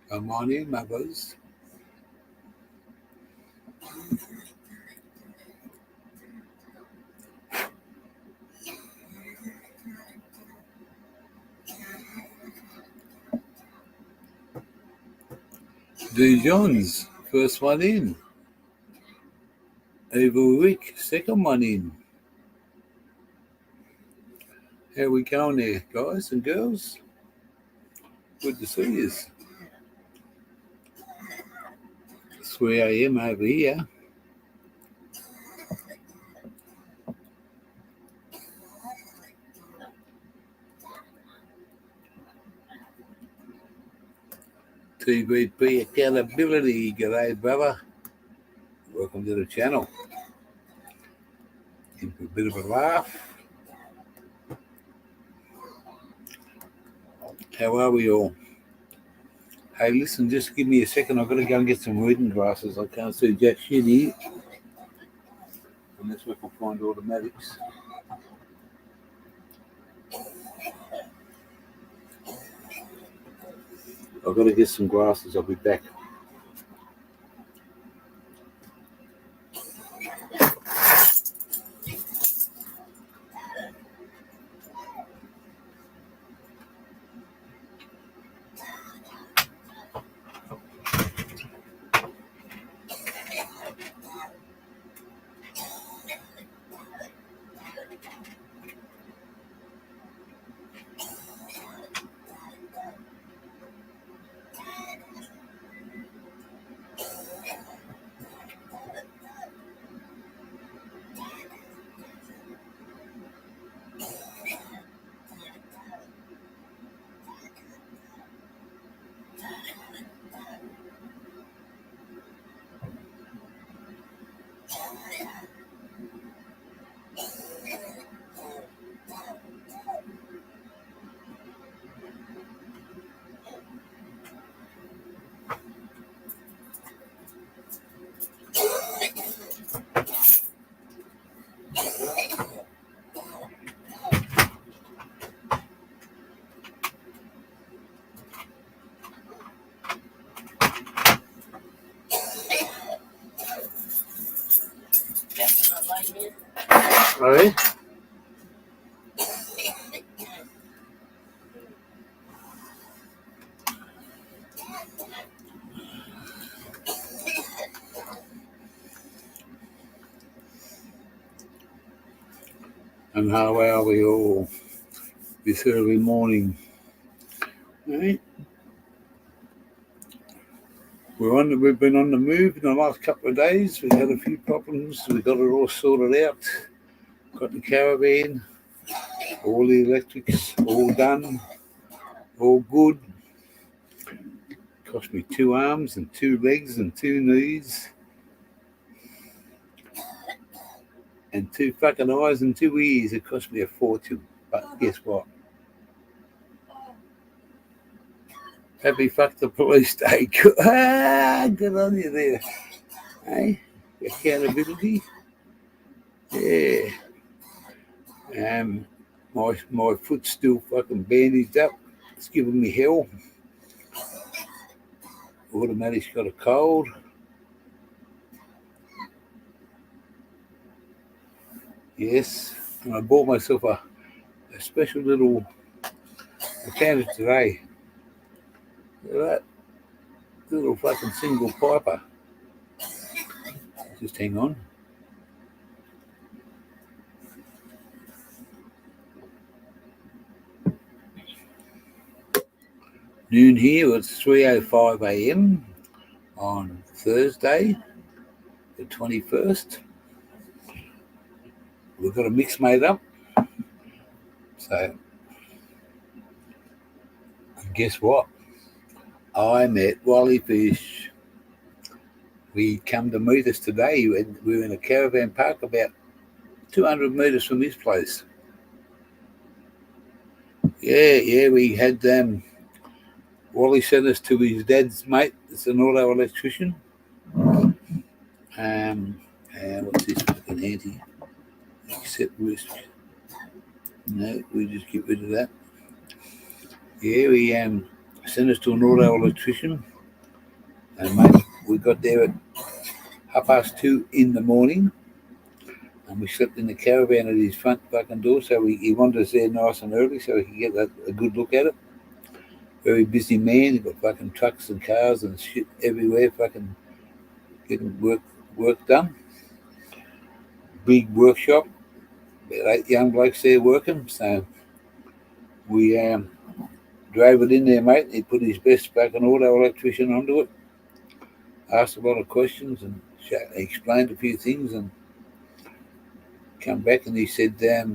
Come on in, mothers. D. Johns, first one in. Ava Wick, second one in. How we going there, guys and girls? Good to see you. It's 3 a.m. over here. TVP Accountability. G'day, brother. Welcome to the channel. In for a bit of a laugh. How are we all? Hey, listen, just give me a second. I've got to go and get some reading glasses. I can't see jack shit here. Unless we can find automatics. I've got to get some glasses. I'll be back. All right. And how are we all this early morning? All right. We've been on the move in the last couple of days. We had a few problems. We got it all sorted out. Got the caravan, all the electrics, all done, all good. Cost me 2 arms and 2 legs and 2 knees. And 2 fucking eyes and 2 ears. It cost me a fortune. But guess what? Happy fuck the police day. Good on you there. Hey, accountability. Yeah. My foot's still fucking bandaged up. It's giving me hell. Automatic's got a cold. Yes. And I bought myself a special little, I found it today, Look at that. Little fucking single piper. Just hang on. Noon here, it's 3:05 a.m. on Thursday, the 21st. We've got a mix made up. So, guess what? I met Wally Fish. We come to meet us today. We were in a caravan park about 200 metres from his place. Yeah, we had Wally sent us to his dad's mate. It's an auto electrician. What's this fucking handy? Accept risk. No, we just get rid of that. Yeah, we sent us to an auto electrician. And mate, we got there at 2:30 in the morning. And we slept in the caravan at his front fucking door. So he wanted us there nice and early so we could get a good look at it. Very busy man. He got fucking trucks and cars and shit everywhere, fucking getting work done. Big workshop. About 8 young blokes there working. So we drove it in there, mate. He put his best fucking auto electrician onto it. Asked a lot of questions and explained a few things and come back and he said that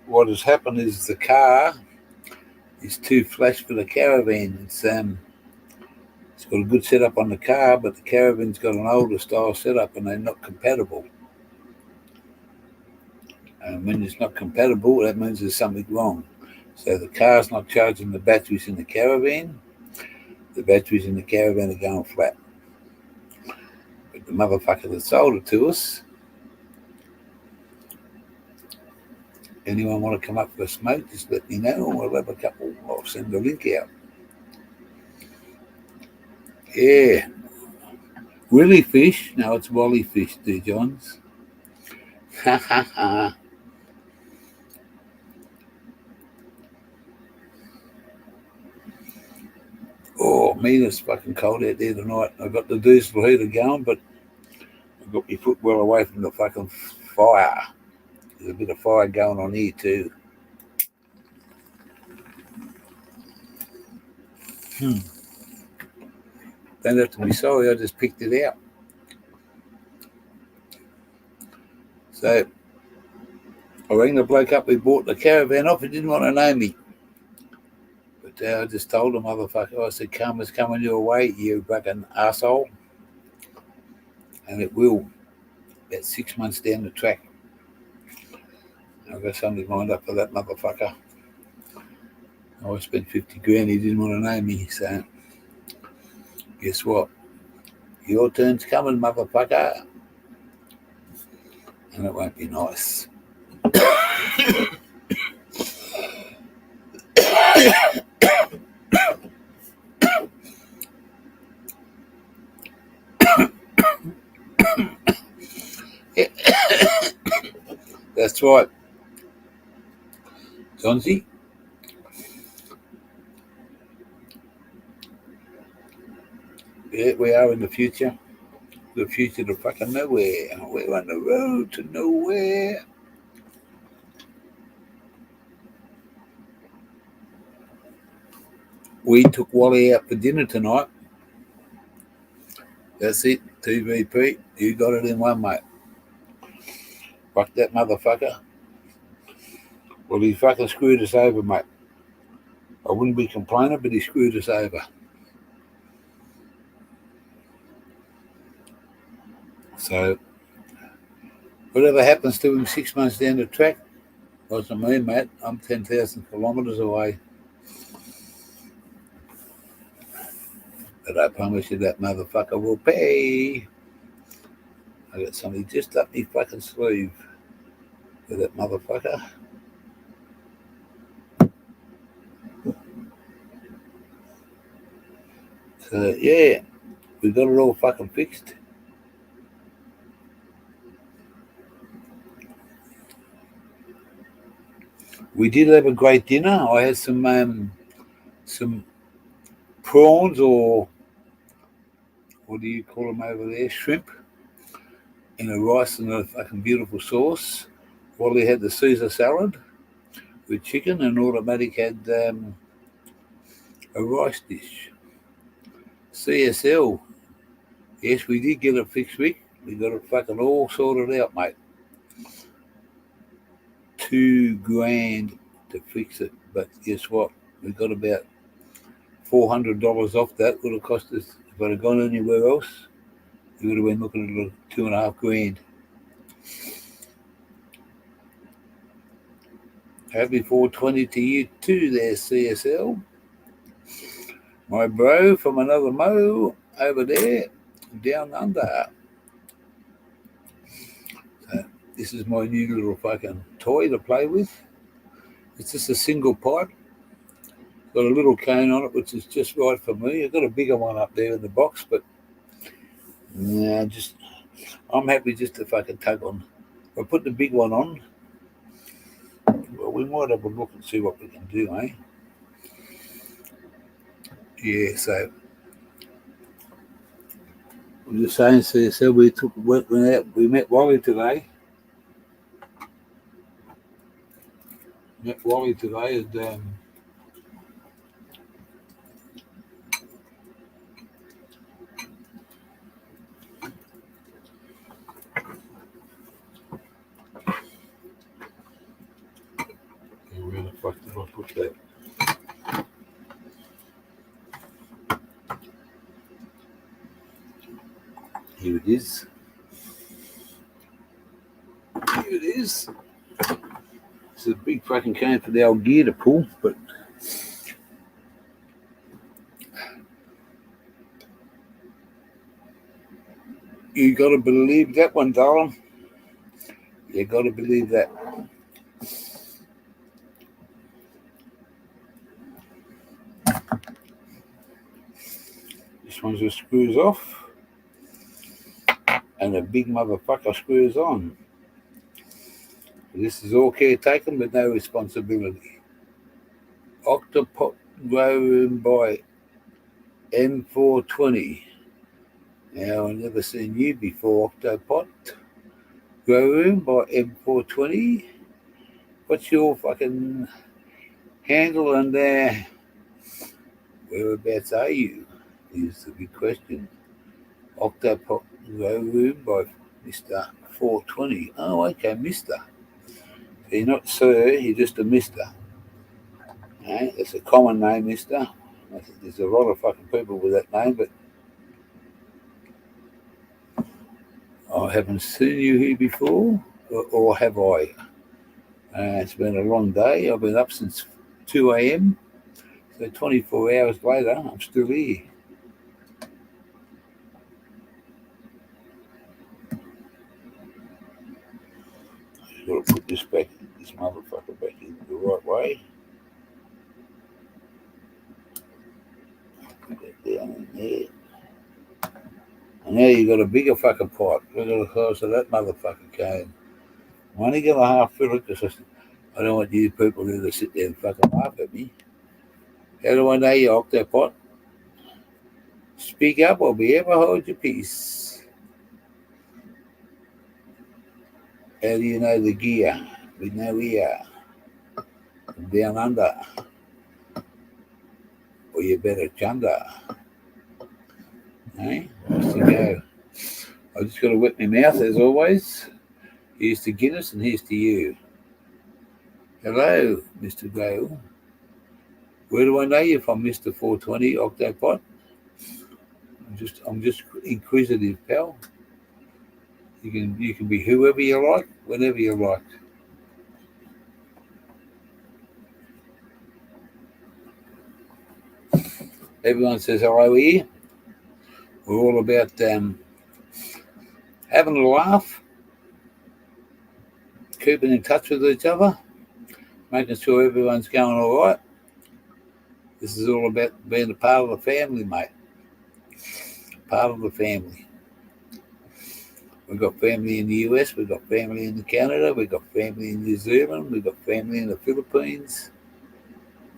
what has happened is the car is too flash for the caravan. It's got a good setup on the car, but the caravan's got an older style setup and they're not compatible. And when it's not compatible, that means there's something wrong. So the car's not charging the batteries in the caravan. The batteries in the caravan are going flat. But the motherfucker that sold it to us, anyone want to come up for a smoke, just let me know and we'll have a couple. I'll send the link out. Yeah. Willy Fish? No, it's Wally Fish, dear Johns. Ha ha ha. Oh, man, it's fucking cold out there tonight. I got the diesel heater going, but I got my foot well away from the fucking fire. There's a bit of fire going on here too. Don't have to be sorry, I just picked it out. So I rang the bloke up we bought the caravan off. He didn't want to know me. But I just told him, motherfucker, I said, karma's coming your way, you fucking arsehole. And it will. About 6 months down the track. I've got something lined up for that motherfucker. I spent 50 grand, he didn't want to know me, so guess what? Your turn's coming, motherfucker. And it won't be nice. That's right. Johnsy. Yeah, we are in the future. The future to fucking nowhere. We're on the road to nowhere. We took Wally out for dinner tonight. That's it. TVP. You got it in one, mate. Fuck that motherfucker. Well, he fucking screwed us over, mate. I wouldn't be complaining, but he screwed us over. So, whatever happens to him 6 months down the track, wasn't me, mate. I'm 10,000 kilometres away. But I promise you that motherfucker will pay. I got something just up me fucking sleeve for that motherfucker. So, yeah, we got it all fucking fixed. We did have a great dinner. I had some prawns, or what do you call them over there? Shrimp, in a rice and a fucking beautiful sauce. Wally had the Caesar salad with chicken, and Automatic had a rice dish. CSL. Yes, we did get it fixed, Vic. We got it fucking all sorted out, mate. $2,000 to fix it, but guess what? We got about $400 off that. Would have cost us, if I'd have gone anywhere else, you would have been looking at $2.5 grand. Happy 420 to you too there, CSL. My bro from another Mo over there, down under. So this is my new little fucking toy to play with. It's just a single pipe. Got a little cane on it, which is just right for me. I've got a bigger one up there in the box, but nah, I'm happy just to fucking tug on. If I put the big one on, well, we might have a look and see what we can do, eh? Yeah, so I'm just saying, so we met Wally today. And where the fuck did I put that? Here it is. It's a big fucking cane for the old gear to pull, but you got to believe that one, darling. You got to believe that. This one just screws off, and the big motherfucker screws on. This is all caretaken, but no responsibility. Octopot Grow Room by M420. Now, I've never seen you before, Octopot Grow Room by M420. What's your fucking handle, and whereabouts are you? Is the big question. Octopot Grow Room by Mr. 420. Oh, okay, Mr. So you're not Sir, you're just a Mr. Right? That's a common name, Mr. There's a lot of fucking people with that name, but I haven't seen you here before, or have I? It's been a long day. I've been up since 2 a.m. So 24 hours later, I'm still here. I've got to put this motherfucker back in the right way. Put that down in there. And now you got a bigger fucking pipe. Look at the size of that motherfucker cane. I'm only going to half fill it because I don't want you people to sit there and fucking laugh at me. How do I know you, Octopot? Speak up or be ever hold your peace. How do you know the gear? We know here. Down under. Or you better chunder. Hey, what's to go? I just got to wet my mouth as always. Here's to Guinness and here's to you. Hello, Mr. Gale. Where do I know you from, Mr. 420 Octopot? I'm just inquisitive, pal. You can be whoever you like, whenever you like. Everyone says hello here. We're all about having a laugh, keeping in touch with each other, making sure everyone's going all right. This is all about being a part of the family, mate. Part of the family. We've got family in the US, we've got family in Canada, we've got family in New Zealand, we've got family in the Philippines.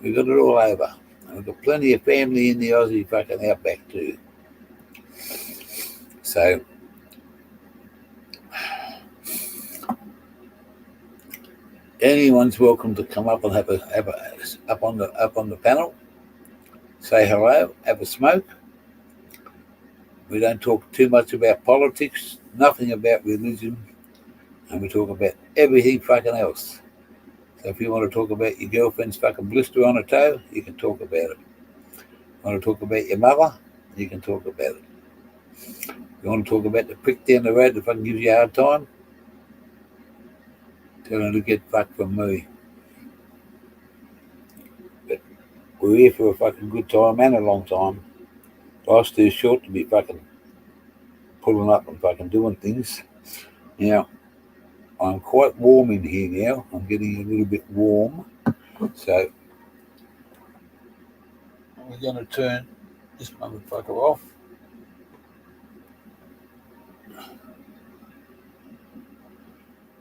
We've got it all over. And we've got plenty of family in the Aussie fucking outback too. So anyone's welcome to come up and have a up on the panel. Say hello, have a smoke. We don't talk too much about politics, nothing about religion, and we talk about everything fucking else. So if you want to talk about your girlfriend's fucking blister on her toe, you can talk about it. Want to talk about your mother, you can talk about it. You want to talk about the prick down the road that fucking gives you a hard time, tell her to get fucked from me. But we're here for a fucking good time and a long time. Life's too short to be fucking pulling up and fucking doing things. Now, I'm quite warm in here now. I'm getting a little bit warm. So, we're going to turn this motherfucker off.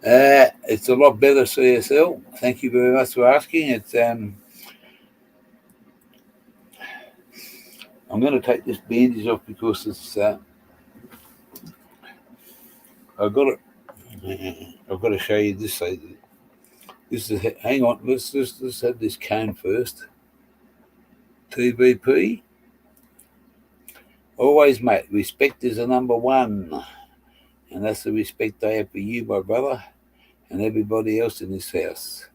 It's a lot better, CSL. Thank you very much for asking. It's I'm going to take this bandage off because it's I've got to show you this side. This is, hang on, let's have this cone first. TVP. Always, mate, respect is the number one. And that's the respect I have for you, my brother, and everybody else in this house.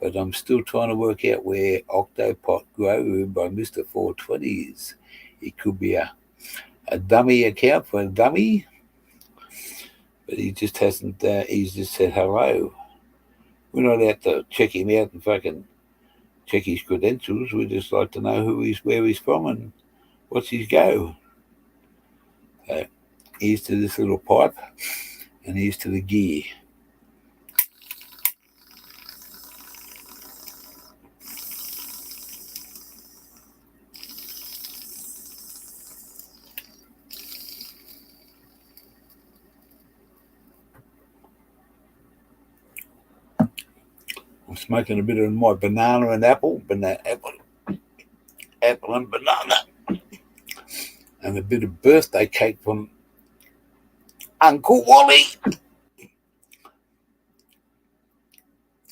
But I'm still trying to work out where Octopot Grow Room by Mr. 420 is. It could be a dummy account for a dummy, but he just hasn't, he's just said hello. We're not out to check him out and fucking check his credentials. We just like to know where he's from and what's his go. So here's to this little pipe, and here's to the gear. I'm smoking a bit of my banana and apple and banana, and a bit of birthday cake from Uncle Wally.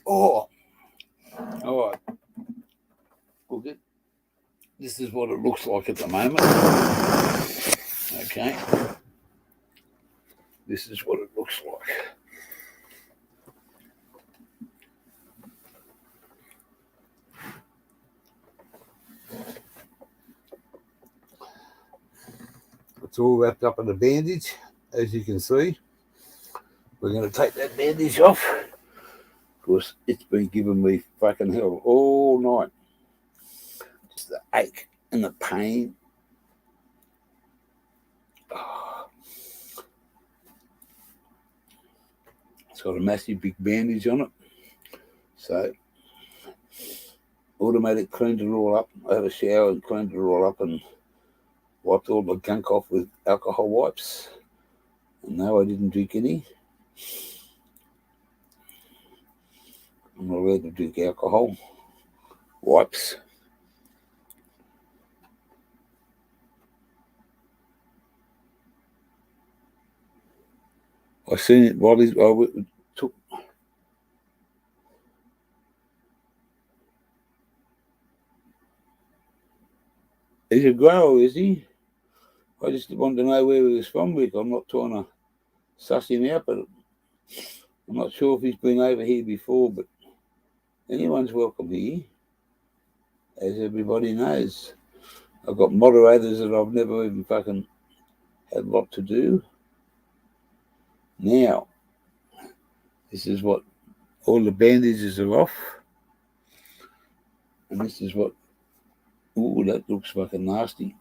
Oh, all right. Okay. This is what it looks like at the moment. Okay. This is what it looks like. It's all wrapped up in a bandage, as you can see. We're going to take that bandage off because it's been giving me fucking hell all night. Just the ache and the pain. Oh. It's got a massive big bandage on it. So, automatic cleaned it all up. I had a shower and cleaned it all up and wiped all the gunk off with alcohol wipes. And no, I didn't drink any. I'm not allowed to drink alcohol wipes. I seen it while I took. He's a grower, is he? I just wanted to know where he was from, Rick. I'm not trying to suss him out, but I'm not sure if he's been over here before, but anyone's welcome here, as everybody knows. I've got moderators that I've never even fucking had a lot to do. Now, this is what all the bandages are off. And this is what, ooh, that looks fucking nasty.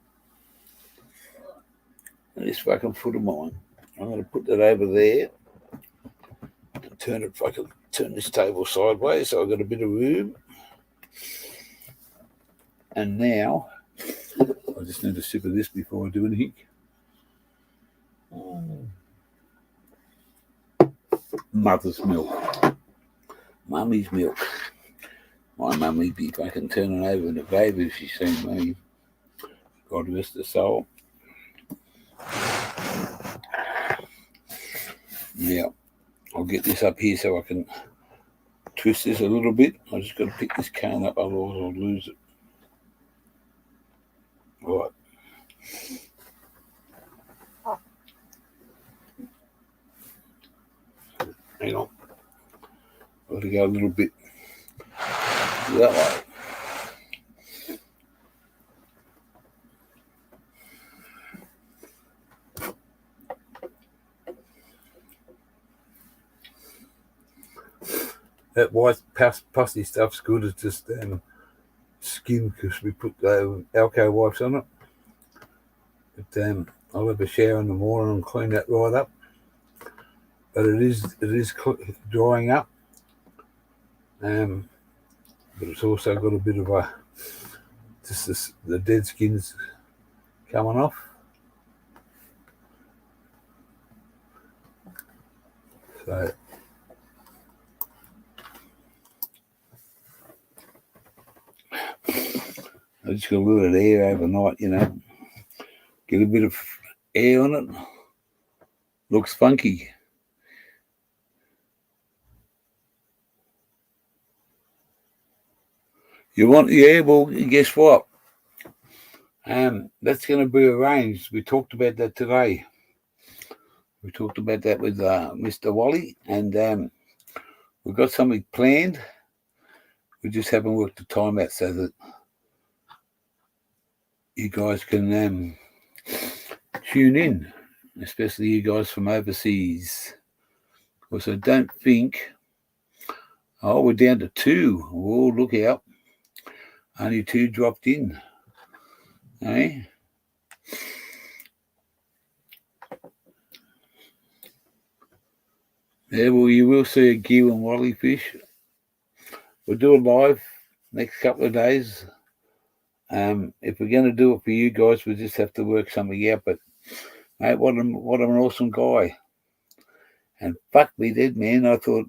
And this fucking foot of mine. I'm going to put that over there and turn this table sideways so I've got a bit of room. And now, I just need a sip of this before I do anything. mother's milk. Mummy's milk. My mummy be fucking turning over in the grave if she seen me. God rest her soul. Yeah, I'll get this up here so I can twist this a little bit. I just got to pick this cane up, otherwise I'll lose it. Right. Hang on. Got to go a little bit that way. That white pussy stuff's good. It's just skin because we put Alco wipes on it. But I'll have a shower in the morning and clean that right up. But it is drying up. But it's also got a bit of the dead skin's coming off. So I just got a little air overnight, get a bit of air on it. Looks funky. You want the air? Well, guess what? That's going to be arranged. We talked about that today. We talked about that with Mr. Wally, and we've got something planned. We just haven't worked the time out so that you guys can tune in, especially you guys from overseas. Because I don't think... Oh, we're down to 2. Oh, look out. Only 2 dropped in. Eh? Yeah, well, you will see a Gew and Wally fish. We'll do it live next couple of days. If we're going to do it for you guys, we just have to work something out. But, mate, what an awesome guy. And fuck me dead, man. I thought,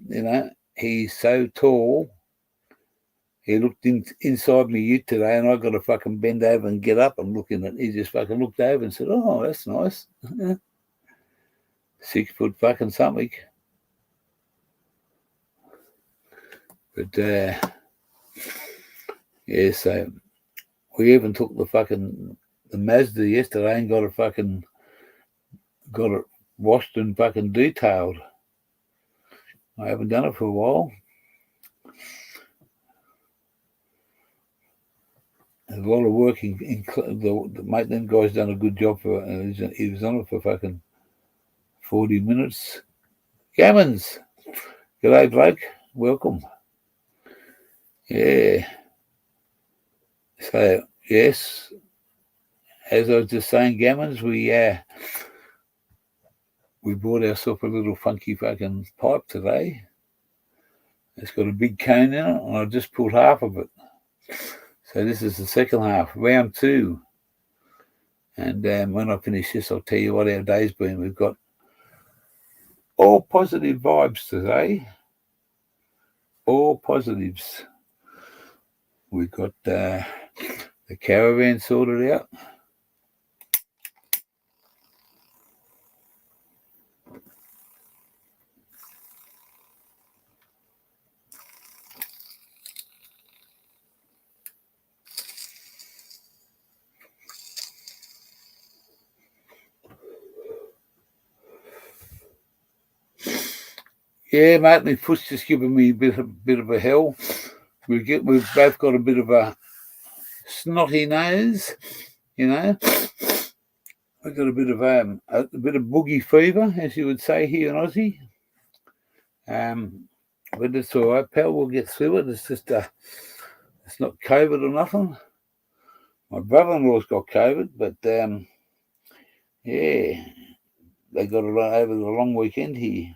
he's so tall. He looked inside me ute today, and I got to fucking bend over and get up and look in it. He just fucking looked over and said, "Oh, that's nice." 6 foot fucking something. But yeah, so we even took the Mazda yesterday and got it washed and fucking detailed. I haven't done it for a while. There's a lot of work the mate. Them guy's done a good job for. He was on it for fucking 40 minutes. Gammons, g'day, bloke. Welcome. Yeah. So yes, as I was just saying, Gammons, we bought ourselves a little funky fucking pipe today. It's got a big cone in it, and I just pulled half of it. So this is the second half, round 2. And when I finish this, I'll tell you what our day's been. We've got all positive vibes today. All positives. We've got the caravan sorted out. Yeah, mate, my foot's just giving me a bit of a hell. We've both got a bit of a snotty nose, We've got a bit of boogie fever, as you would say here in Aussie. But it's all right, pal. We'll get through it. It's just it's not COVID or nothing. My brother-in-law's got COVID, but yeah, they got it over the long weekend here.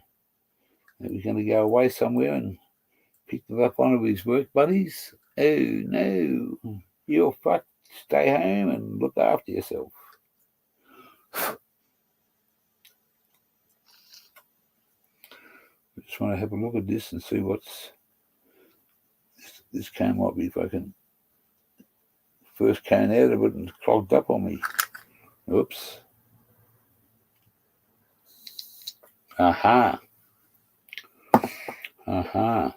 He was going to go away somewhere and picked up one of his work buddies. Oh no, you're fucked. Stay home and look after yourself. Just want to have a look at this and see what's this cane might be fucking first cane out of it and clogged up on me. Oops. Aha. Aha.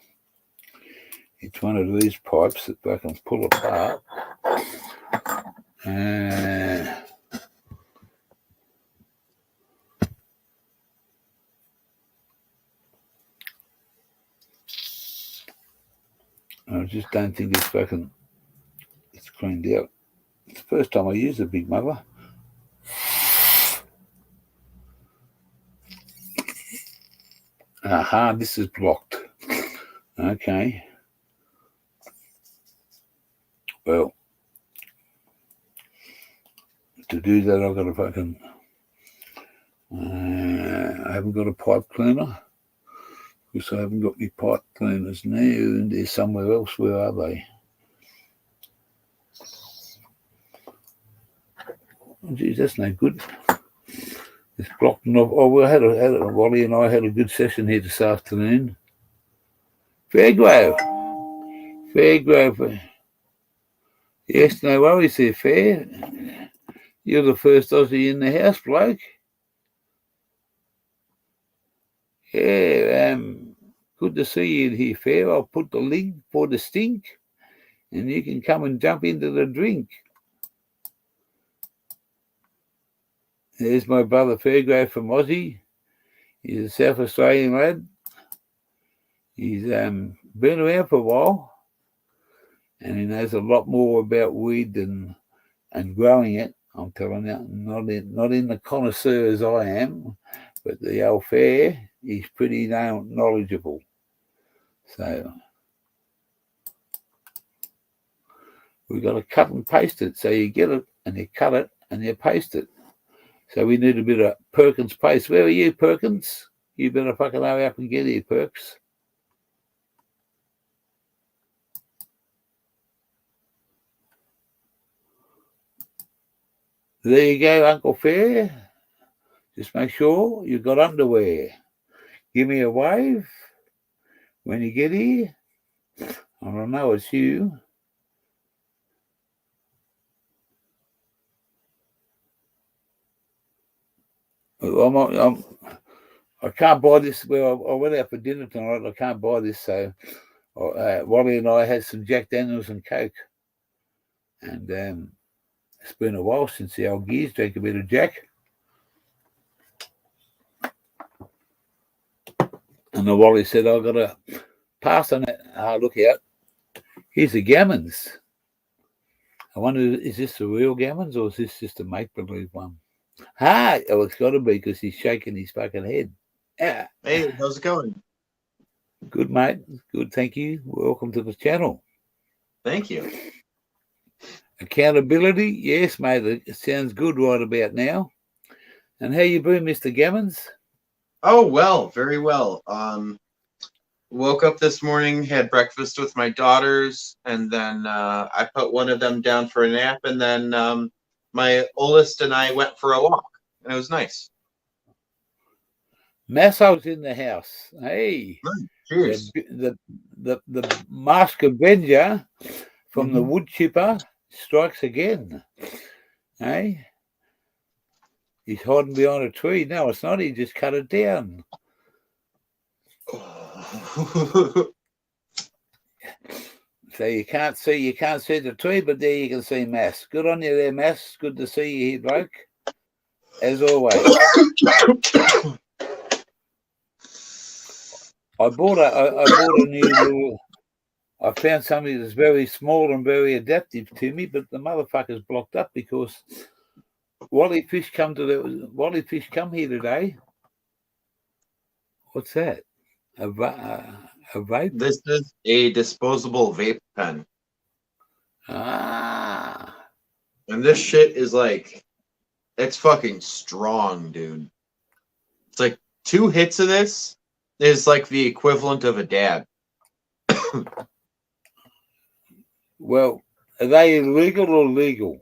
It's one of these pipes that I can pull apart. I just don't think it's cleaned out. It's the first time I use a big mother. Aha, this is blocked. Okay. Well, to do that, I've got to fucking... I haven't got a pipe cleaner. Because I haven't got any pipe cleaners now, and they're somewhere else. Where are they? Oh, geez, that's no good. It's blocked. Oh, Wally and I had a good session here this afternoon. Fairgrove. Yes, no worries there, Fair. You're the first Aussie in the house, bloke. Yeah, good to see you here, Fair. I'll put the link for the stink, and you can come and jump into the drink. There's my brother Fairgrove from Aussie. He's a South Australian lad. He's been around for a while, and he knows a lot more about weed and growing it. I'm telling you, not in the connoisseur as I am, but the old Fair, he's pretty knowledgeable. So we've got to cut and paste it. So you get it, and you cut it, and you paste it. So we need a bit of Perkins paste. Where are you, Perkins? You better fucking hurry up and get here, Perks. There you go, Uncle Fair. Just make sure you've got underwear. Give me a wave when you get here. I don't know, it's you. I can't buy this. Well, I went out for dinner tonight. I can't buy this, so Wally and I had some Jack Daniels and Coke, and it's been a while since the old gears drank a bit of Jack. And the Wally said, I've got to pass on it. Look out. Here's the gammons. I wonder, is this the real gammons or is this just a make-believe one? Oh, it's got to be because he's shaking his fucking head. Yeah. Hey, how's it going? Good, mate. Good, thank you. Welcome to the channel. Thank you. Accountability? Yes, mate. It sounds good right about now. And how you been, Mr. Gammons? Oh, well, very well. Woke up this morning, had breakfast with my daughters, and then I put one of them down for a nap, and then my oldest and I went for a walk, and it was nice. Masso's in the house. Hey, cheers. The Mask Avenger from the wood chipper strikes again. Hey, he's hiding behind a tree. No, it's not. He just cut it down. So you can't see the tree, but there you can see Mass. Good on you there, Mass. Good to see you here, bloke. As always. I bought a new little. I found something that's very small and very adaptive to me, but the motherfucker's blocked up because Wally Fish come here today. What's that? A vape? This is a disposable vape pen. Ah. And this shit is like, it's fucking strong, dude. It's like 2 hits of this is like the equivalent of a dab. Well, are they illegal or legal?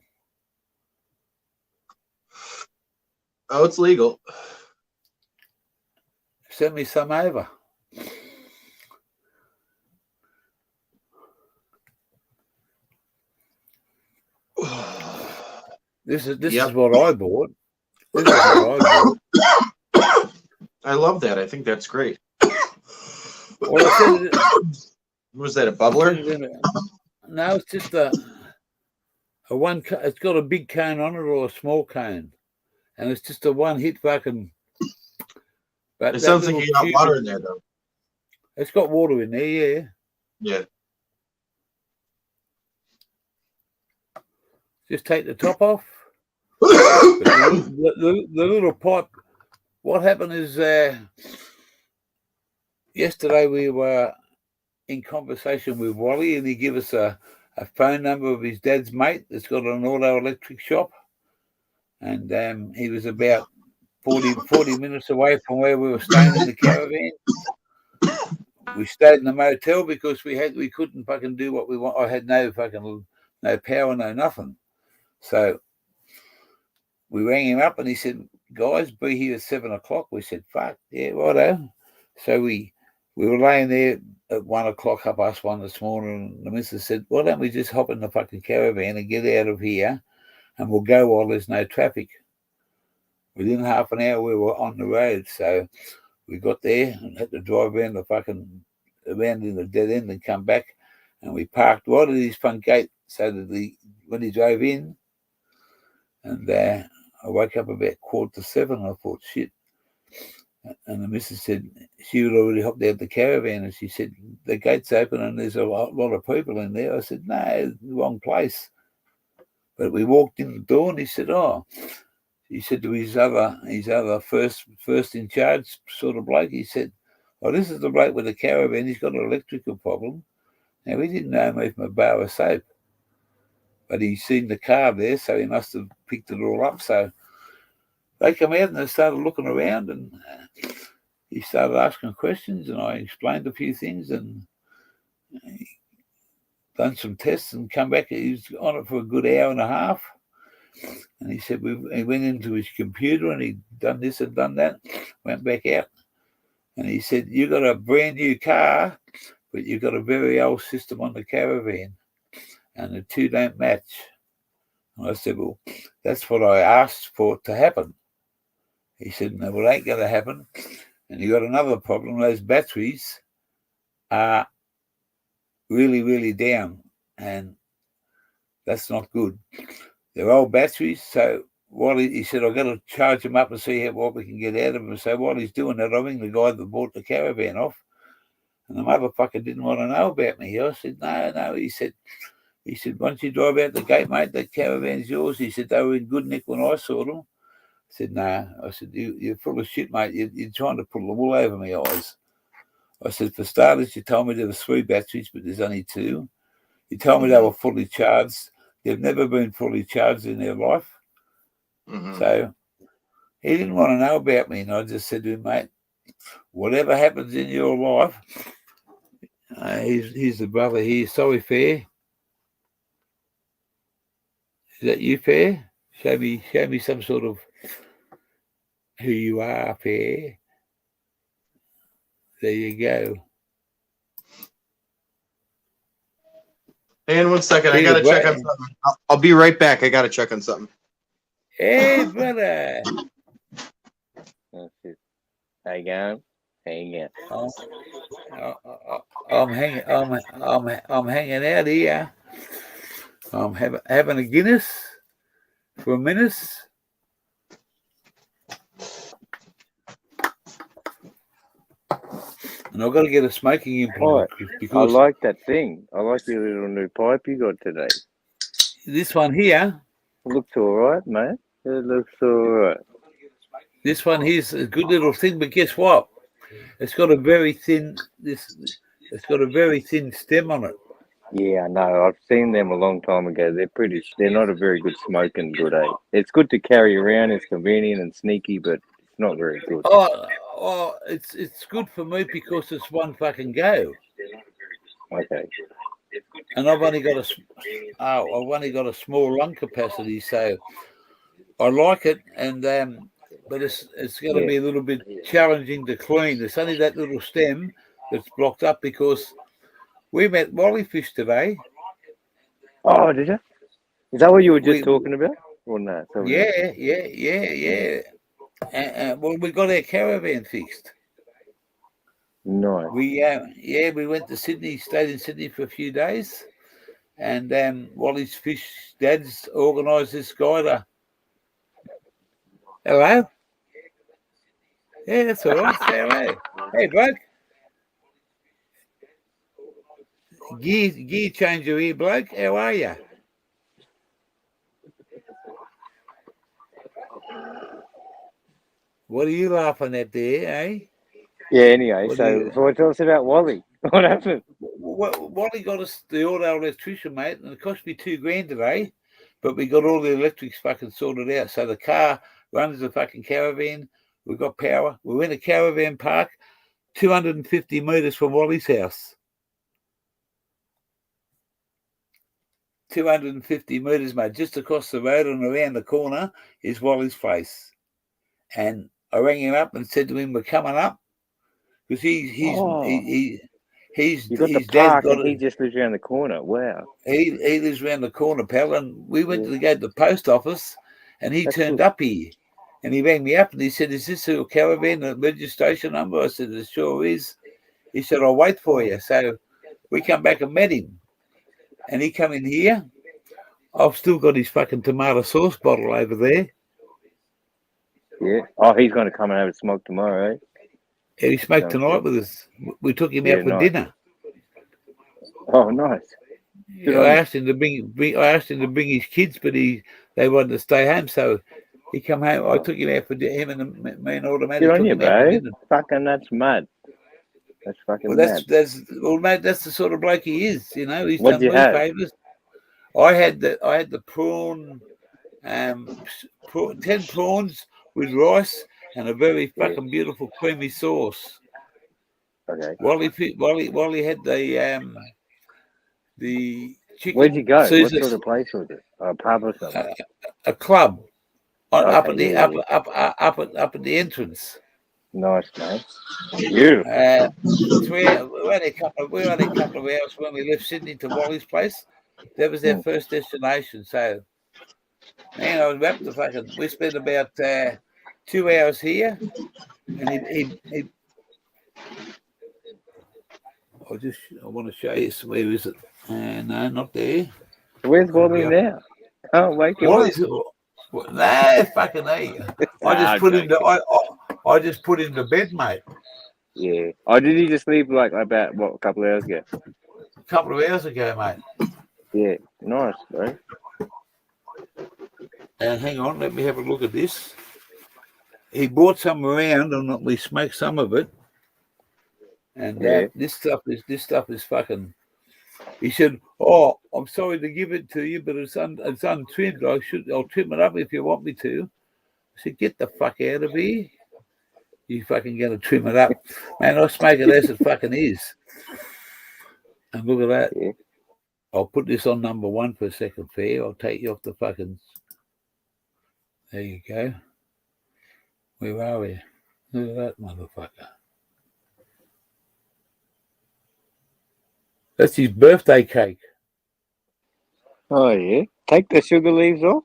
Oh, it's legal. Send me some over. This is Yep. what I bought. This is what I bought. I love that. I think that's great. Well, I said, Was that a bubbler? No, it's just a one. It's got a big cone on it or a small cone, and it's just a one hit fucking. But It sounds like you got water in there, though. It's got water in there, yeah. Yeah. Just take the top off. the little pipe. What happened is yesterday we were in conversation with Wally, and he gave us a phone number of his dad's mate that's got an auto electric shop, and he was about 40 minutes away from where we were staying in the caravan. We stayed in the motel because we couldn't fucking do what we want. I had no power, no nothing. So we rang him up and he said, "Guys, be here at 7 o'clock." We said, "Fuck, yeah, righto." So we were laying there at 1 o'clock, 1:30 this morning, and the missus said, "Why don't we just hop in the fucking caravan and get out of here and we'll go while there's no traffic?" Within half an hour we were on the road. So we got there and had to drive around in the dead end and come back, and we parked right at his front gate so that when he drove in, and I woke up about 7:15. I thought, shit. And the missus said she had already hopped out the caravan, and she said, "The gate's open and there's a lot of people in there." I said, "No, wrong place." But we walked in the door and he said, he said to his other first in charge sort of bloke, he said, "Oh, this is the bloke with the caravan. He's got an electrical problem." Now, we didn't know him from a bar of soap, but he seen the car there, so he must have picked it all up. So they come out and they started looking around, and he started asking questions, and I explained a few things, and he done some tests and come back. He was on it for a good hour and a half. And he said he went into his computer and he'd done this and done that, went back out. And he said, "You got a brand new car, but you've got a very old system on the caravan, and the two don't match." And I said, "Well, that's what I asked for it to happen." He said, "No, well, it ain't going to happen. And you got another problem. Those batteries are really, really down, and that's not good. They're old batteries." So while he said, "I've got to charge them up and see what we can get out of them." So while he's doing that, I ring the guy that bought the caravan off, and the motherfucker didn't want to know about me. I said, No. He said, "Once you drive out the gate, mate, that caravan's yours." He said, "They were in good nick when I saw them." I said, "No." I said, "You're full of shit, mate. You're trying to pull the wool over my eyes." I said, "For starters, you told me there was 3 batteries, but there's only 2. You told me they were fully charged. They've never been fully charged in their life." Mm-hmm. So he didn't want to know about me, and I just said to him, "Mate, whatever happens in your life," he's the brother here. Sorry, Fair. Is that you, Fair? Show me some sort of who you are, Fair. There you go. And 1 second, I gotta check on something. I'll be right back. I gotta check on something. Hey, brother. How you going? I'm hanging out here. I'm having a Guinness for a minute. And I've got to get a smoking implement. I like that thing. I like your little new pipe you got today. This one here. Looks all right, mate. It looks all right. This one here's a good little thing, but guess what? It's got a very thin stem on it. Yeah, I know. I've seen them a long time ago. They're not a very good smoking good, eh? It's good to carry around. It's convenient and sneaky, but it's not very good. Oh, it's good for me because it's one fucking go. Okay. And I've only got a small lung capacity, so I like it. And but it's going to be a little bit challenging to clean. There's only that little stem that's blocked up because we met Wally Fish today. Oh, did you? Is that what you were just talking about? Or no? So Yeah. Well, we got our caravan fixed. Nice. We went to Sydney, stayed in Sydney for a few days, and Wally's fish dad's organised this guy to. Hello. Yeah, that's all right. Say hello. Hey, bloke. Gear changer here, bloke. How are you? What are you laughing at there, eh? Yeah. Anyway, What do so tell us about Wally. What happened? Wally got us the auto electrician, mate, and it cost me $2,000 today, but we got all the electrics fucking sorted out. So the car runs the fucking caravan. We've got power. We're in a caravan park, 250 metres from Wally's house. 250 metres, mate. Just across the road and around the corner is Wally's place. And I rang him up and said to him, we're coming up. Because You got the his dad park got and he just lives around the corner. Wow. He lives around the corner, pal. And we went to go to the post office and he That's turned cool. up here. And he rang me up and he said, is this your caravan, the registration number? I said, it sure is. He said, I'll wait for you. So we come back and met him. And he come in here. I've still got his fucking tomato sauce bottle over there. Yeah. Oh, he's going to come and have a smoke tomorrow, eh? And he smoked Sounds tonight good. with us. We took him Yeah, out for nice. dinner. Oh, nice. Good I on you. asked him to bring his kids, but they wanted to stay home, so he come home. I took him out for him and me and Automatic Good on took you, him out for bro. dinner. Fucking, that's mad. That's fucking Well, mad. that's the sort of bloke he is. You know, he's What'd done you me have? favours. I had the prawn, 10 prawns with rice and a very fucking beautiful creamy sauce. Okay. Wally had the chicken. Where'd you go? What Caesar, sort of place was it? A pub or something? a club up at Okay, the yeah, up at the entrance. Nice, mate. Beautiful. So we only a couple of hours when we left Sydney to Wally's place. That was our first destination. So, man, I was wrapped the fucking. We spent about 2 hours here, and he I want to show you. Where is it? No, not there. Where's Wally now? Can't wake him up. Wally's. No, fucking hey. I just put him to. I just put him to bed, mate. Yeah. Oh, did he just leave like about a couple of hours ago? A couple of hours ago, mate. Yeah. Nice, bro. And hang on, let me have a look at this. He brought some around, and we smoked some of it. And this stuff is fucking. He said, "Oh, I'm sorry to give it to you, but it's untrimmed. I'll trim it up if you want me to." I said, "Get the fuck out of here! You fucking gonna trim it up, man? I'll smoke it as it fucking is." And look at that. Yeah. I'll put this on number 1 for a second, fair. I'll take you off the fucking. There you go. Where are we? Look at that motherfucker. That's his birthday cake. Oh, yeah. Take the sugar leaves off?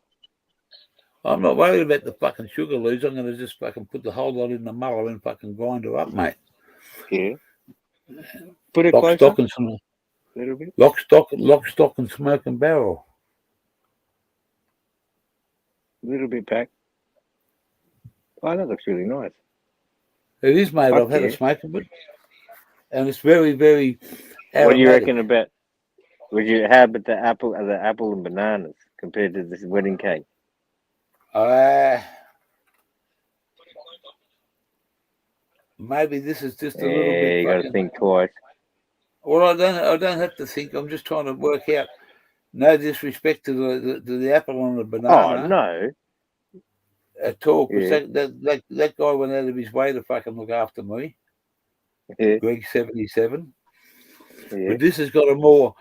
I'm not worried about the fucking sugar leaves. I'm going to just fucking put the whole lot in the muller and fucking grind her up, mate. Yeah. Put it Lock, closer. stock, and some. A little bit. Lock, stock, and smoke and barrel. A little bit back. Oh, that looks really nice. It is, mate. I've had a smoke of it. And it's very, very aromatic. What do you reckon about? How about the apple and bananas compared to this wedding cake? Maybe this is just a little Yeah, bit. you got to think twice. Well, I don't have to think. I'm just trying to work out. No disrespect to the apple and the banana. Oh no. At all, because Yeah. that guy went out of his way to fucking look after me. Yeah. Greg 77. Yeah. But this has got a more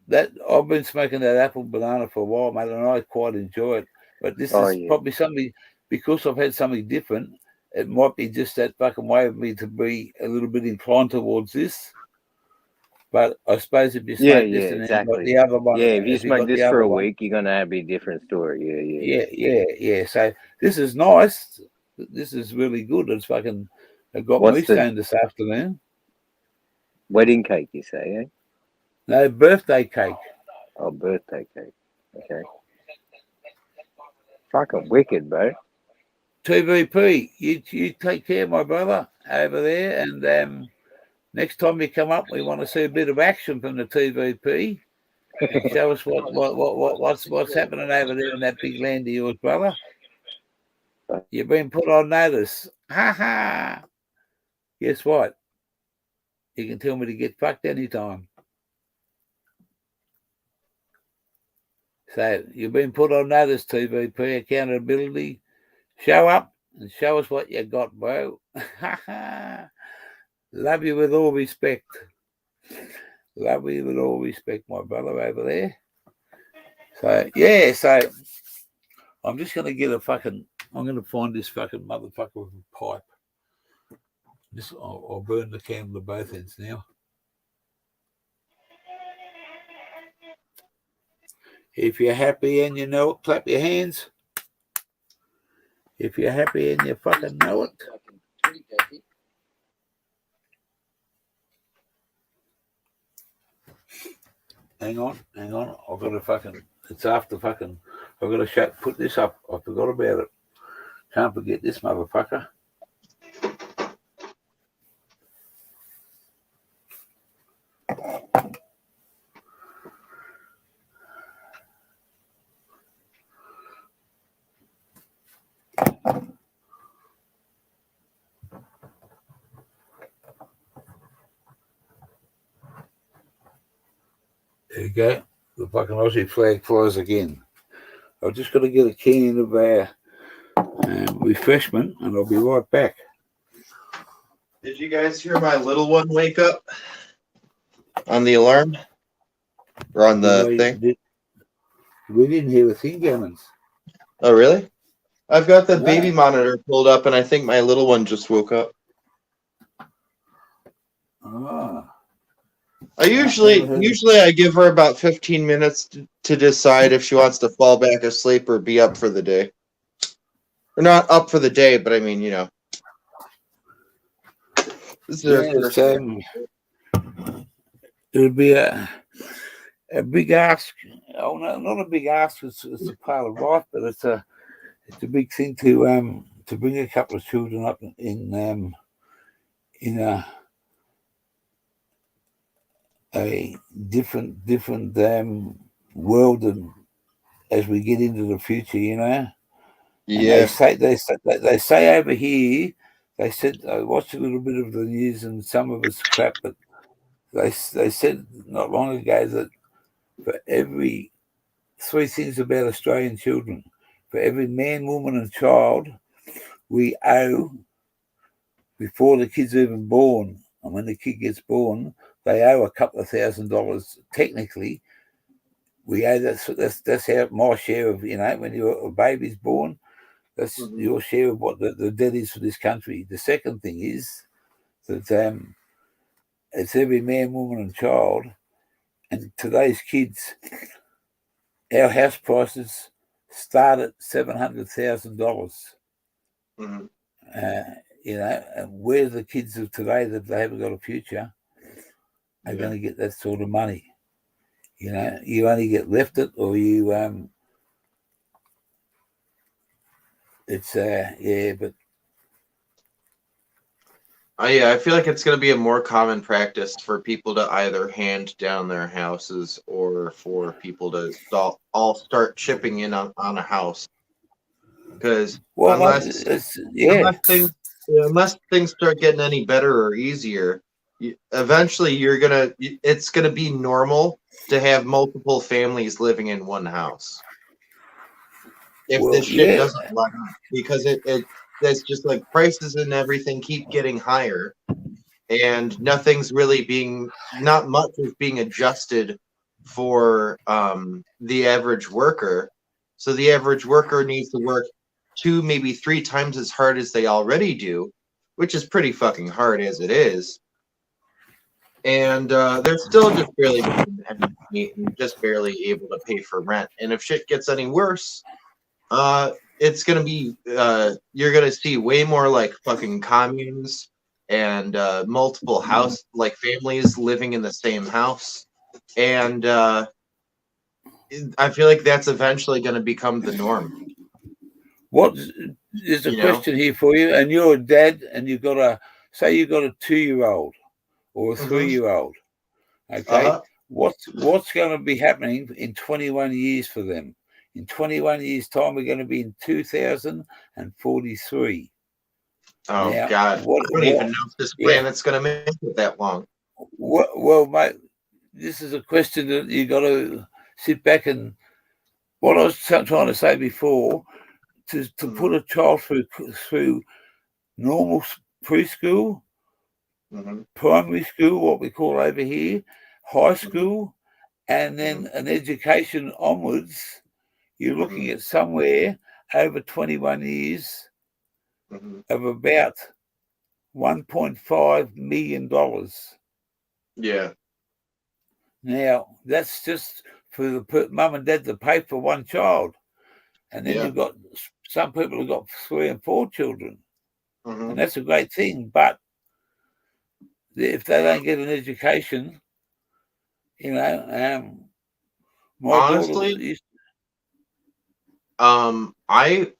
that I've been smoking that apple banana for a while, mate, and I quite enjoy it. But this is probably something because I've had something different. It might be just that fucking way of me to be a little bit inclined towards this. But I suppose if you Yeah, smoke yeah, this and then got exactly. the other one, Yeah, if you if you smoke got the this for other a one, week, you're gonna have a different story. Yeah. yeah. So this is nice. This is really good. It's fucking. It got me What's the stoned this afternoon. wedding cake? You say? Eh? No birthday cake. Oh, birthday cake. Okay. Fucking wicked, bro. TVP, you take care, my brother, over there, and next time you come up, we want to see a bit of action from the TVP and show us what's happening over there in that big land of yours, brother. You've been put on notice. Ha ha. Guess what? You can tell me to get fucked anytime. So you've been put on notice, TVP, accountability. Show up and show us what you got, bro. Ha ha. Love you with all respect. Love you with all respect, my brother over there. So, yeah, so I'm just going to get I'm going to find this fucking motherfucker with a pipe. I'll burn the candle at both ends now. If you're happy and you know it, clap your hands. If you're happy and you fucking know it. Hang on. I've got to fucking, it's after fucking, I've got to put this up. I forgot about it. Can't forget this motherfucker. There you go. The fucking Aussie flag flies again. I've just got to get a can of refreshment and I'll be right back. Did you guys hear my little one wake up on the alarm? Or on the thing? We didn't hear a thing, Gammons. Oh, really? I've got the baby monitor pulled up and I think my little one just woke up. Ah. Usually I give her about 15 minutes to decide if she wants to fall back asleep or be up for the day. Or not up for the day, but I mean, you know. This is her first day. It would be a big ask. Oh no, not a big ask. It's a part of life, but it's a big thing to bring a couple of children up in a different world and as we get into the future, you know. Yeah. And they say over here, they said, I watched a little bit of the news and some of it's crap, but they said not long ago that for every 3 things about Australian children, for every man, woman and child, we owe, before the kid's even born, and when the kid gets born, they owe a couple of $1,000 technically. We owe that's how my share of, you know, when your baby's born, that's your share of what the debt is for this country. The second thing is that it's every man, woman and child. And today's kids, our house prices start at $700,000. You know, and where the kids of today that they haven't got a future are going to get that sort of money. You know, you only get left it, or you it's but I feel like it's going to be a more common practice for people to either hand down their houses or for people to all start chipping in on a house. Because unless things start getting any better or easier, eventually it's gonna be normal to have multiple families living in one house. If this shit doesn't let up, because it's just like prices and everything keep getting higher, and not much is being adjusted for the average worker. So the average worker needs to work 2, maybe 3 times as hard as they already do, which is pretty fucking hard as it is. and they're still just barely making ends meet and just barely able to pay for rent. And if shit gets any worse, it's gonna be you're gonna see way more like fucking communes and multiple house like families living in the same house, and I feel like that's eventually going to become the norm. What is a question here for you? And you're a dad, and you've got a 2-year-old or a 3-year-old. Okay, what's going to be happening in 21 years for them? In 21 years' time, we're going to be in 2043. Oh now, God! I don't even know if this planet's going to make it that long. Well, mate, this is a question that you got to sit back and. What I was trying to say before, to put a child through normal preschool, primary school, what we call over here, high school, and then an education onwards, you're looking at somewhere over 21 years of about $1.5 million. Yeah. Now, that's just for the mum and dad to pay for one child. And then you've got some people who've got 3 and 4 children. And that's a great thing. But if they don't get an education, you know, honestly, I've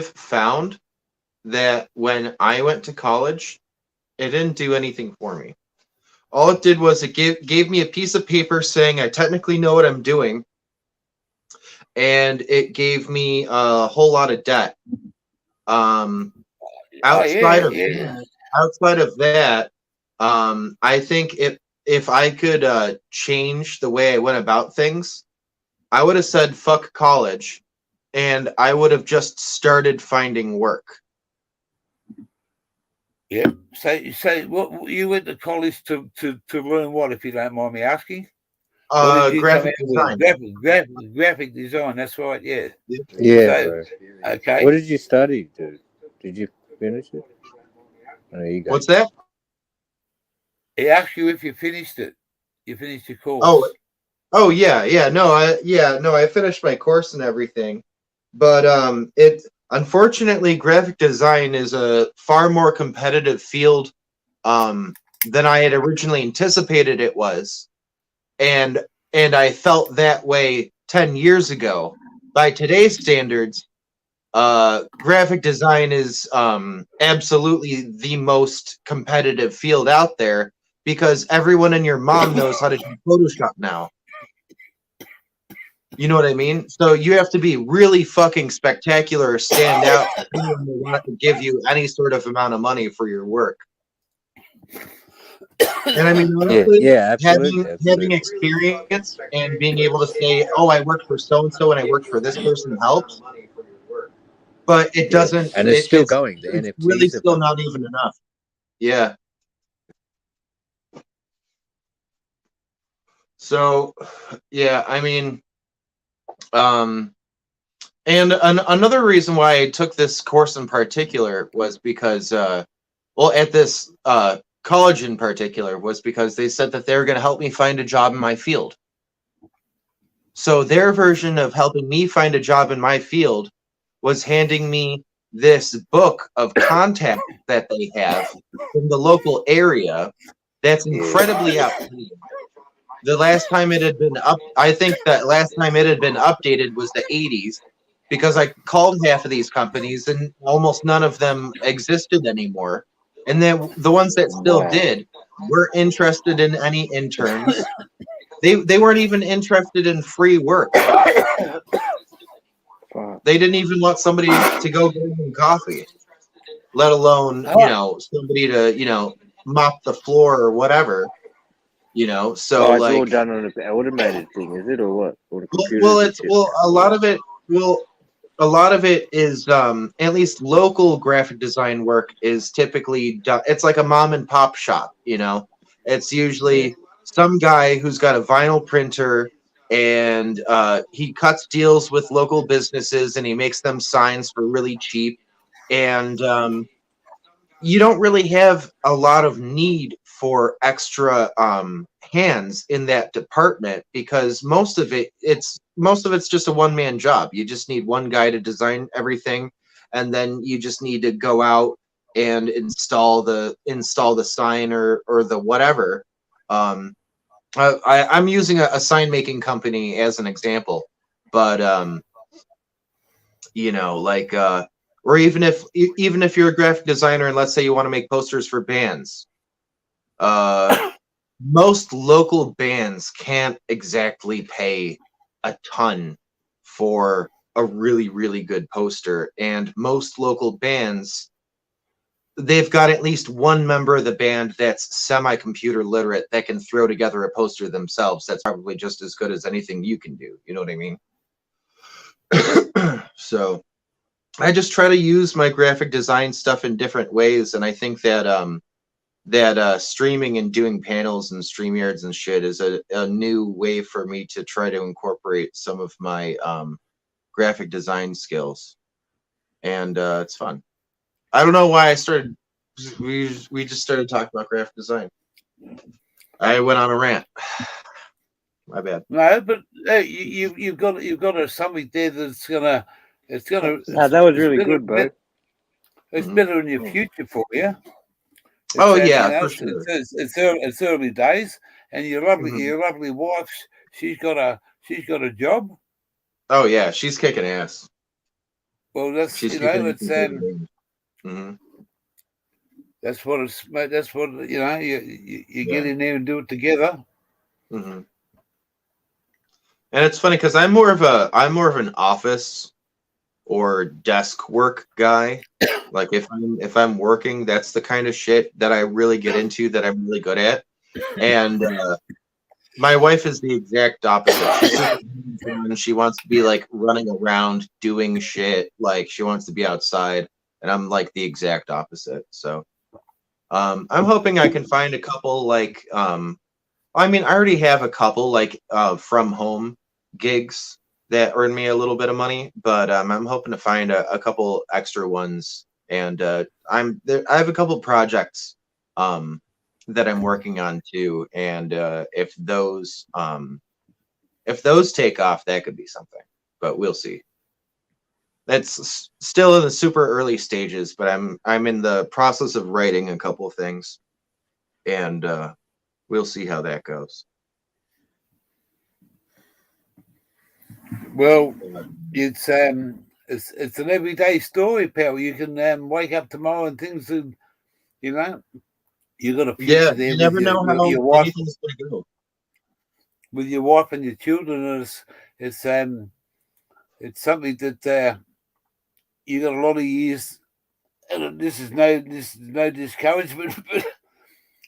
found that when I went to college, it didn't do anything for me. All it did was it gave me a piece of paper saying I technically know what I'm doing, and it gave me a whole lot of debt. Outside of that, I think if I could change the way I went about things, I would have said fuck college, and I would have just started finding work. Yeah. So what you went to college to learn what, if you don't mind me asking? Graphic design. Graphic design. That's right. Yeah. Yeah. So, okay. What did you study, dude? Did you finish it? Oh, there you go. What's that? He asked you if you finished it. You finished your course. Oh yeah. No, I finished my course and everything, but unfortunately, graphic design is a far more competitive field than I had originally anticipated it was. And I felt that way 10 years ago. By today's standards, graphic design is absolutely the most competitive field out there because everyone and your mom knows how to do Photoshop now. You know what I mean? So you have to be really fucking spectacular or stand out for anyone to want to give you any sort of amount of money for your work. And I mean, honestly, having experience and being able to say, oh, I worked for so-and-so and I worked for this person helps. But it doesn't. And it's still going. The it's NFTs really still not even enough. Yeah. So, yeah, I mean, and another reason why I took this course in particular was because, well, at this college in particular, was because they said that they were going to help me find a job in my field. So their version of helping me find a job in my field was handing me this book of contacts that they have from the local area that's incredibly outdated. The last time it had been I think that last time it had been updated was the 80s, because I called half of these companies and almost none of them existed anymore. And then the ones that still did weren't interested in any interns. They weren't even interested in free work. They didn't even want somebody to go get them coffee, let alone, somebody to, mop the floor or whatever. So it's all done on an automated thing, is it, or what? Or a lot of it is at least local graphic design work is typically done. It's like a mom and pop shop. It's usually some guy who's got a vinyl printer and he cuts deals with local businesses and he makes them signs for really cheap. And you don't really have a lot of need for extra hands in that department, because most of it's just a one-man job. You just need one guy to design everything, and then you just need to go out and install the sign or the whatever. I'm using a sign making company as an example, but like or even if you're a graphic designer and let's say you want to make posters for bands, most local bands can't exactly pay a ton for a really, really good poster, and most local bands, they've got at least one member of the band that's semi-computer literate that can throw together a poster themselves. That's probably just as good as anything you can do. You know what I mean? So I just try to use my graphic design stuff in different ways, and I think that streaming and doing panels and StreamYards and shit is a new way for me to try to incorporate some of my graphic design skills, and it's fun. I don't know why we just started talking about graphic design. I went on a rant. My bad. No, but you've got something there that's gonna. No, that was really good, bro. It's better in your future for you. Yeah, for sure. It's early days, and your lovely wife. She's got a job. Oh yeah, she's kicking ass. Well, that's she's that's what it's. That's what you get in there and do it together. Mm-hmm. And it's funny because I'm more of an office or desk work guy. Like if I'm working, that's the kind of shit that I really get into, that I'm really good at. And my wife is the exact opposite. She wants to be like running around doing shit. Like she wants to be outside, and I'm like the exact opposite. So I'm hoping I can find a couple like I mean, I already have a couple like from home gigs that earn me a little bit of money, but I'm hoping to find a couple extra ones. And I have a couple projects that I'm working on too. And if those take off, that could be something. But we'll see. That's still in the super early stages, but I'm in the process of writing a couple of things, and we'll see how that goes. Well, it's an everyday story, pal. You can wake up tomorrow and things, you got a future there. You never know how your wife, anything's gonna go. With your wife and your children, it's something that you got a lot of years. And this is no discouragement, but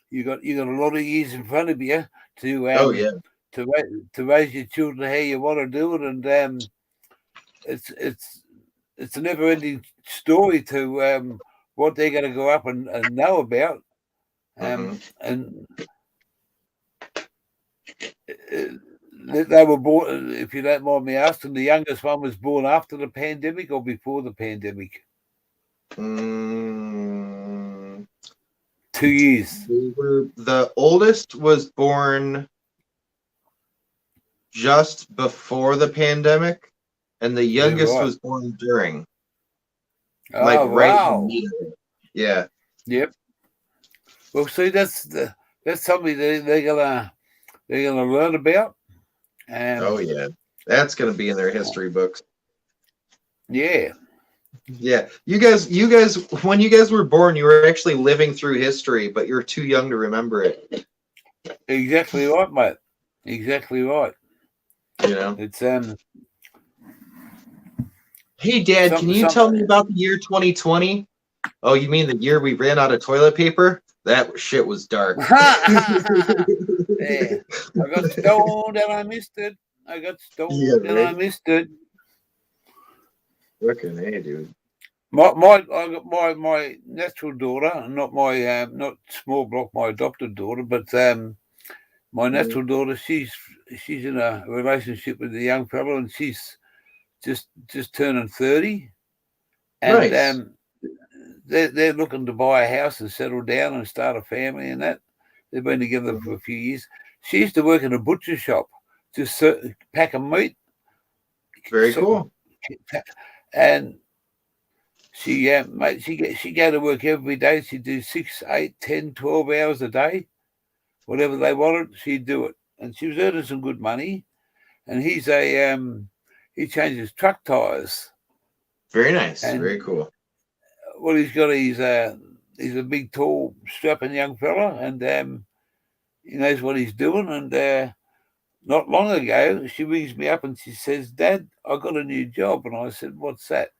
you got a lot of years in front of you to to raise your children how you want to do it, and it's a never ending story to what they're going to go up and know about, and they were born. If you don't mind me asking, the youngest one was born after the pandemic or before the pandemic? 2 years. The oldest was born just before the pandemic, and the youngest was born during. Right immediately. Yeah. Yep. Well, see, that's something they're gonna learn about. That's gonna be in their history books. Yeah. Yeah, you guys, when you guys were born, you were actually living through history, but you're too young to remember it. Exactly right, mate. Exactly right. It's Hey, Dad, can you tell me about the year 2020? Oh, you mean the year we ran out of toilet paper? That shit was dark. Yeah. I got stoned and I missed it. I missed it. Fucking hey, dude. I got my natural daughter, not my not small block, my adopted daughter, but my natural daughter. She's in a relationship with a young fellow, and she's just turning 30. And nice. they're looking to buy a house and settle down and start a family and that. They've been together for a few years. She used to work in a butcher shop, just packing meat. Very cool. And she go to work every day. She'd do 6, 8, 10, 12 hours a day. Whatever they wanted, she'd do it. And she was earning some good money. And he changes truck tires. Very nice. And very cool. What he's got, he's a big, tall, strapping young fella, and he knows what he's doing. And not long ago, she rings me up and she says, "Dad, I got a new job." And I said, "What's that?"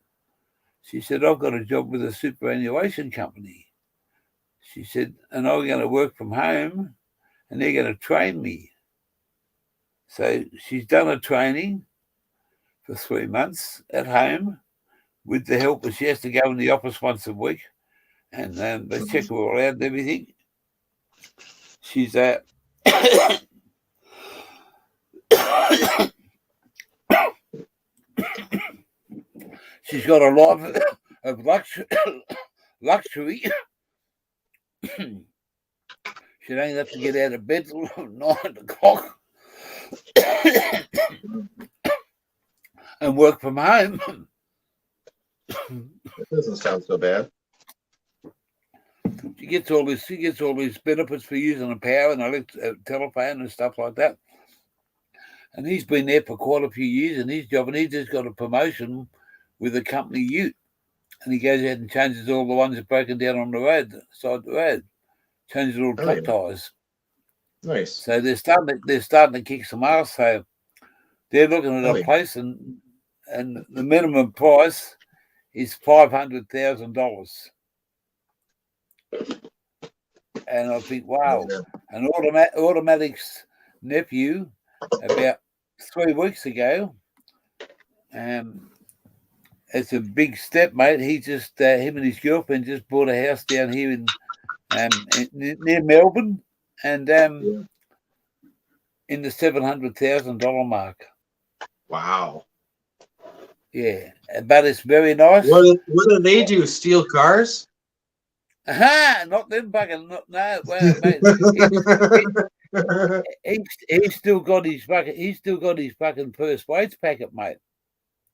She said, "I've got a job with a superannuation company." She said, "And I'm going to work from home and they're going to train me." So she's done a training for 3 months at home with the help, but she has to go in the office once a week, and they check her all out and everything. She's she's got a life of luxury. She don't have to get out of bed till 9 o'clock and work from home. That doesn't sound so bad. She gets all these benefits for using the power and telephone and stuff like that. And he's been there for quite a few years in his job, and he's just got a promotion with the company Ute. And he goes out and changes all the ones that are broken down on the road, side of the road, changes all truck tires. Nice. So they're starting to kick some ass. So they're looking at a place, and the minimum price is $500,000. And I think, wow. And Automatic's nephew, about 3 weeks ago, it's a big step, mate. He just, him and his girlfriend just bought a house down here in near Melbourne, and in the $700,000 mark. Wow. Yeah, but it's very nice. What do they do? Steal cars? Not them fucking. No, well, mate, he's still got his fucking. He's still got his fucking first wage packet, mate.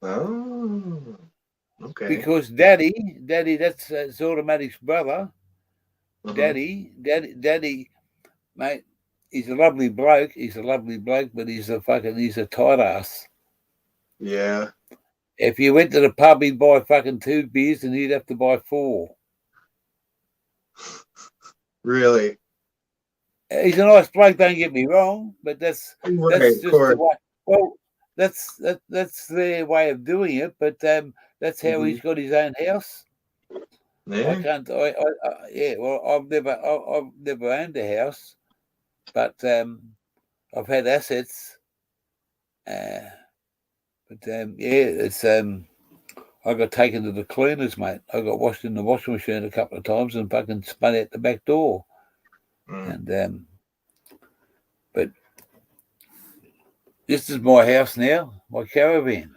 Oh, okay. Because Daddy, that's Automatic's brother. Daddy, mate. He's a lovely bloke. But he's a tight ass. Yeah. If you went to the pub, he'd buy fucking 2 beers and he'd have to buy 4. Really? He's a nice bloke, don't get me wrong, but that's just the way. Well, that's their way of doing it, but that's how he's got his own house. Yeah. I can't. Well, I've never owned a house, but I've had assets. It's I got taken to the cleaners, mate. I got washed in the washing machine a couple of times and fucking spun out the back door. And but this is my house now, my caravan.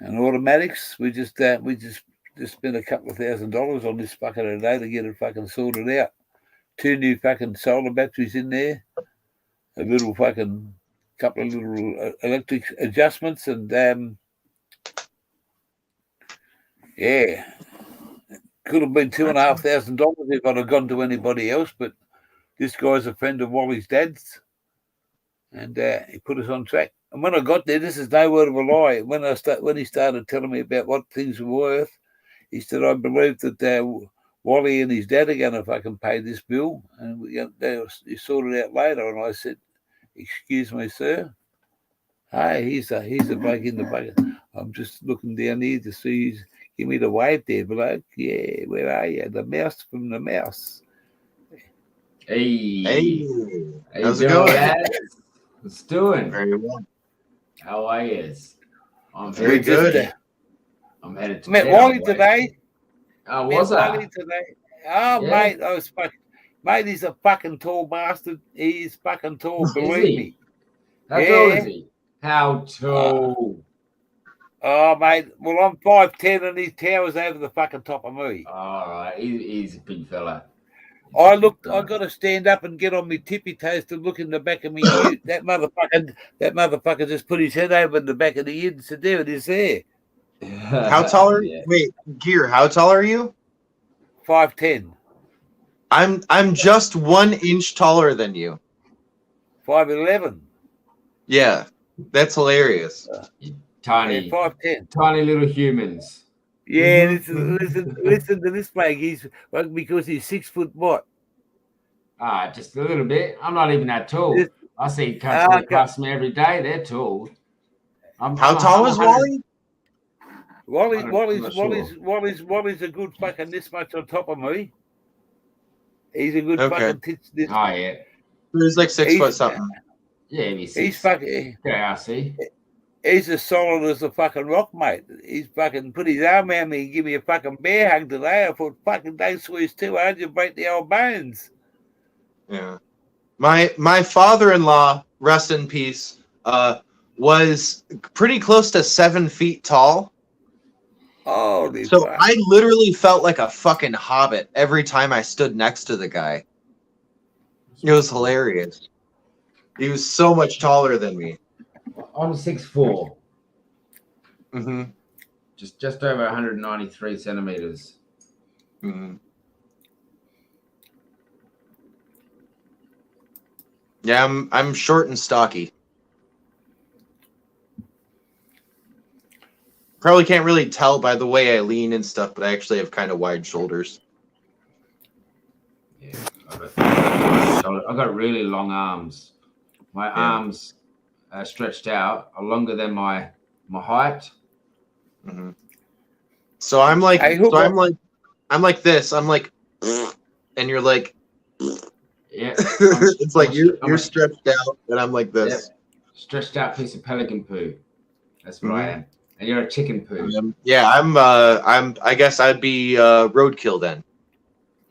And Automatics, we just spent a couple of $1,000s on this fucking a day to get it fucking sorted out. 2 new fucking solar batteries in there, a little fucking couple of little electric adjustments, and could have been $2,500 if I'd have gone to anybody else, but this guy's a friend of Wally's dad's, and he put us on track. And when I got there, this is no word of a lie. When he started telling me about what things were worth, he said, "I believe that Wally and his dad are going to fucking pay this bill, and they'll sort it out later." And I said, "Excuse me, sir. Hey, he's a bloke in the bucket. I'm just looking down here to see. Give me the wave there, bloke. Yeah, where are you? The mouse from the mouse." Hey. How's it going? What's doing? Very well. How are you? I'm Very good. I'm headed to met Wally today. Was I? Wally today? Oh, yeah. Mate, I was fucking. Mate, he's a fucking tall bastard. He's fucking tall, believe me. How tall is he? How tall? Oh, mate. Well, I'm 5'10", and he towers over the fucking top of me. All right, he's a big fella. I got to stand up and get on my tippy toes to look in the back of me ute. That motherfucker just put his head over the back of the ute and said, "There it is, there." How tall are you? Yeah. Wait, Gear, how tall are you? 5'10", I'm just 1 inch taller than you. 5'11". Yeah, that's hilarious. Tiny, Yeah, 5'10". tiny little humans. Yeah, listen to this bloke. He's because he's 6 foot what? Just a little bit. I'm not even that tall. This- I see cunts walk past me every day. They're tall. How tall is Wally? Wally's a good fucking this much on top of me. He's a good Okay. fucking tits. This. Oh yeah, He's like 6 foot something. yeah. He's fucking. Yeah, I see. He's as solid as a fucking rock, mate. He's fucking put his arm around me and give me a fucking bear hug today. I thought, fucking don't squeeze too hard, you break the old bones. Yeah. My father-in-law, rest in peace, was pretty close to 7 feet tall. Holy So fuck. I literally felt like a fucking hobbit every time I stood next to the guy. It was hilarious. He was so much taller than me. I'm 6'4", Mm-hmm. just over 193 centimeters. Mm-hmm. Yeah, I'm short and stocky. Probably can't really tell by the way I lean and stuff, but I actually have kind of wide shoulders. Yeah, I got really long arms. My arms are stretched out, are longer than my height. Mm-hmm. So I'm like, I'm like this. I'm like, and you're like, Yeah, it's like you're stretched out, and I'm like this. Stretched out piece of pelican poo. That's what I am. And you're a chicken poo. Yeah, I guess I'd be roadkill then.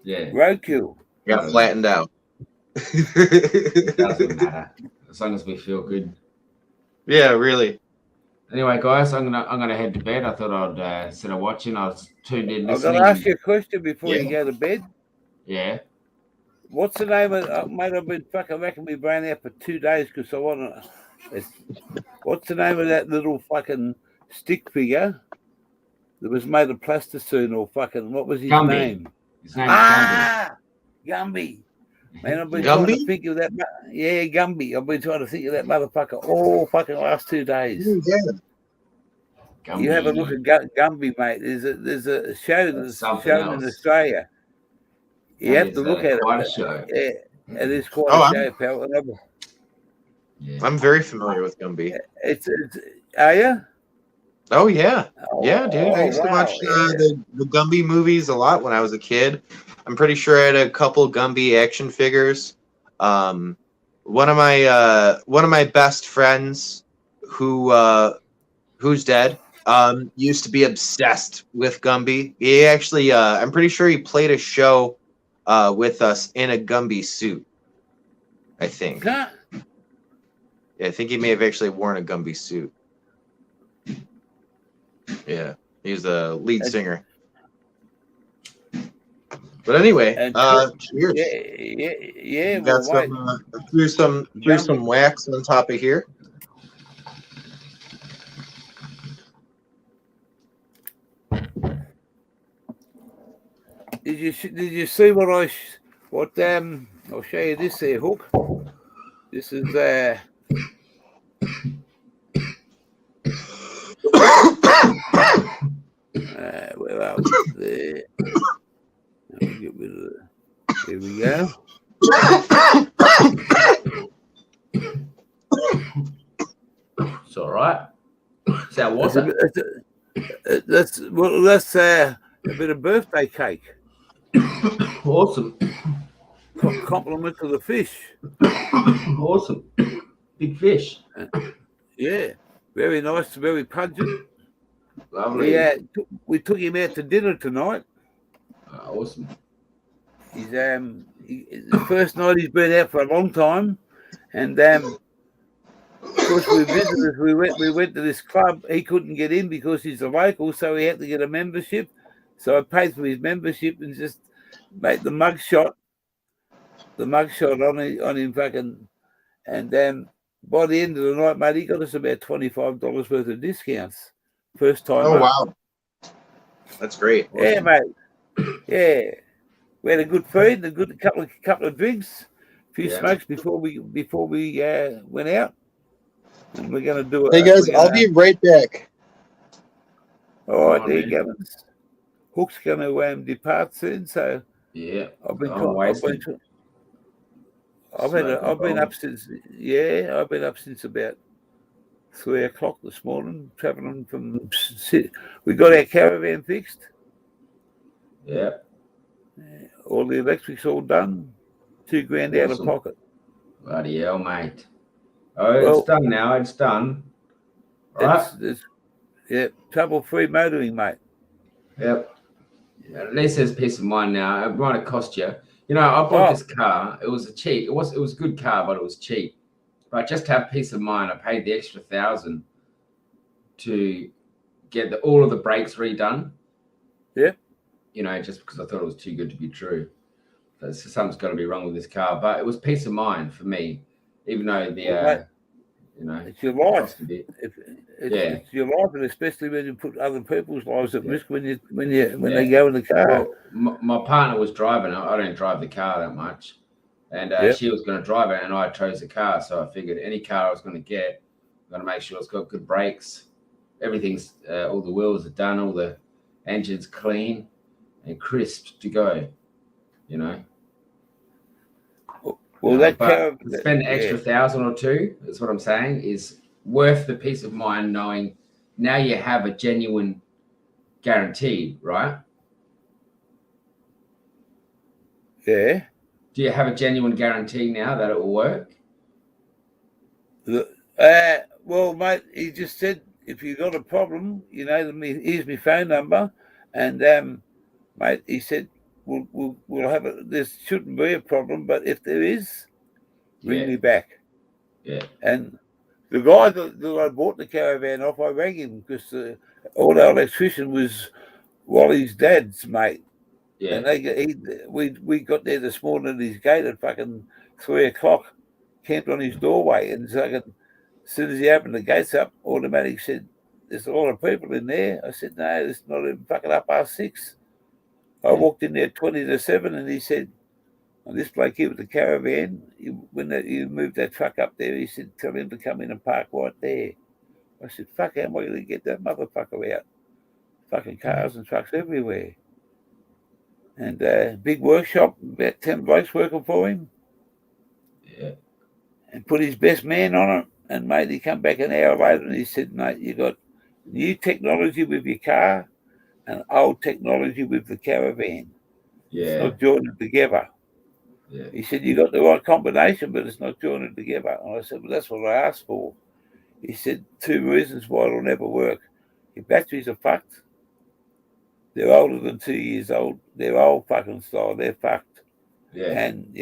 Yeah. Roadkill. Got flattened out. Doesn't matter as long as we feel good. Yeah, really. Anyway, guys, I'm gonna head to bed. I thought I'd instead of watching, I was tuned in I've listening. got to ask you a question before you go to bed. Yeah. What's the name of mate? I've been fucking racking my brain out for 2 days because I want to. What's the name of that little fucking stick figure that was made of plasticine or fucking what was his Gumby. name? His name is Gumby. Man, I've been trying to think of that. Yeah, Gumby. I've been trying to think of that motherfucker all fucking last 2 days. Gumby. You have a look at Gumby, mate. There's a show that's shown in Australia. You have to look at it. Quite a show. Yeah, it is quite a show, pal. I'm very familiar with Gumby. It's are you? Oh yeah, yeah, dude. I used to watch wow, the Gumby movies a lot when I was a kid. I'm pretty sure I had a couple Gumby action figures. One of my best friends who's dead used to be obsessed with Gumby. He actually I'm pretty sure he played a show with us in a Gumby suit. I think. Huh? Yeah, I think he may have actually worn a Gumby suit. Yeah, he's the lead singer. But anyway, cheers. Yeah. Got some threw some wax on top of here. Did you see what I'll show you this here, Hook. This is Where are we? There. Let me get rid of it. Here we go. It's all right. So what's it? That's a bit of birthday cake. Awesome. Compliment to the fish. Awesome. Big fish. Yeah, very nice, very pungent. Lovely. We took him out to dinner tonight. Awesome. He's the first night he's been out for a long time, and course, we visited. We went to this club. He couldn't get in because he's a local, so he had to get a membership. So I paid for his membership and just made the mugshot on him fucking. And then by the end of the night, mate, he got us about $25 worth of discounts. First time. Oh, up. wow. That's great. Yeah, mate. Yeah, we had a good feed, a good couple of drinks, a few smokes before we went out, and we're going to do it. Hey guys, I'll be right back. All right, there you go. Hook's going to depart soon, so Yeah. I've been up since I've been up since about 3 o'clock this morning, traveling from. We got our caravan fixed. Yeah. All the electrics all done. $2,000 out of pocket. Bloody hell, mate. Oh, it's done now. It's done. Right? It's trouble-free motoring, mate. Yep. At least there's peace of mind now. It might have cost you. You know, I bought this car. It was cheap. It was a good car, but it was cheap. But just to have peace of mind, I paid the extra $1,000 to get all of the brakes redone. Yeah. You know, just because I thought it was too good to be true. So something's got to be wrong with this car. But it was peace of mind for me, even though it's your life. It's your life, and especially when you put other people's lives at risk when they go in the car. Well, my partner was driving. I don't drive the car that much, and she was going to drive it, and I chose the car. So I figured any car I was going to get, I'm going to make sure it's got good brakes. Everything's all the wheels are done, all the engine's clean and crisp to go. You know. Well, spend an extra $1,000 or $2,000 is what I'm saying is worth the peace of mind knowing now you have a genuine guarantee, right? Yeah. Do you have a genuine guarantee now that it will work? Well, mate, he just said if you got a problem, here's my phone number, and mate, he said. We'll have it. There shouldn't be a problem, but if there is, ring me back. Yeah. And the guy that I bought the caravan off, I rang him because the old electrician was Wally's dad's mate. Yeah. And we got there this morning at his gate at fucking 3 o'clock, camped on his doorway, and so as soon as he opened the gates up, automatic said, "There's a lot of people in there." I said, "No, it's not even fucking up past 6. I walked in there 20 to 7, and he said, "This bloke here with the caravan, when you moved that truck up there, he said, tell him to come in and park right there." I said, "Fuck, how am I going to get that motherfucker out? Fucking cars and trucks everywhere." And big workshop, about 10 blokes working for him. Yeah. And put his best man on it. And mate, he come back an hour later and he said, "Mate, you got new technology with your car and old technology with the caravan. It's not joined together." Yeah. He said, "You got the right combination, but it's not joined together." And I said, "Well, that's what I asked for." He said, 2 reasons why it'll never work. Your batteries are fucked. They're older than 2 years old. They're old fucking style. They're fucked. Yeah. And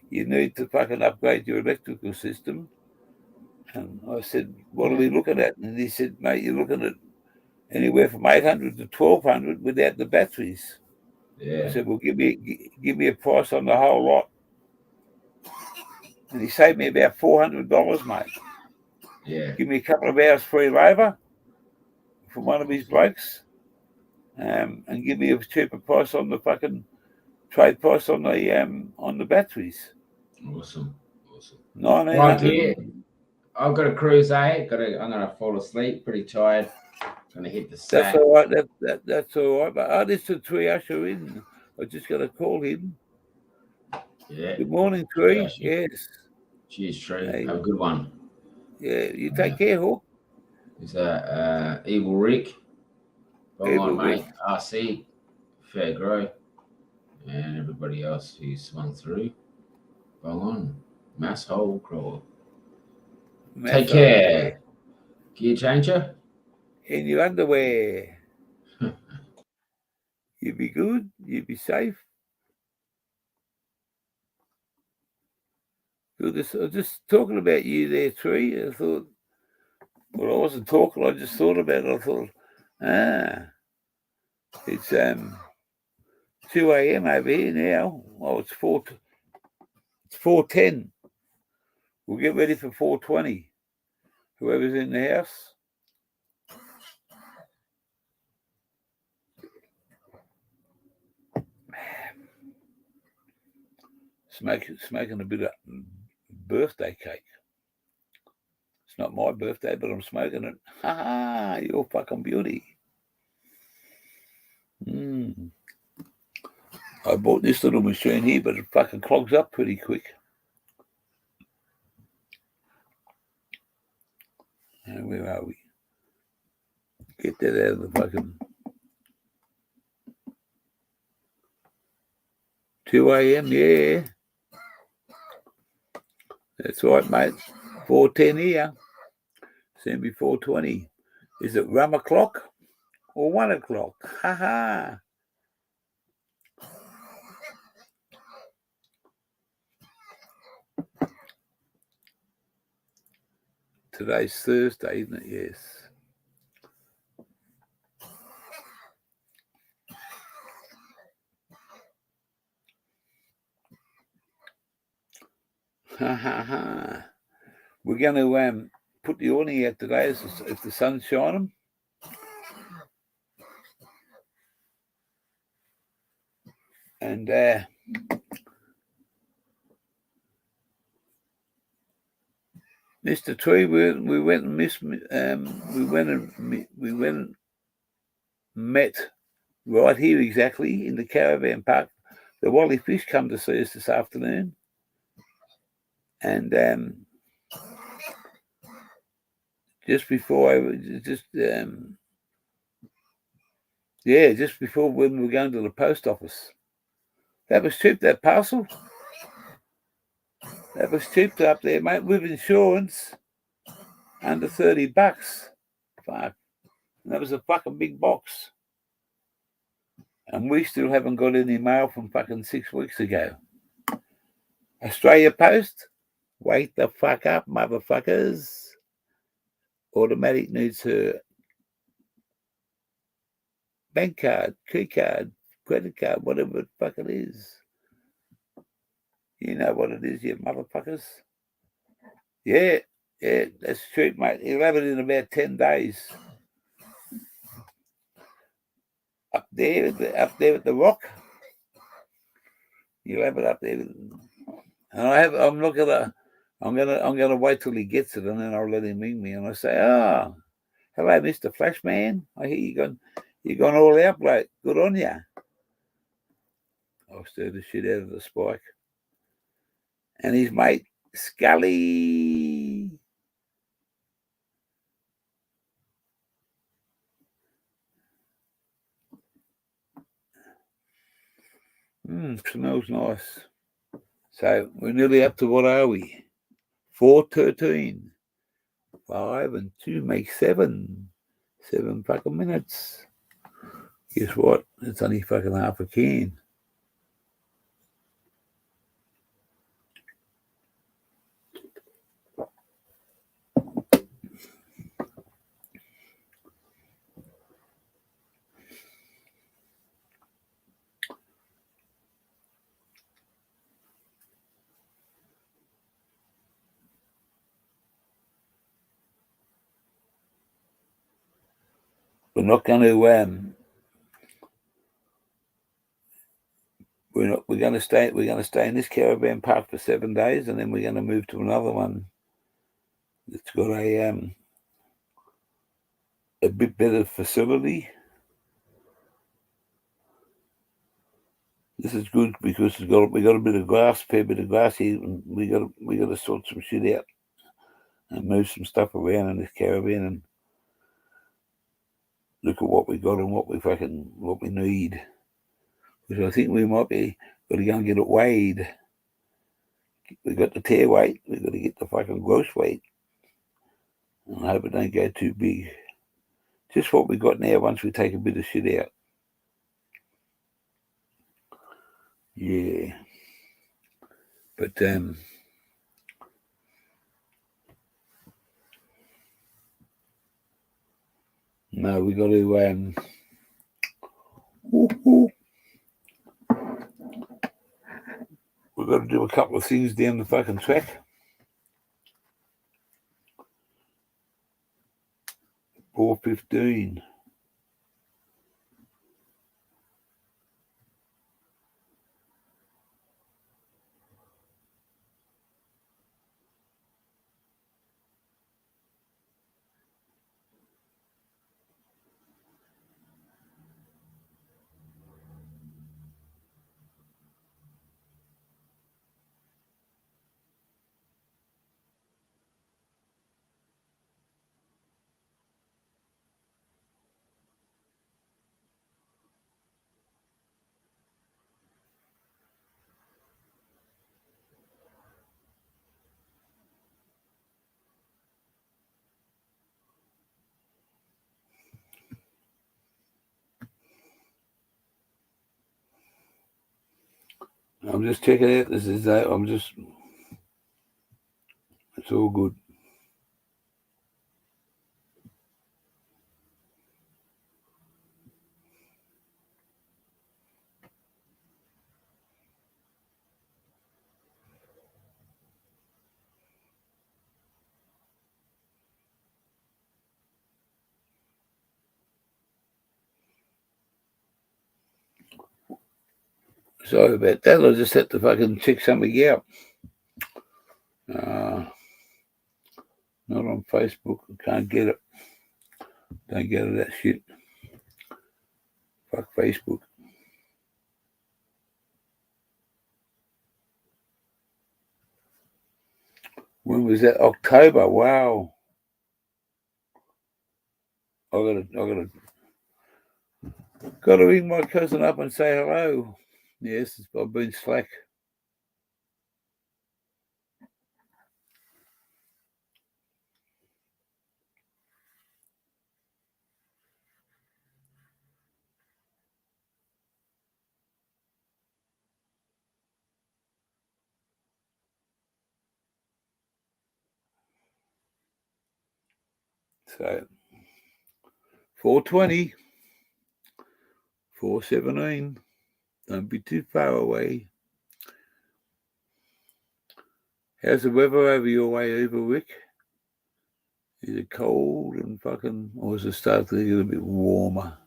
you need to fucking upgrade your electrical system. And I said, "What are we looking at?" And he said, "Mate, you're looking at anywhere from 800 to 1,200 without the batteries." Yeah. I said, "Well, give me a price on the whole lot." And he saved me about $400, mate. Yeah. Give me a couple of hours free labour from one of his blokes, and give me a cheaper price on the fucking trade price on the batteries. Awesome. 1,900. I've got a cruise, I'm gonna fall asleep, pretty tired. Gonna hit the sack. That's all right. That's all right. But I listened to Usher in. I just got to call him. Yeah. Good morning, Tree. Yes. Cheers, Tree. Hey. Have a good one. Yeah. You take care, Hawk. It's Evil Rick. Go on, mate. RC, Fair Grow, and everybody else who swung through. Go on. Mass Hole Crawl. Take care. Gear changer. In your underwear. You be good. You be safe. Good I was just talking about you there, Tree. I thought, well, I wasn't talking. I just thought about it. I thought, it's 2 a.m. over here now. Oh, it's 4:10. We'll get ready for 4:20. Whoever's in the house. Smoking a bit of birthday cake. It's not my birthday, but I'm smoking it. Ha ha! You're fucking beauty. I bought this little machine here, but it fucking clogs up pretty quick. Where are we? Get that out of the fucking 2 a.m. Yeah, that's right, mate. 4:10 here. Soon be 4:20. Is it rum o'clock or 1 o'clock? Ha ha! Today's Thursday, isn't it? Yes. Ha ha ha. We're going to put the awning out today if the sun's shining. And Mr. Tree, we went and met right here exactly in the caravan park. The Wally Fish come to see us this afternoon, and just before just before when we were going to the post office. That was cheap, that parcel. That was cheap up there, mate, with insurance, under $30. Fuck. And that was a fucking big box. And we still haven't got any mail from fucking 6 weeks ago. Australia Post, wake the fuck up, motherfuckers. Automatic needs her bank card, key card, credit card, whatever the fuck it is. You know what it is, you motherfuckers. Yeah, that's true, mate. He'll have it in about 10 days. Up there at the rock. You'll have it up there. And I'm gonna wait till he gets it, and then I'll let him ring me, and I say, hello, Mr. Flashman. I hear you gone all out, bloke. Good on you. I'll stir the shit out of the spike. And his mate, Scully. Smells nice. So we're nearly up to, what are we? 4:13. 5 and 2 make 7. 7 fucking minutes. Guess what? It's only fucking half a can. We're not going to we're going to stay in this caravan park for 7 days, and then we're going to move to another one that's got a bit better facility. This is good because we got a bit of grass, fair bit of grass here, and we got to sort some shit out and move some stuff around in this caravan and look at what we got and what we need. Because I think we might be got to go and get it weighed. We got the tear weight. We got to get the fucking gross weight. And I hope it don't go too big. Just what we got now. Once we take a bit of shit out. Yeah. But No, we got to we've got to do a couple of things down the fucking track. 4:15. I'm just checking out. This is it's all good. Sorry about that. I just had to fucking check something out. Not on Facebook. I can't get it. Don't get it, that shit. Fuck Facebook. When was that? October. Wow. I gotta ring my cousin up and say hello. Yes, I've been slack. So 4:20, 4:17. Don't be too far away. How's the weather over your way over, Rick? Is it cold and fucking, or is it starting to get a bit warmer?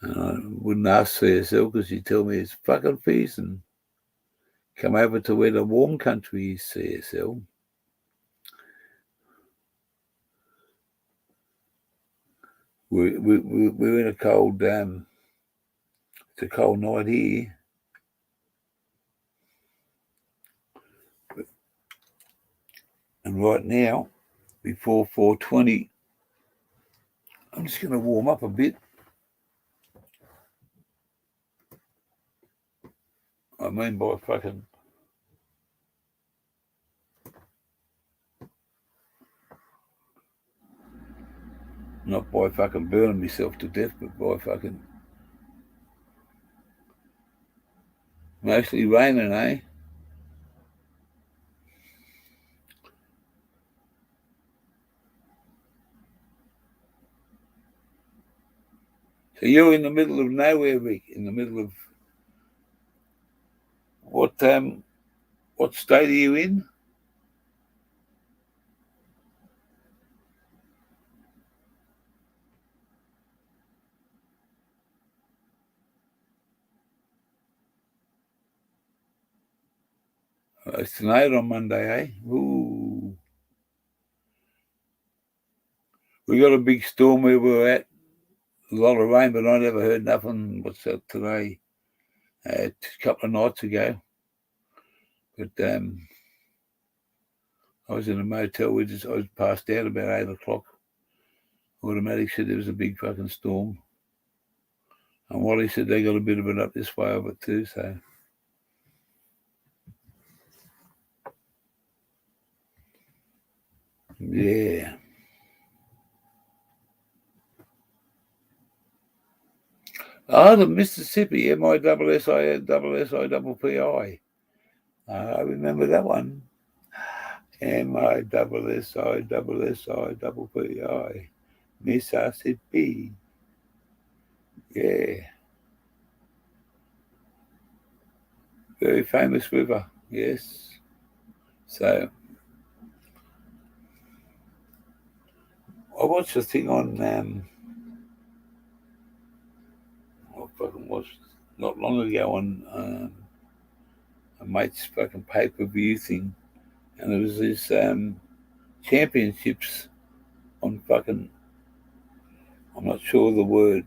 And I wouldn't ask for yourself because you tell me it's fucking freezing. Come over to where the warm country is, CSL. We're in a cold, it's a cold night here. And right now, before 4:20, I'm just going to warm up a bit. I mean by fucking... Not by fucking burning myself to death, but by fucking... Mostly raining, eh? So you're in the middle of nowhere, Rick. In the middle of... What state are you in? It's tonight on Monday, eh? Ooh. We got a big storm where we're at. A lot of rain, but I never heard nothing. What's that today? A couple of nights ago. But I was in a motel. I was passed out about 8 o'clock. Automatic said there was a big fucking storm. And Wally said they got a bit of it up this way of it too, so... Yeah. The Mississippi, MISSISSIPPI. I remember that one. MISSISSIPPI. Mississippi. Yeah. Very famous river, yes. So I watched a thing on I fucking watched not long ago on a mate's fucking pay-per-view thing, and there was this championships on fucking, I'm not sure the word.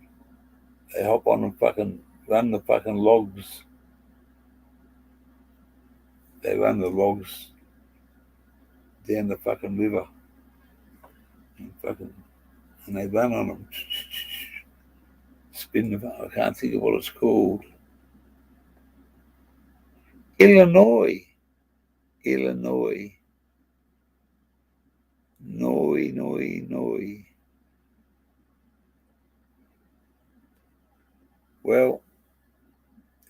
They hop on and fucking run the fucking logs. They run the logs down the fucking river. And they run on them. Spin them. I can't think of what it's called. Illinois. Noi. Well,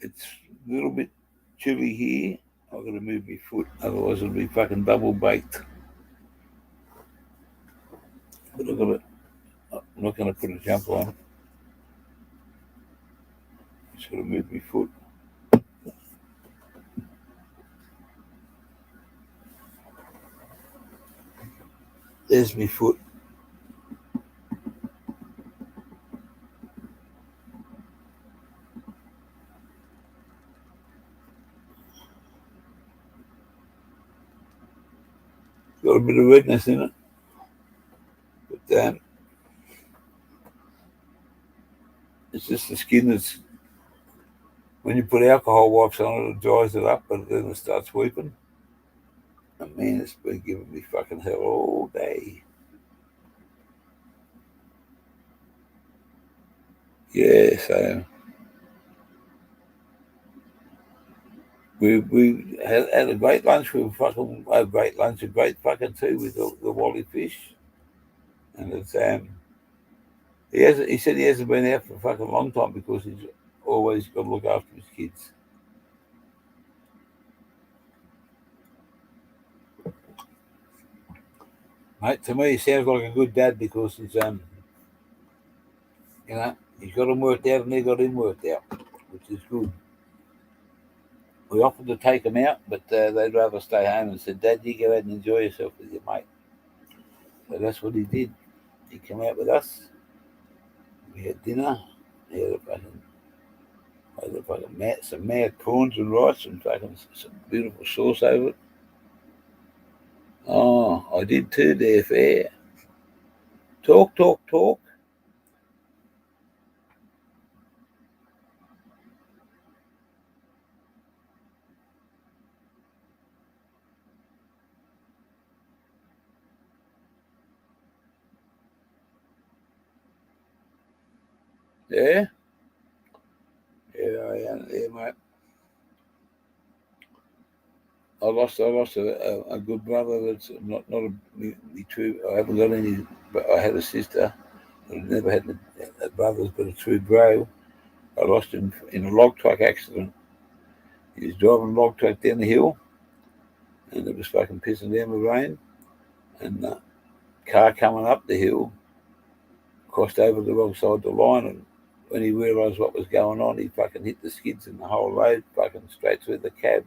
it's a little bit chilly here. I've got to move my foot, otherwise it'll be fucking double baked. But I'm not going to put a jumper on. Just got to move my foot. There's my foot. Got a bit of redness in it. But it's just the skin that's, when you put alcohol wipes on it, it dries it up, but then it starts weeping. And man, it's been giving me fucking hell all day. Yeah, so we had a great lunch. We fucking had a great lunch, a great fucking tea with the Wally fish. And it's he said he hasn't been out for a fucking long time because he's always got to look after his kids. Mate, to me, he sounds like a good dad because he's he's got them worked out and they got him worked out, which is good. We offered to take them out, but they'd rather stay home and said, Dad, you go out and enjoy yourself with your mate. So that's what he did. He came out with us. We had dinner. He had some mad prawns and rice and fucking some beautiful sauce over it. Oh, I did too, there, fair. Talk. Yeah? Yeah, mate. I lost a good brother that's not me true. I haven't got any, but I had a sister. I never had a brothers, but a true bro. I lost him in a log truck accident. He was driving a log truck down the hill, and it was fucking pissing down with rain. And the car coming up the hill crossed over the wrong side of the line, and when he realised what was going on, he fucking hit the skids in the whole road, fucking straight through the cab.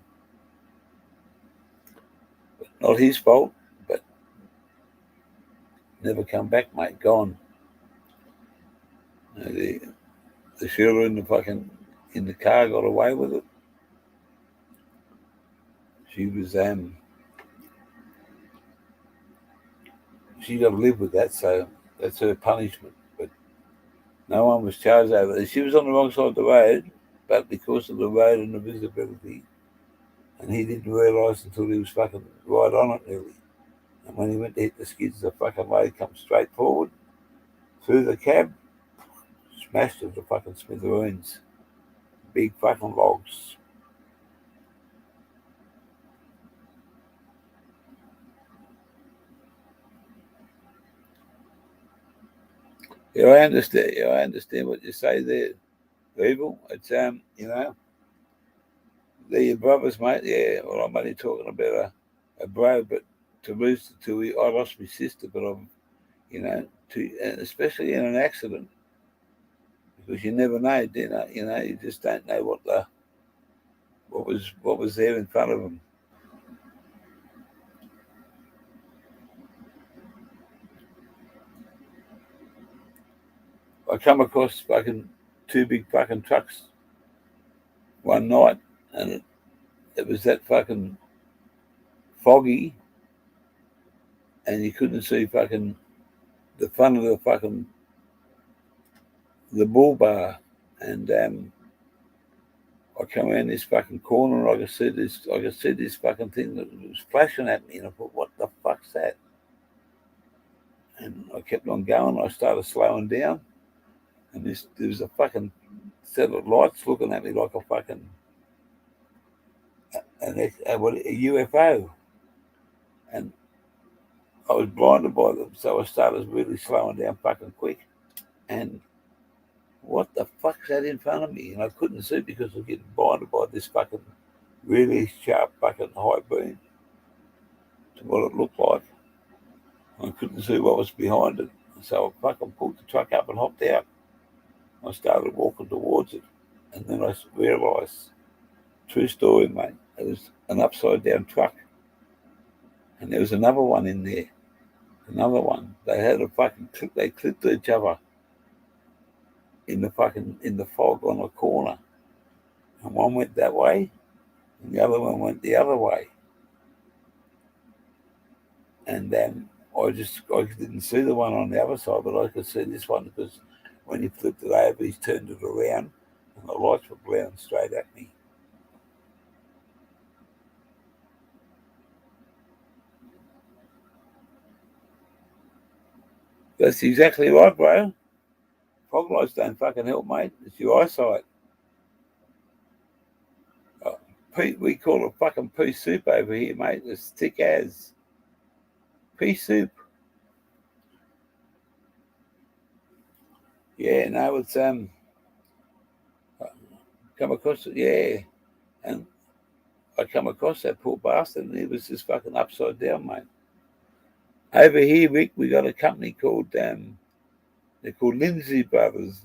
But not his fault, but never come back, mate. Gone. The Sheila in the car got away with it. She was she got to live with that, so that's her punishment. But no one was charged over it. She was on the wrong side of the road, but because of the road and the visibility, and he didn't realise until he was fucking right on it nearly. And when he went to hit the skids, the fucking load come straight forward through the cab, smashed it to fucking smithereens. Big fucking logs. Yeah, I understand what you say there, people. It's they're your brothers, mate. Yeah, well, I'm only talking about a bro, but to lose the two, I lost my sister, but you know, especially in an accident, because you never know, you know, you just don't know what was there in front of them. I come across fucking two big fucking trucks one night, and it was that fucking foggy, and you couldn't see fucking the front of the bull bar, and I come around this fucking corner, and I could see this fucking thing that was flashing at me, and I thought, what the fuck's that? And I kept on going. I started slowing down, and there was a fucking set of lights looking at me like a fucking a UFO, and I was blinded by them, so I started really slowing down fucking quick. And what the fuck's that in front of me? And I couldn't see because I was getting blinded by this fucking really sharp fucking high beam to what it looked like. I couldn't see what was behind it. So I fucking pulled the truck up and hopped out. I started walking towards it. And then I realised, true story, mate, it was an upside down truck. And there was another one in there. Another one. They had a fucking clip, they clipped each other in the fog on the corner. And one went that way, and the other one went the other way. And I didn't see the one on the other side, but I could see this one because when he flipped it over, he turned it around, and the lights were glaring straight at me. That's exactly right, bro. Fog lights don't fucking help, mate. It's your eyesight. We call it fucking pea soup over here, mate. It's thick as pea soup. Yeah, no, it's come across it, yeah. And I come across that poor bastard, and he was just fucking upside down, mate. Over here, Rick, we got a company called they're called Lindsay Brothers.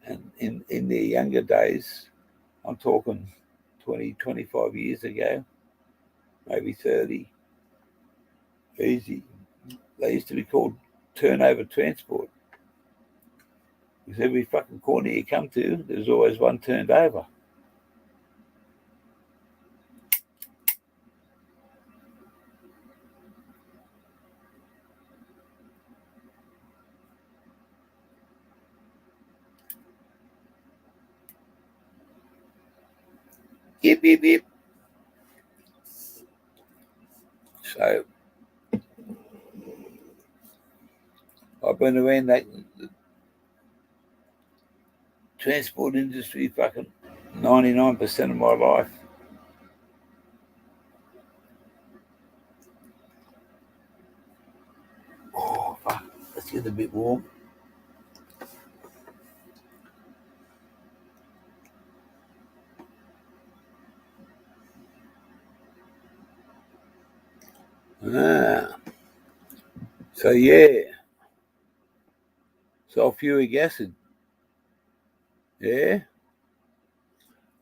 And in their younger days, I'm talking 20, 25 years ago, maybe 30, easy. They used to be called Turnover Transport. Because every fucking corner you come to, there's always one turned over. Yip, yip, yip. So I've been around that transport industry fucking 99% of my life. Oh, fuck. Let's get a bit warm. So yeah. Sulfuric acid. Yeah.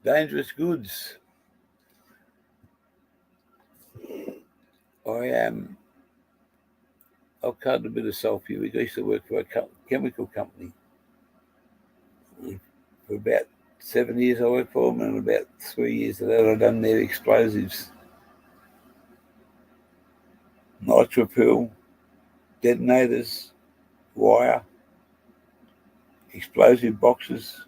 Dangerous goods. I've cut a bit of sulfuric. I used to work for a chemical company. For about 7 years I worked for them, and about 3 years of that I done their explosives. Nitropyl, detonators, wire, explosive boxes.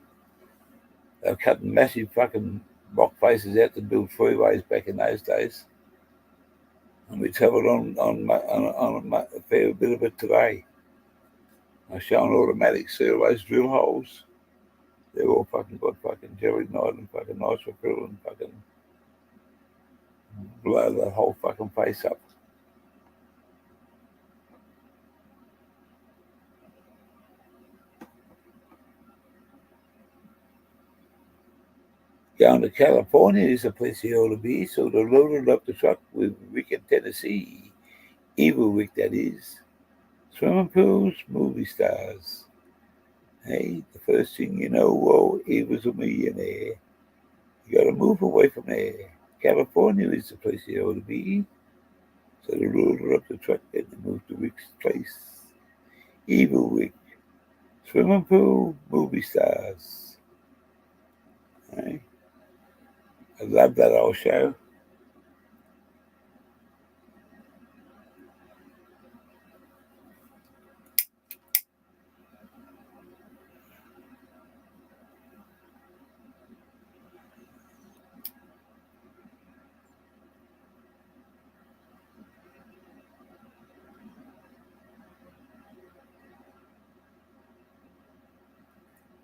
They were cutting massive fucking rock faces out to build freeways back in those days. And we travelled on a fair bit of it today. I showing automatic servos, drill holes. They've all fucking got fucking gelignite and fucking nitropyl and fucking blow the whole fucking face up. Going to California is a place you ought to be, so they loaded up the truck with Rick in Tennessee. Evil Rick, that is. Swimming pools, movie stars. Hey, the first thing you know, whoa, he was a millionaire. You gotta move away from there. California is the place you ought to be. So they rolled her up the truck and they moved to Rick's place. Evil Rick. Swimming pool, movie stars. Hey, I love that old show.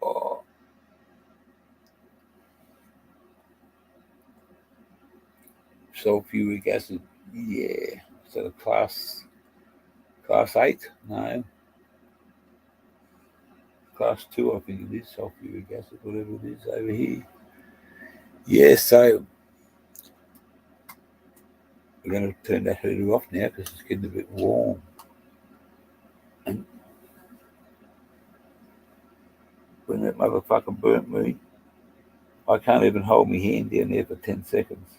Oh, sulfuric acid. Yeah. Is that a class 8? No. Class 2, I think it is, sulfuric acid, whatever it is over here. Yeah, so we're going to turn that heater off now because it's getting a bit warm. And when that motherfucker burnt me, I can't even hold my hand down there for 10 seconds.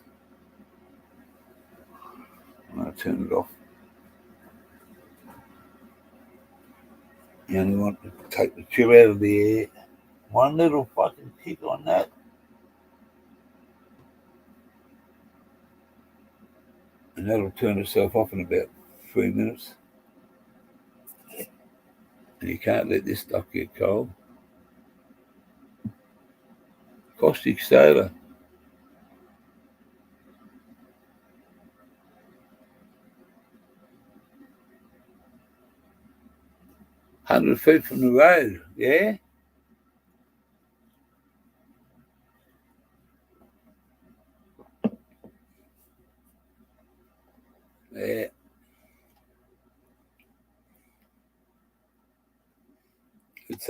I'm going to turn it off. You only want to take the chill out of the air. One little fucking kick on that. And that'll turn itself off in about 3 minutes. And you can't let this stuff get cold. Caustic soda. $100 feet from the road, yeah? Yeah. It's,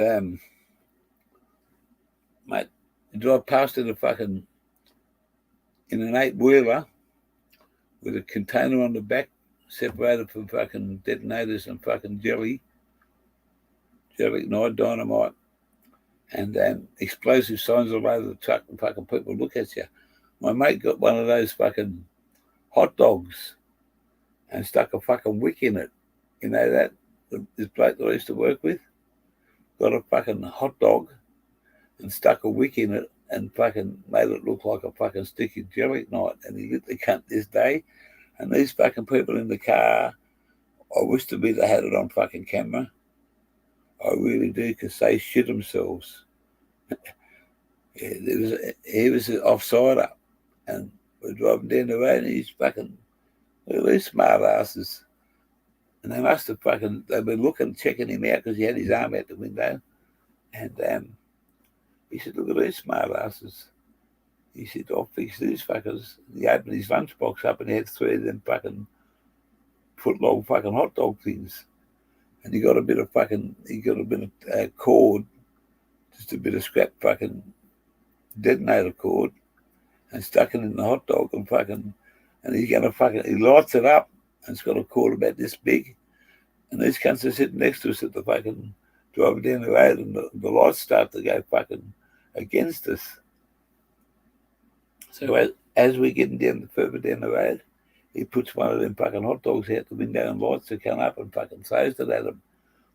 mate, you drive past it in an 8-wheeler with a container on the back separated from fucking detonators and fucking jelly ignite, dynamite, and explosive signs all over the truck, and fucking people look at you. My mate got one of those fucking hot dogs and stuck a fucking wick in it. You know that? This bloke that I used to work with got a fucking hot dog and stuck a wick in it and fucking made it look like a fucking sticky jelly night. And he lit the cunt this day. And these fucking people in the car, I wish to be they had it on fucking camera. I really do, because they shit themselves. He was an offsider, and we're driving down the road, and he's fucking, look at these smart asses. And they must have fucking, they've been looking, checking him out because he had his arm out the window. And he said, look at these smart asses. He said, I'll fix these fuckers. He opened his lunchbox up and he had 3 of them fucking foot-long fucking hot dog things. And he got a bit of cord, just a bit of scrap fucking detonator cord, and stuck it in the hot dog and he's gonna he lights it up, and it's got a cord about this big. And these cunts are sitting next to us at the fucking driving down the road, and the lights start to go fucking against us. So as we're getting further down the road, he puts one of them fucking hot dogs out the window and lights to come up and fucking throws it at him.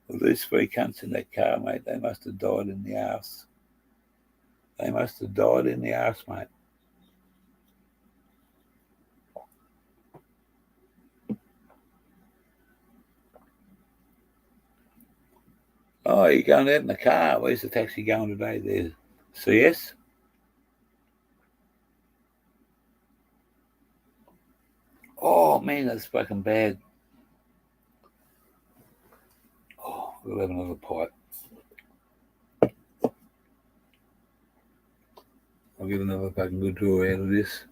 Well, these 3 cunts in that car, mate, they must have died in the arse. They must have died in the arse, mate. Oh, you're going out in the car. Where's the taxi going today? There's CS. Oh, man, that's fucking bad. Oh, we'll have another pipe. I'll get another fucking good draw out of this.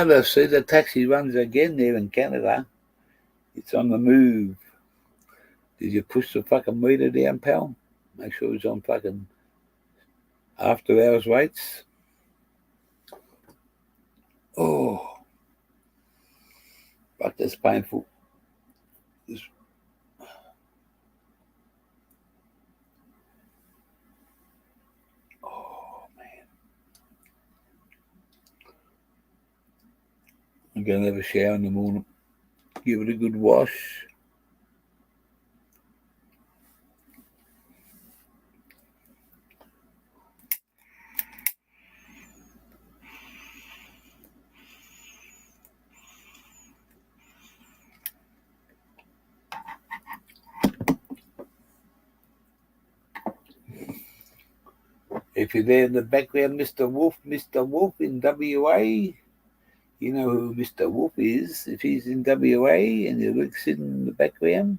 Let's see, the taxi runs again there in Canada. It's on the move. Did you push the fucking meter down, pal? Make sure it's on fucking after hours rates. Oh, fuck, that's painful. Oh, man. I'm going to have a shower in the morning. Give it a good wash. If you're there in the background, Mr. Wolf in WA, you know who Mr. Wolf is. If he's in WA and you're sitting in the background,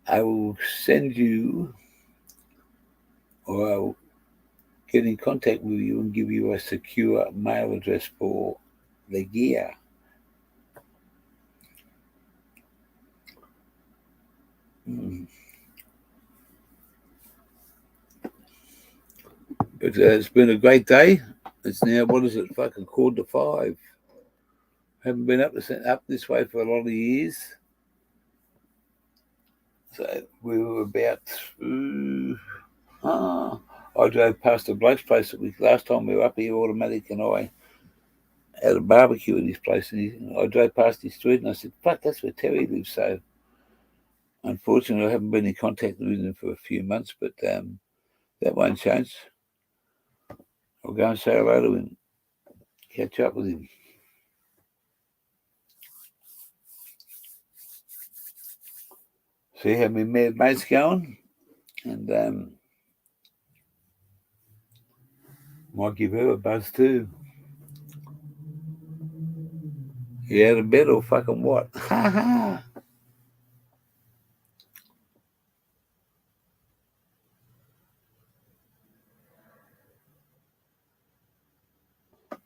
I will send you, or I'll get in contact with you and give you a secure mail address for the gear. But it's been a great day. It's now, what is it, fucking 4:45. Haven't been up this way for a lot of years. So we were about, I drove past the Blake's place last time we were up here, Automatic and I had a barbecue at his place, and I drove past his street and I said, fuck, that's where Terry lives. So unfortunately I haven't been in contact with him for a few months, but that won't change. I'll go and say hello to him, catch up with him. See how my mate's going, and might give her a buzz too. You out of bed or fucking what? Ha ha!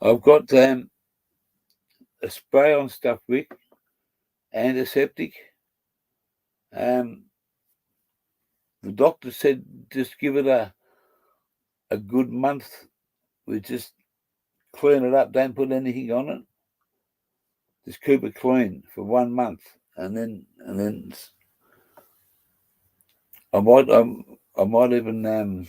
I've got a spray on stuff, Rick, antiseptic. The doctor said just give it a good month. We just clean it up, don't put anything on it. Just keep it clean for 1 month, and then I might even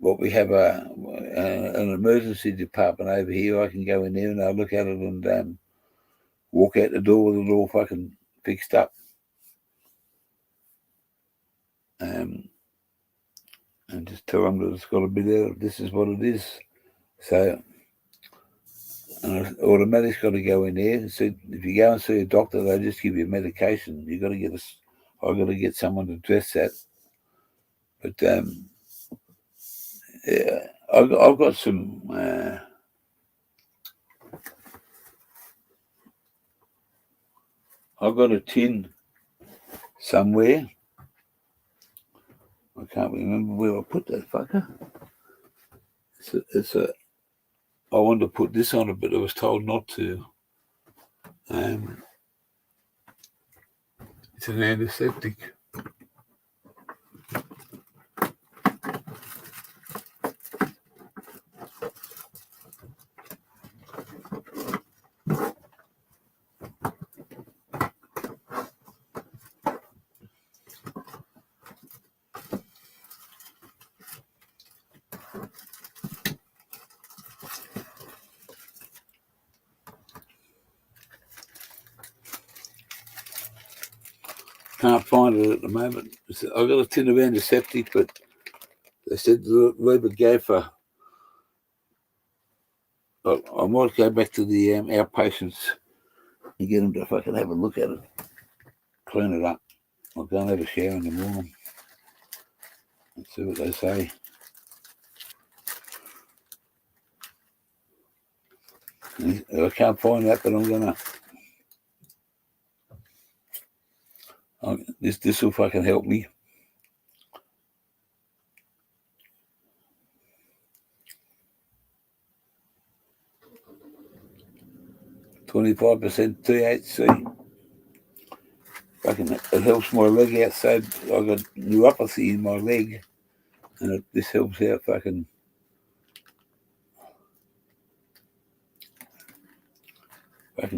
we have an emergency department over here. I can go in there and I'll look at it and walk out the door with it all fucking fixed up. And just tell them that it's got to be there. This is what it is. So, Automatic's got to go in there. So if you go and see a doctor, they just give you medication. You got to get I've got to get someone to address that. But yeah, I've got some. I've got a tin somewhere. I can't remember where I put that fucker. I wanted to put this on it, but I was told not to. It's an antiseptic. Can't find it at the moment. I've got a tin of antiseptic, but they said leave it go for. I might go back to the outpatients and get them to fucking have a look at it, clean it up. I'll go and have a shower in the morning and see what they say. I can't find that, but I'm gonna. This will fucking help me. .25% THC. fucking it helps my leg out. So I got neuropathy in my leg, and this helps out fucking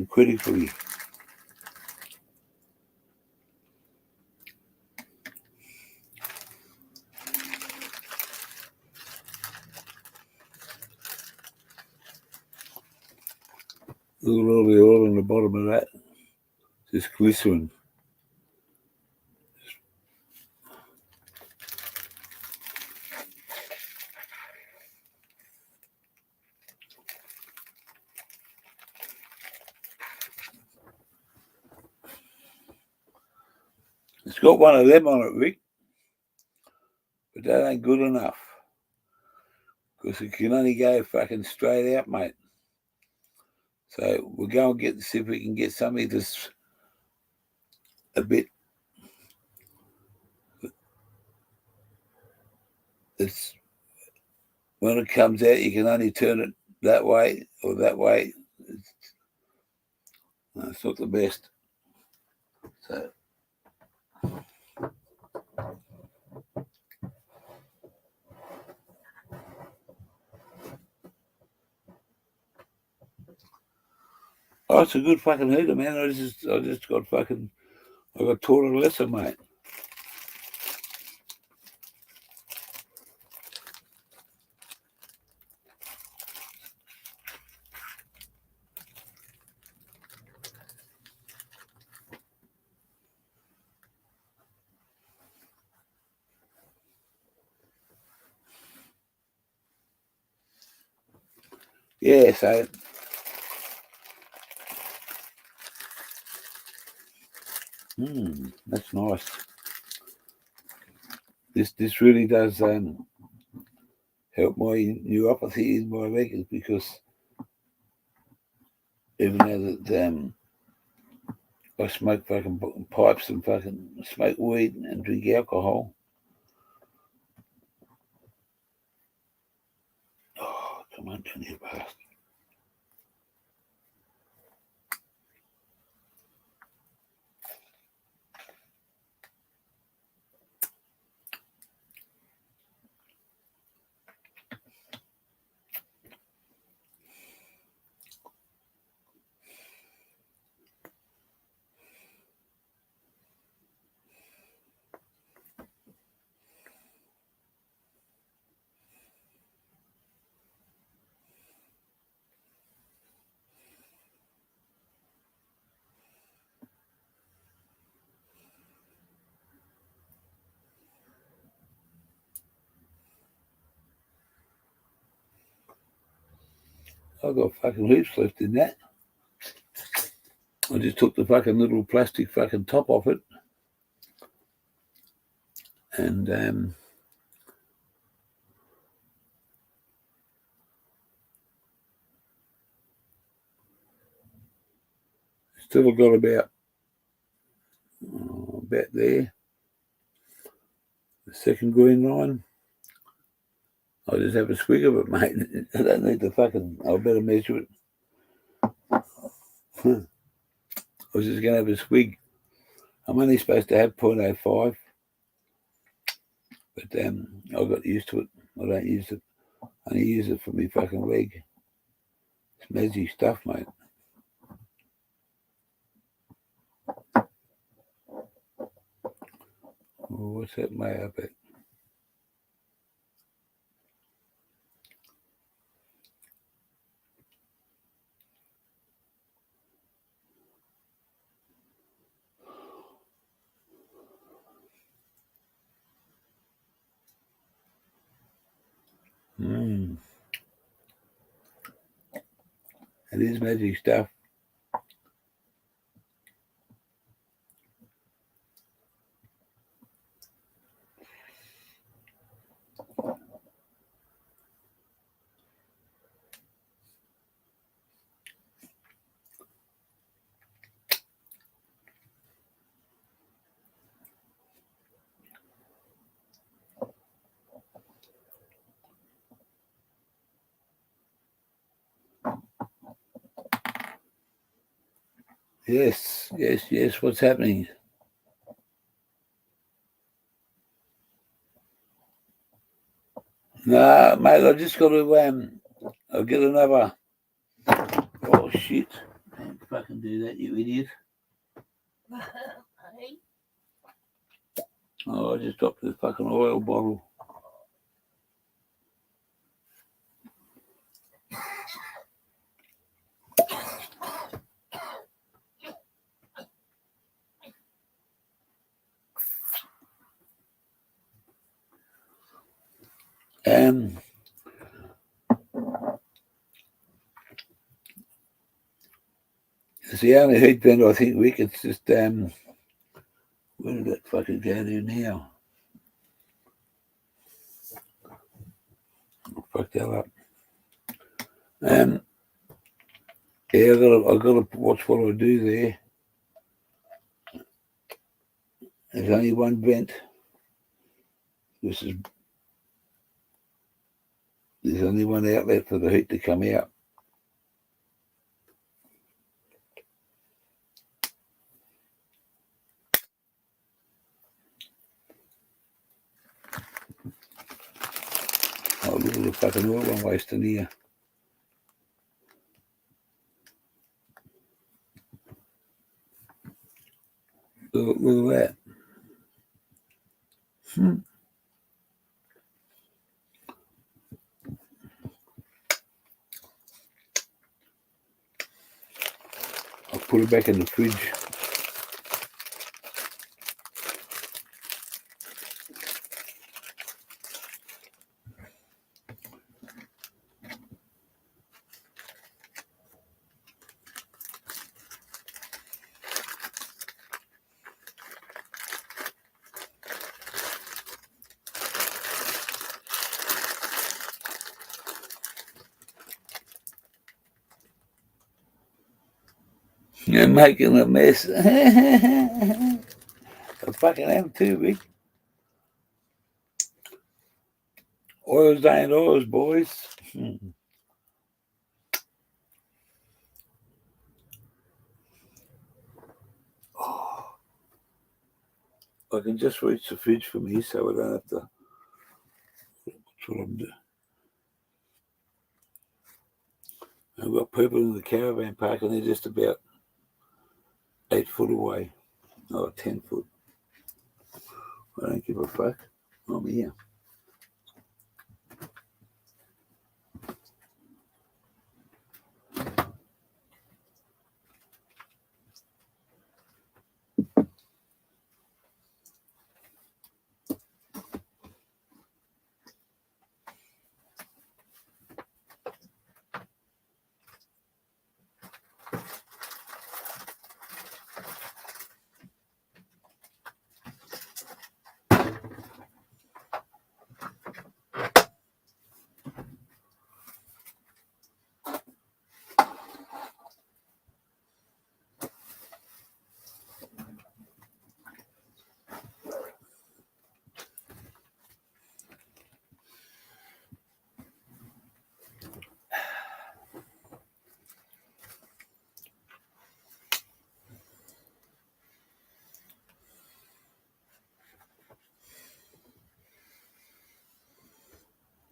critically. Look at all the oil on the bottom of that. Just glycerin. It's got one of them on it, Rick, but that ain't good enough because it can only go fucking straight out, mate. So we'll go and see if we can get something that's a bit. It's when it comes out, you can only turn it that way or that way. It's not the best. So. Oh, it's a good fucking heater, man. I just got fucking. I got taught a lesson, mate. Yeah, so that's nice. This really does help my neuropathy in my legs because even though that I smoke fucking pipes and fucking smoke weed and drink alcohol. Oh, come on, turn your bastard. I've got fucking heaps left in that. I just took the fucking little plastic fucking top off it. And still got about there. The second green line. I'll just have a swig of it, mate. I don't need the fucking. I better measure it. I was just going to have a swig. I'm only supposed to have 0.05, but I got used to it. I don't use it. I only use it for my fucking leg. It's magic stuff, mate. Oh, what's that made up at? It is magic stuff. Yes. What's happening? Nah, mate, I just got to I'll get another. Oh shit! Don't fucking do that, you idiot! Oh, I just dropped the fucking oil bottle. It's the only heat vent I think we could just where did that fucking go to now? Fuck that up. Yeah, I gotta watch what I do there. There's only one vent. There's only one outlet for the heat to come out. Oh, look at the fucking oil I'm wasting here. Look at that. I'll put it back in the fridge. You're making a mess. I fucking am too, Vic. Oils ain't oils, boys. Oh, I can just reach the fridge for me, so I don't have to. That's what I'm doing. I've got people in the caravan park, and they're just about 8 foot away, or 10 foot. I don't give a fuck. I'm here.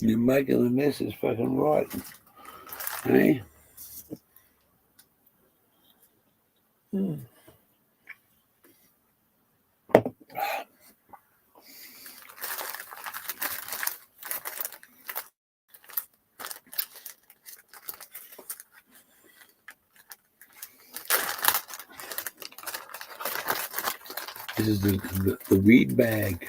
You're making a mess is fucking right. Hey? This is the weed bag.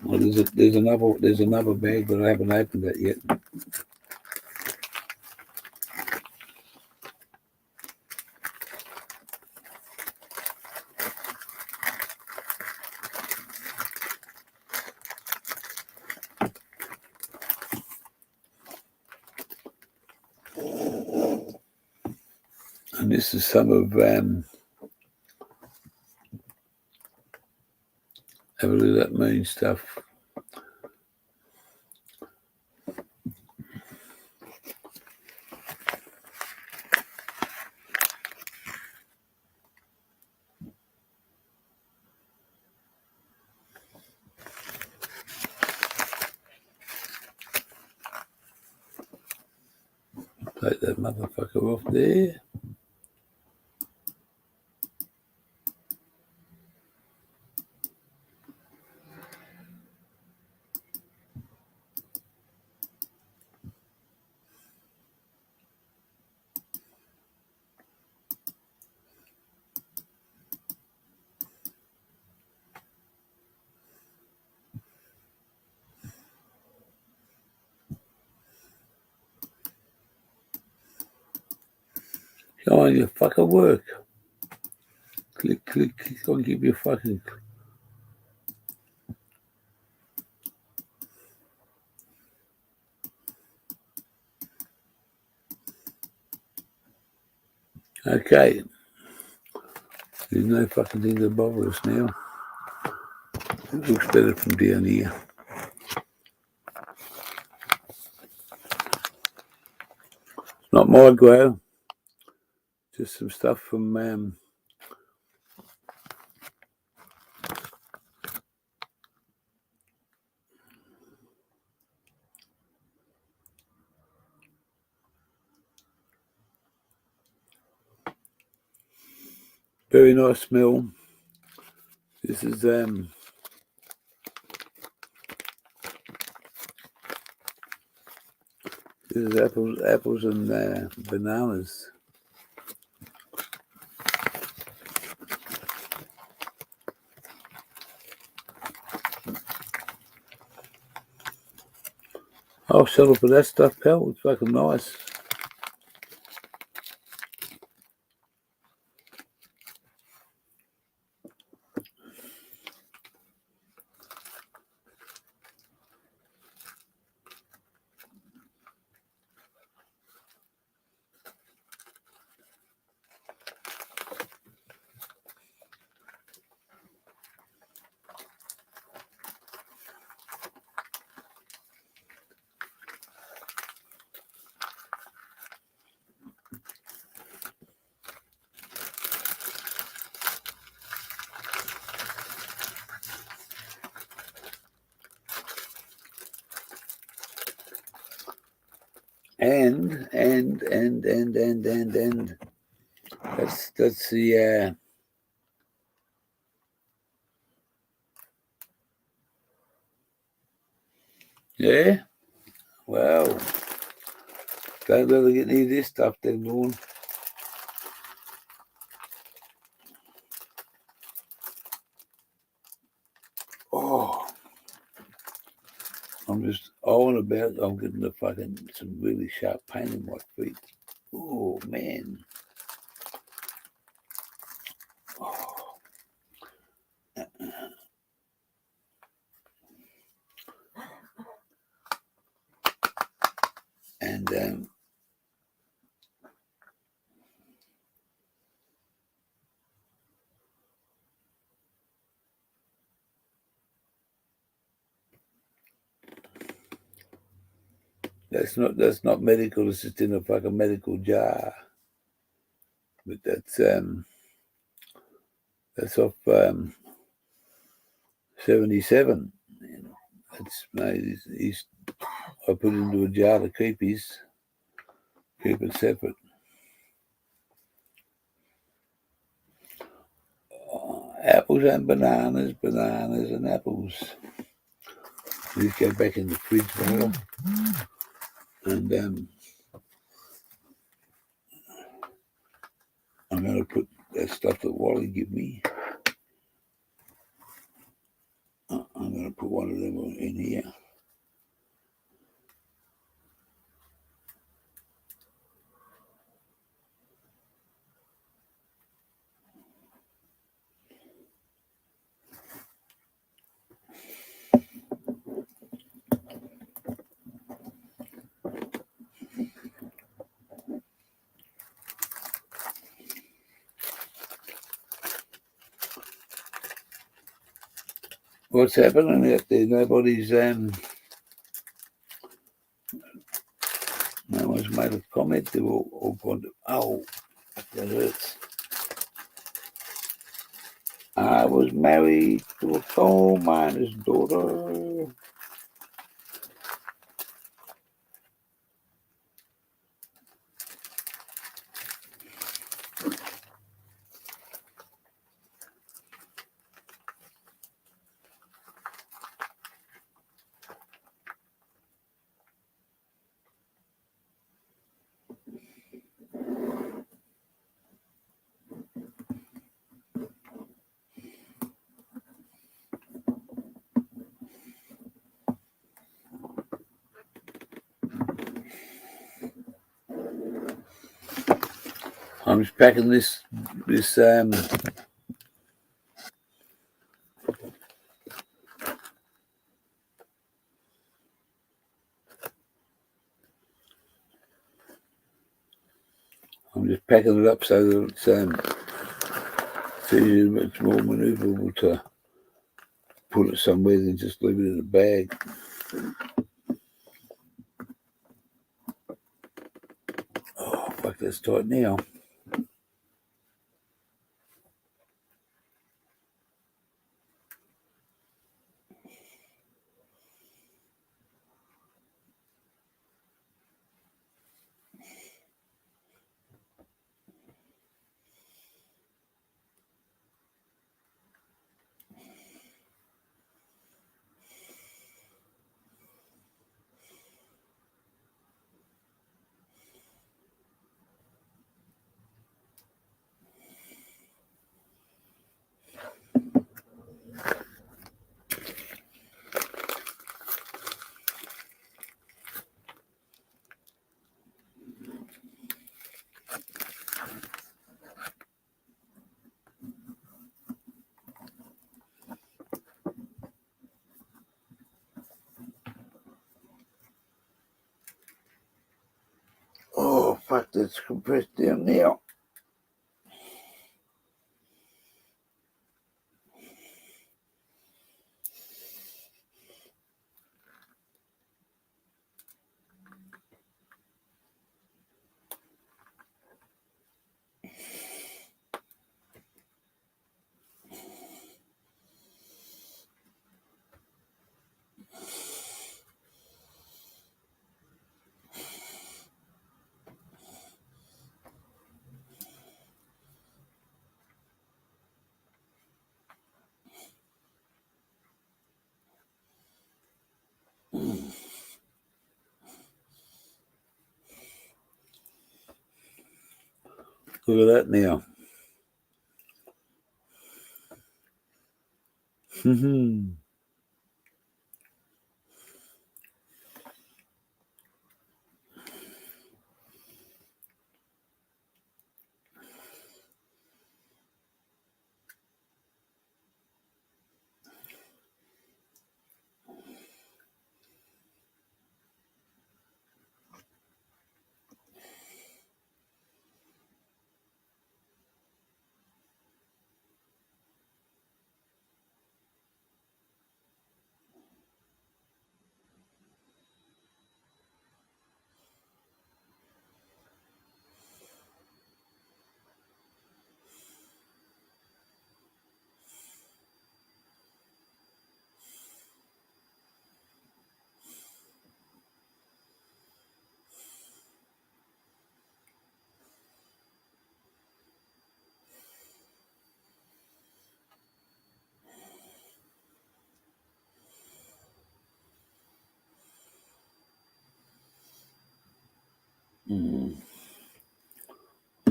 Well, there's another bag, but I haven't opened it yet. And this is some of have a look at that mean stuff. Take that motherfucker off there. Come on, you fucker work. Click, click, click on, give you fucking. Okay. There's no fucking thing to bother us now. It looks better from down here. Not my grow. Just some stuff from very nice smell. This is apples and bananas. I'll settle for that stuff, pal. It's fucking nice. And that's the yeah. Well, don't really get any of this stuff then, Dawn. Oh, I'm just on about. I'm getting the fucking some really sharp pain in my feet. Oh man. Oh. And that's not medical. It's just in a fucking medical jar. But that's off 77. You know, that's made. He's I put it into a jar to keep it separate. Apples and bananas and apples. These go back in the fridge now. And I'm going to put that stuff that Wally gave me. I'm going to put one of them in here. What's happening out there? Nobody's no one's made a comment. They've all gone to, oh, that hurts. I was married to a coal miner's daughter. I'm just packing this I'm just packing it up so that it's easier, it's more manoeuvrable to put it somewhere than just leave it in a bag. Oh, fuck, that's tight now. Oh, fuck, that's compressed down now. Look at that now.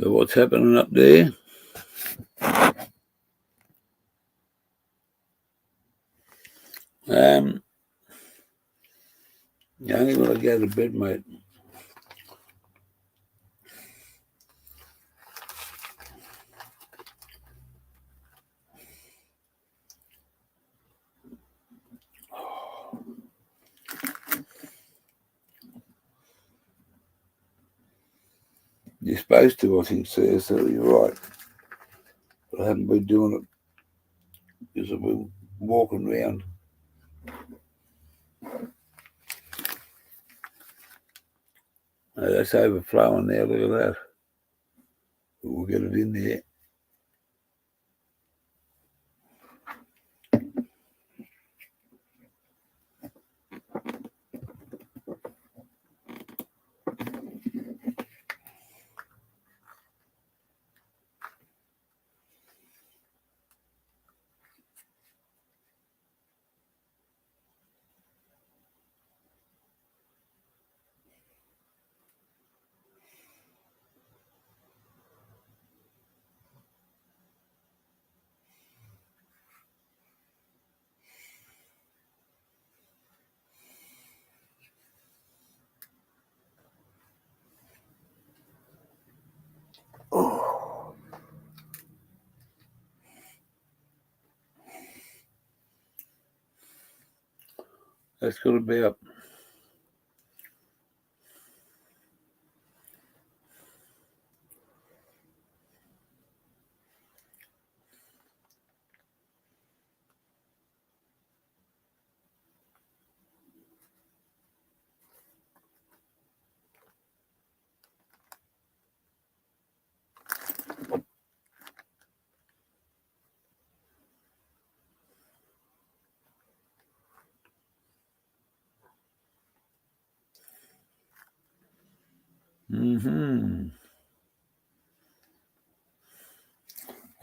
So what's happening up there? You only got to go to bed, mate. You're supposed to, I think, sir, so you're right. But I haven't been doing it because I've been walking around. That's overflowing now, look at that. We'll get it in there. That's got to be up. I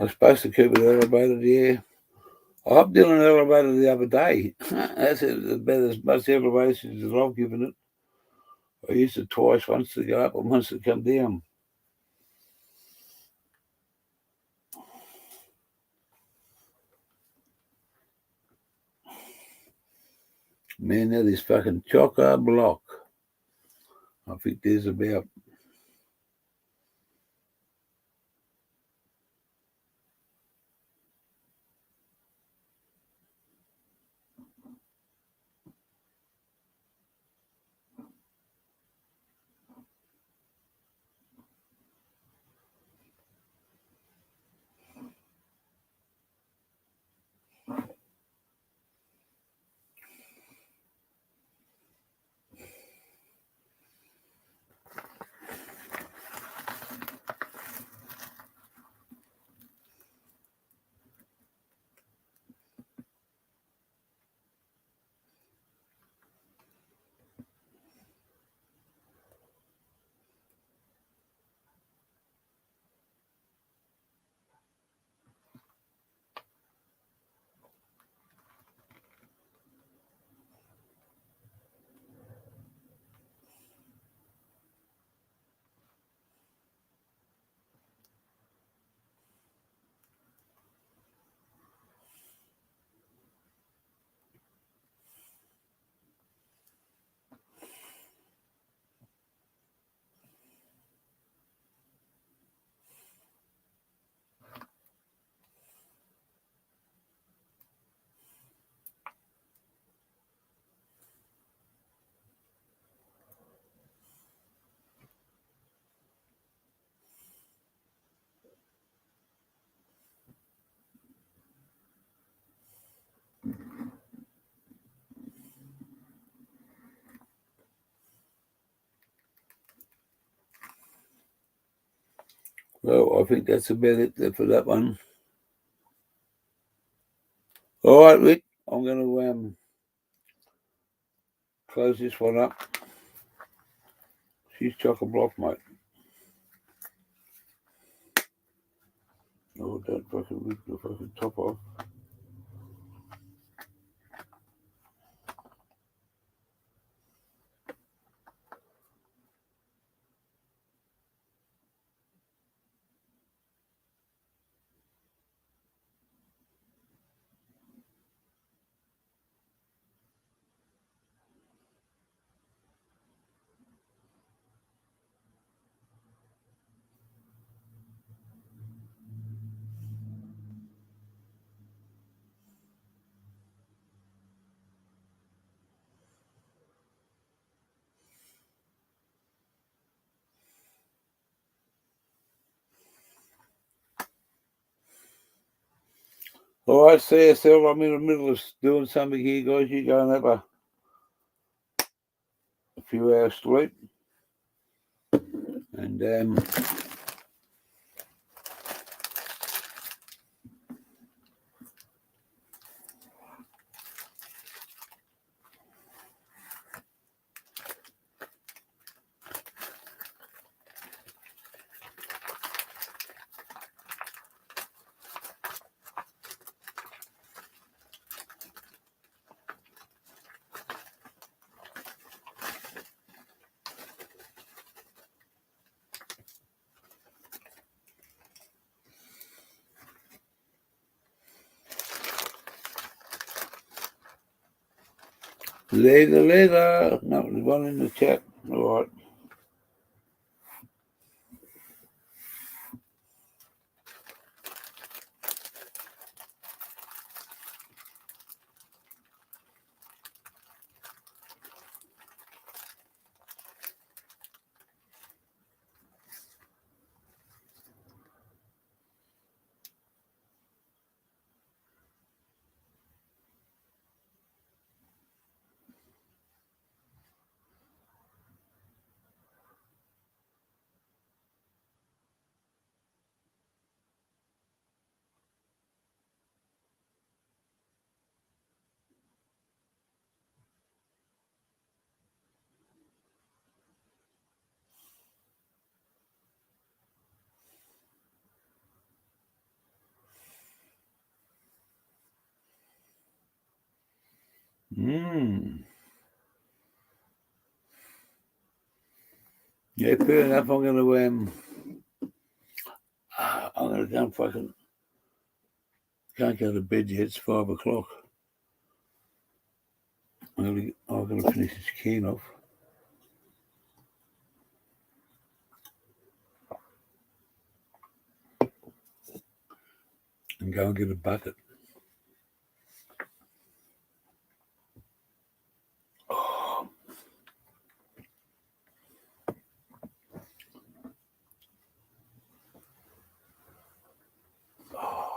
was supposed to keep it elevated, yeah. I hopped in an elevator the other day. That's about as much elevation as I've given it. I used it twice, once to go up and once to come down. Man, that is fucking chock-a-block. I think there's about... Well, I think that's about it for that one. All right, Rick, I'm going to close this one up. She's chock-a-block, mate. Oh, don't fucking rip the fucking top off. All right, see yourself. I'm in the middle of doing something here, guys. You go and have a few hours sleep. And later. No, there's one in the chat. All right. Yeah, fair enough. I'm gonna go and fucking can't go to bed yet. It's 5 o'clock. I'm gonna finish this can off. And go and get a bucket. Oh. Oh.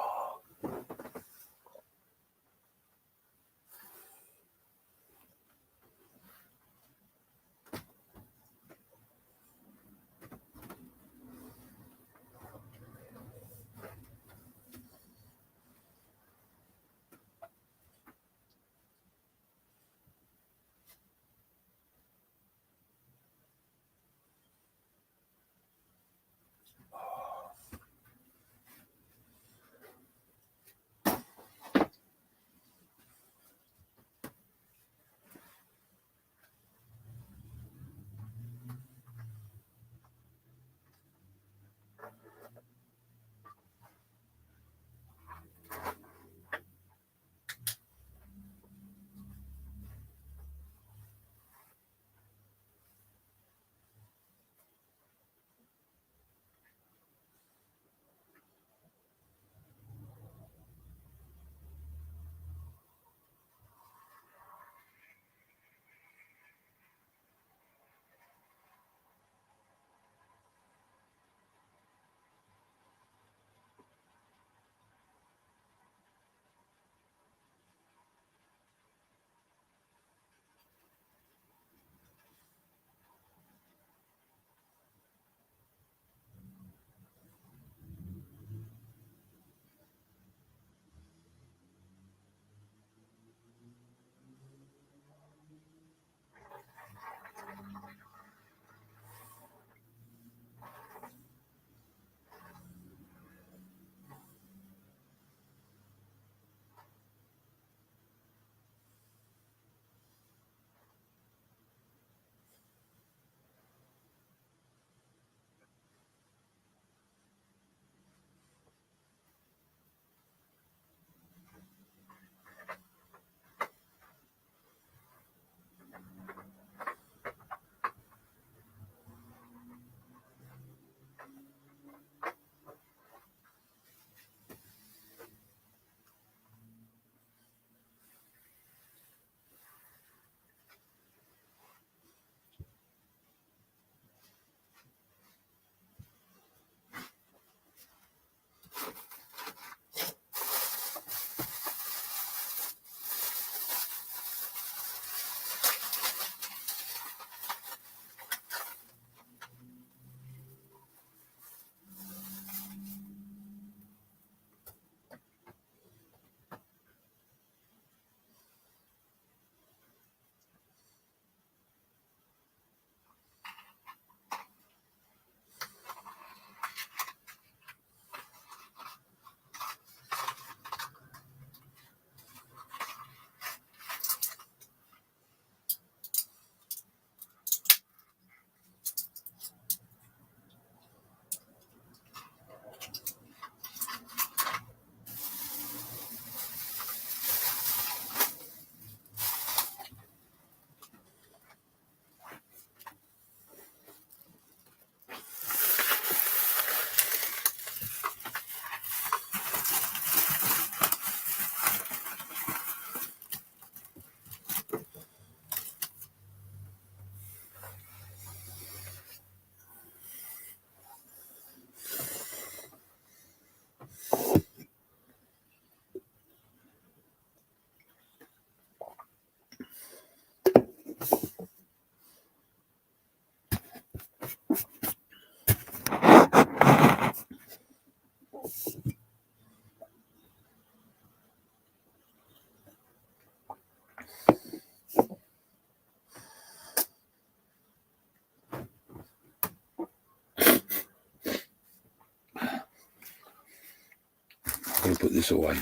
I'm gonna put this away.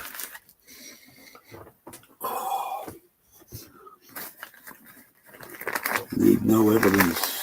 No evidence.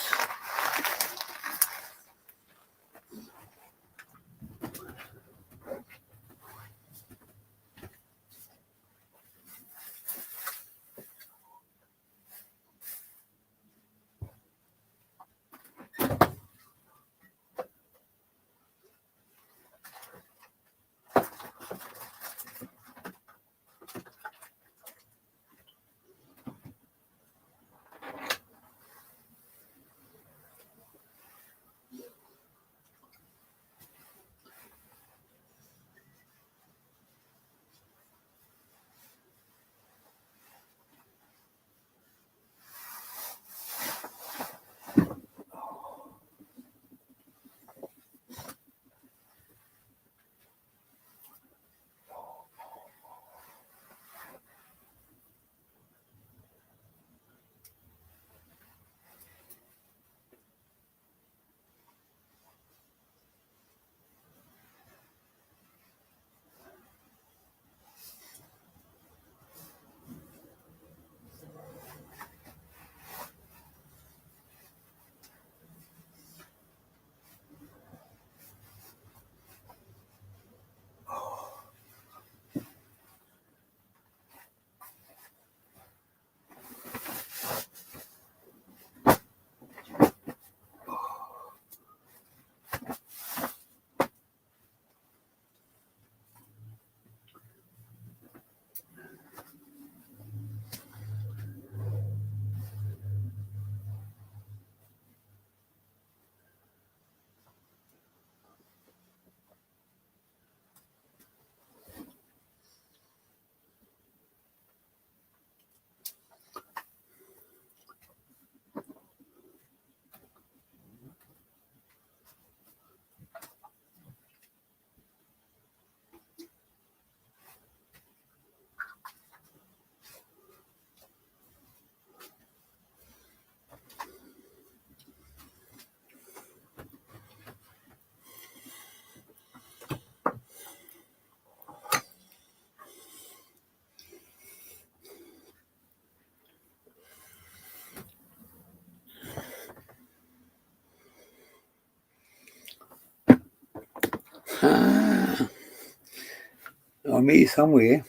I'm here somewhere.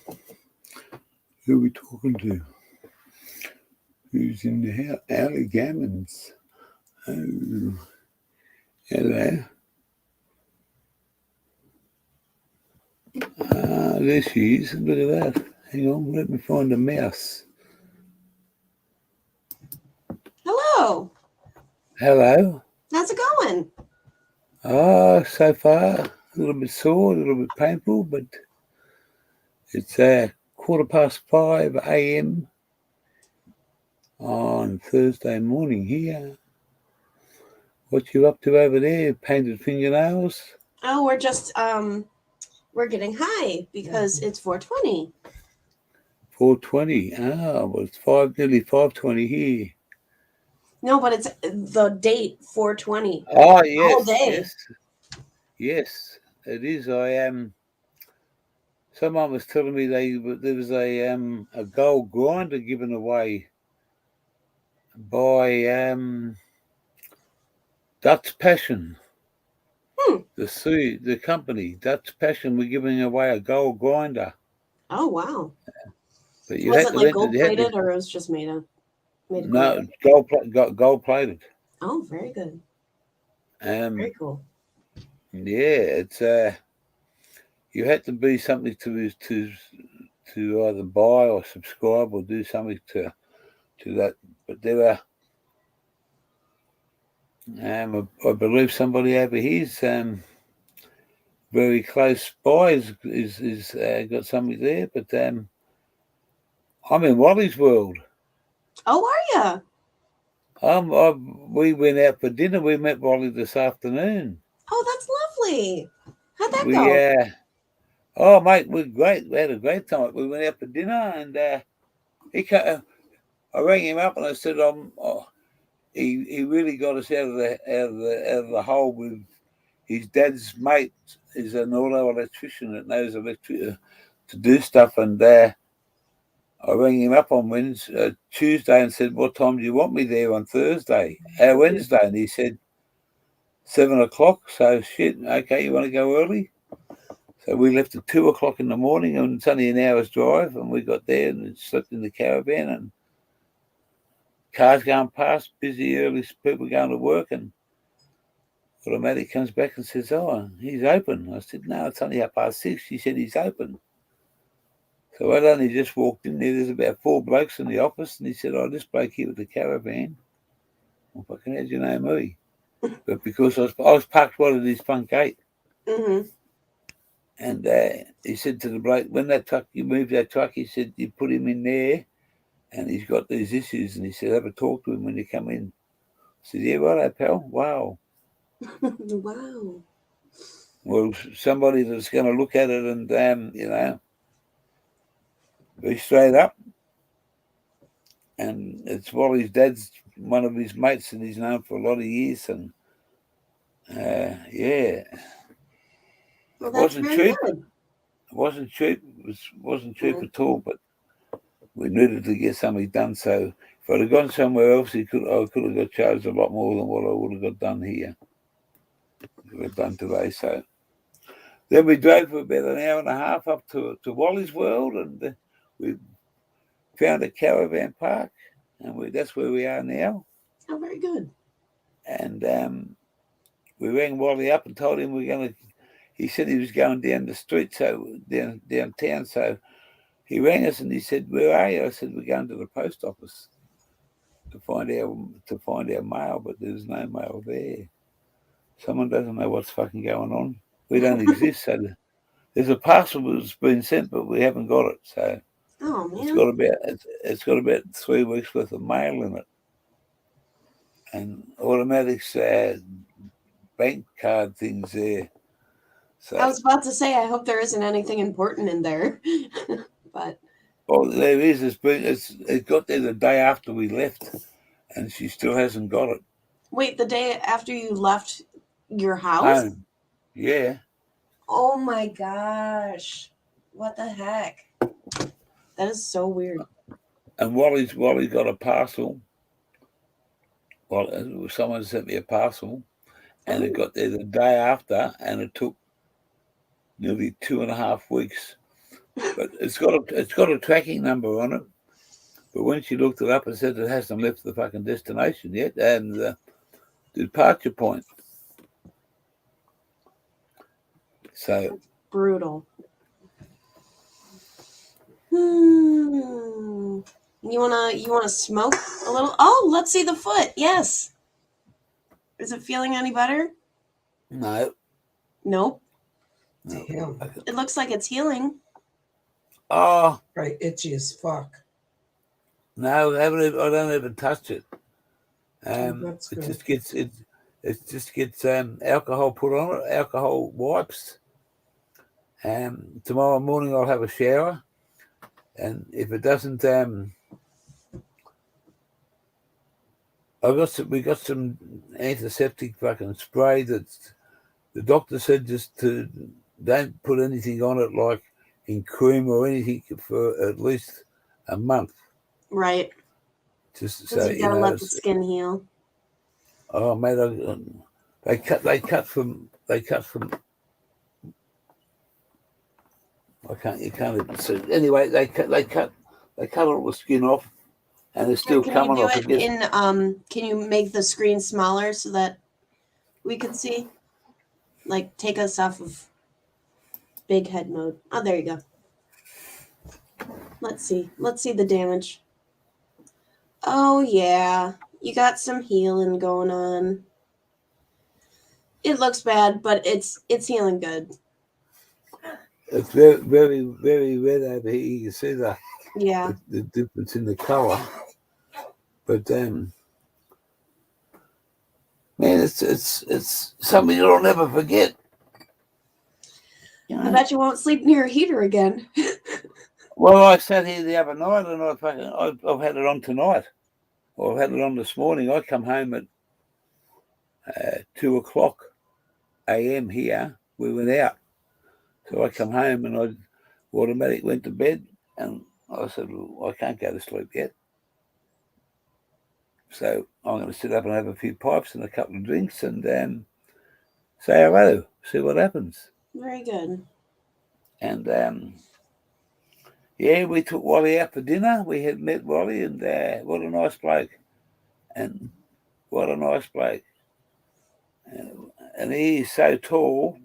Who are we talking to? Who's in the house? Ali Gammons. Oh, hello. There she is. Look at that. Hang on, let me find a mouse. Hello. Hello. How's it going? So far, a little bit sore, a little bit painful, but it's 5:15 a.m. on Thursday morning here. What you up to over there? Painted fingernails? Oh, we're just we're getting high because it's 4:20. 4:20. Well, it's nearly 5:20 here. No, but it's the date 4:20. Oh, yes, All day. yes, it is. Someone was telling me there was a gold grinder given away by Dutch Passion. The company Dutch Passion were giving away a gold grinder. Oh wow! But you Was had it to like enter- gold you had to- plated or it was just made of No, gold? gold plated. Oh, very good. Very cool. Yeah, it's you had to be something to either buy or subscribe or do something to that. But there were, I believe somebody over here's very close by is got something there. But I'm in Wally's world. Oh, are you? We went out for dinner. We met Wally this afternoon. Oh, that's lovely. How'd that We go? oh mate, we're great. We had a great time. We went out for dinner, and I rang him up and I said, he really got us out of the hole with his dad's mate is an auto electrician that knows to do stuff, and I I rang him up on Tuesday and said, what time do you want me there on Wednesday? And he said, 7 o'clock. So shit, okay, you want to go early? So we left at 2 o'clock in the morning, and it's only an hour's drive, and we got there and slept in the caravan, and cars going past, busy early, people going to work, and automatic comes back and says, oh, he's open. I said, no, it's only 6:30. She said, he's open. So I'd only just walked in there. There's about 4 blokes in the office, and he said, oh, this bloke here with the caravan. Well, fucking how'd you know me? But because I was parked right at his front gate. Mm-hmm. And he said to the bloke, when you moved that truck, he said, you put him in there, and he's got these issues. And he said, have a talk to him when you come in. I said, yeah, righto, pal. Wow. Wow. Well, somebody that's going to look at it and, be straight up. And it's Wally's dad's one of his mates, and he's known for a lot of years. And, yeah. Well, It that's wasn't very cheap. good. It wasn't cheap. It wasn't cheap at all, but we needed to get something done. So if I'd have gone somewhere else, I could have got charged a lot more than what I would have got done here. We've done today. So then we drove for about an hour and a half up to Wally's World, and we found a caravan park, and that's where we are now. Oh, very good. And we rang Wally up and told him we're going to. He said he was going down the street, so downtown. So he rang us and he said, "Where are you?" I said, "We're going to the post office to find our mail, but there's no mail there. Someone doesn't know what's fucking going on. We don't exist. So there's a parcel that's been sent, but we haven't got it. So Oh man. it's got about 3 weeks worth of mail in it, and Automatic's bank card things there." So, I was about to say, I hope there isn't anything important in there, but well, there is. It got there the day after we left, and she still hasn't got it. wait, the day after you left your house? Home. Yeah. Oh my gosh. What the heck? That is so weird. And Wally got a parcel. Well, someone sent me a parcel, and it got there the day after, and it took nearly 2.5 weeks. But it's got a tracking number on it. But when she looked it up, it said it hasn't left the fucking destination yet, and the departure point. So Brutal. You wanna smoke a little? Oh, let's see the foot. Yes. Is it feeling any better? no. Nope. Damn. It looks like it's healing. Oh Right, itchy as fuck. no, I don't even touch it. That's It good. just gets alcohol put on it, alcohol wipes. Tomorrow morning I'll have a shower, and if it doesn't, we got some antiseptic fucking spray that the doctor said just to don't put anything on it like in cream or anything for at least a month. Right. Just Because so you gotta let the skin heal. Oh man, they cut from. I can't. You can't even see. Anyway, they cut all the skin off, and it's still Can coming you do off. it in can you make the screen smaller so that we can see? Like take us off of big head mode. Oh, there you go. Let's see the damage. Oh yeah, you got some healing going on. It looks bad, but it's healing good. It's very, very, very red over here. You can see Yeah. the difference in the color. But man, it's something you'll never forget. You know? I bet you won't sleep near a heater again. Well, I sat here the other night, and I've had it on tonight. Or I've had it on this morning. I come home at 2 o'clock a.m. here. We went out. So I come home and Automatic went to bed, and I said, well, I can't go to sleep yet. So I'm going to sit up and have a few pipes and a couple of drinks and say hello, see what happens. Very good. And yeah, we took Wally out for dinner. We had met Wally, and what a nice bloke. And what a nice bloke. And he is so tall.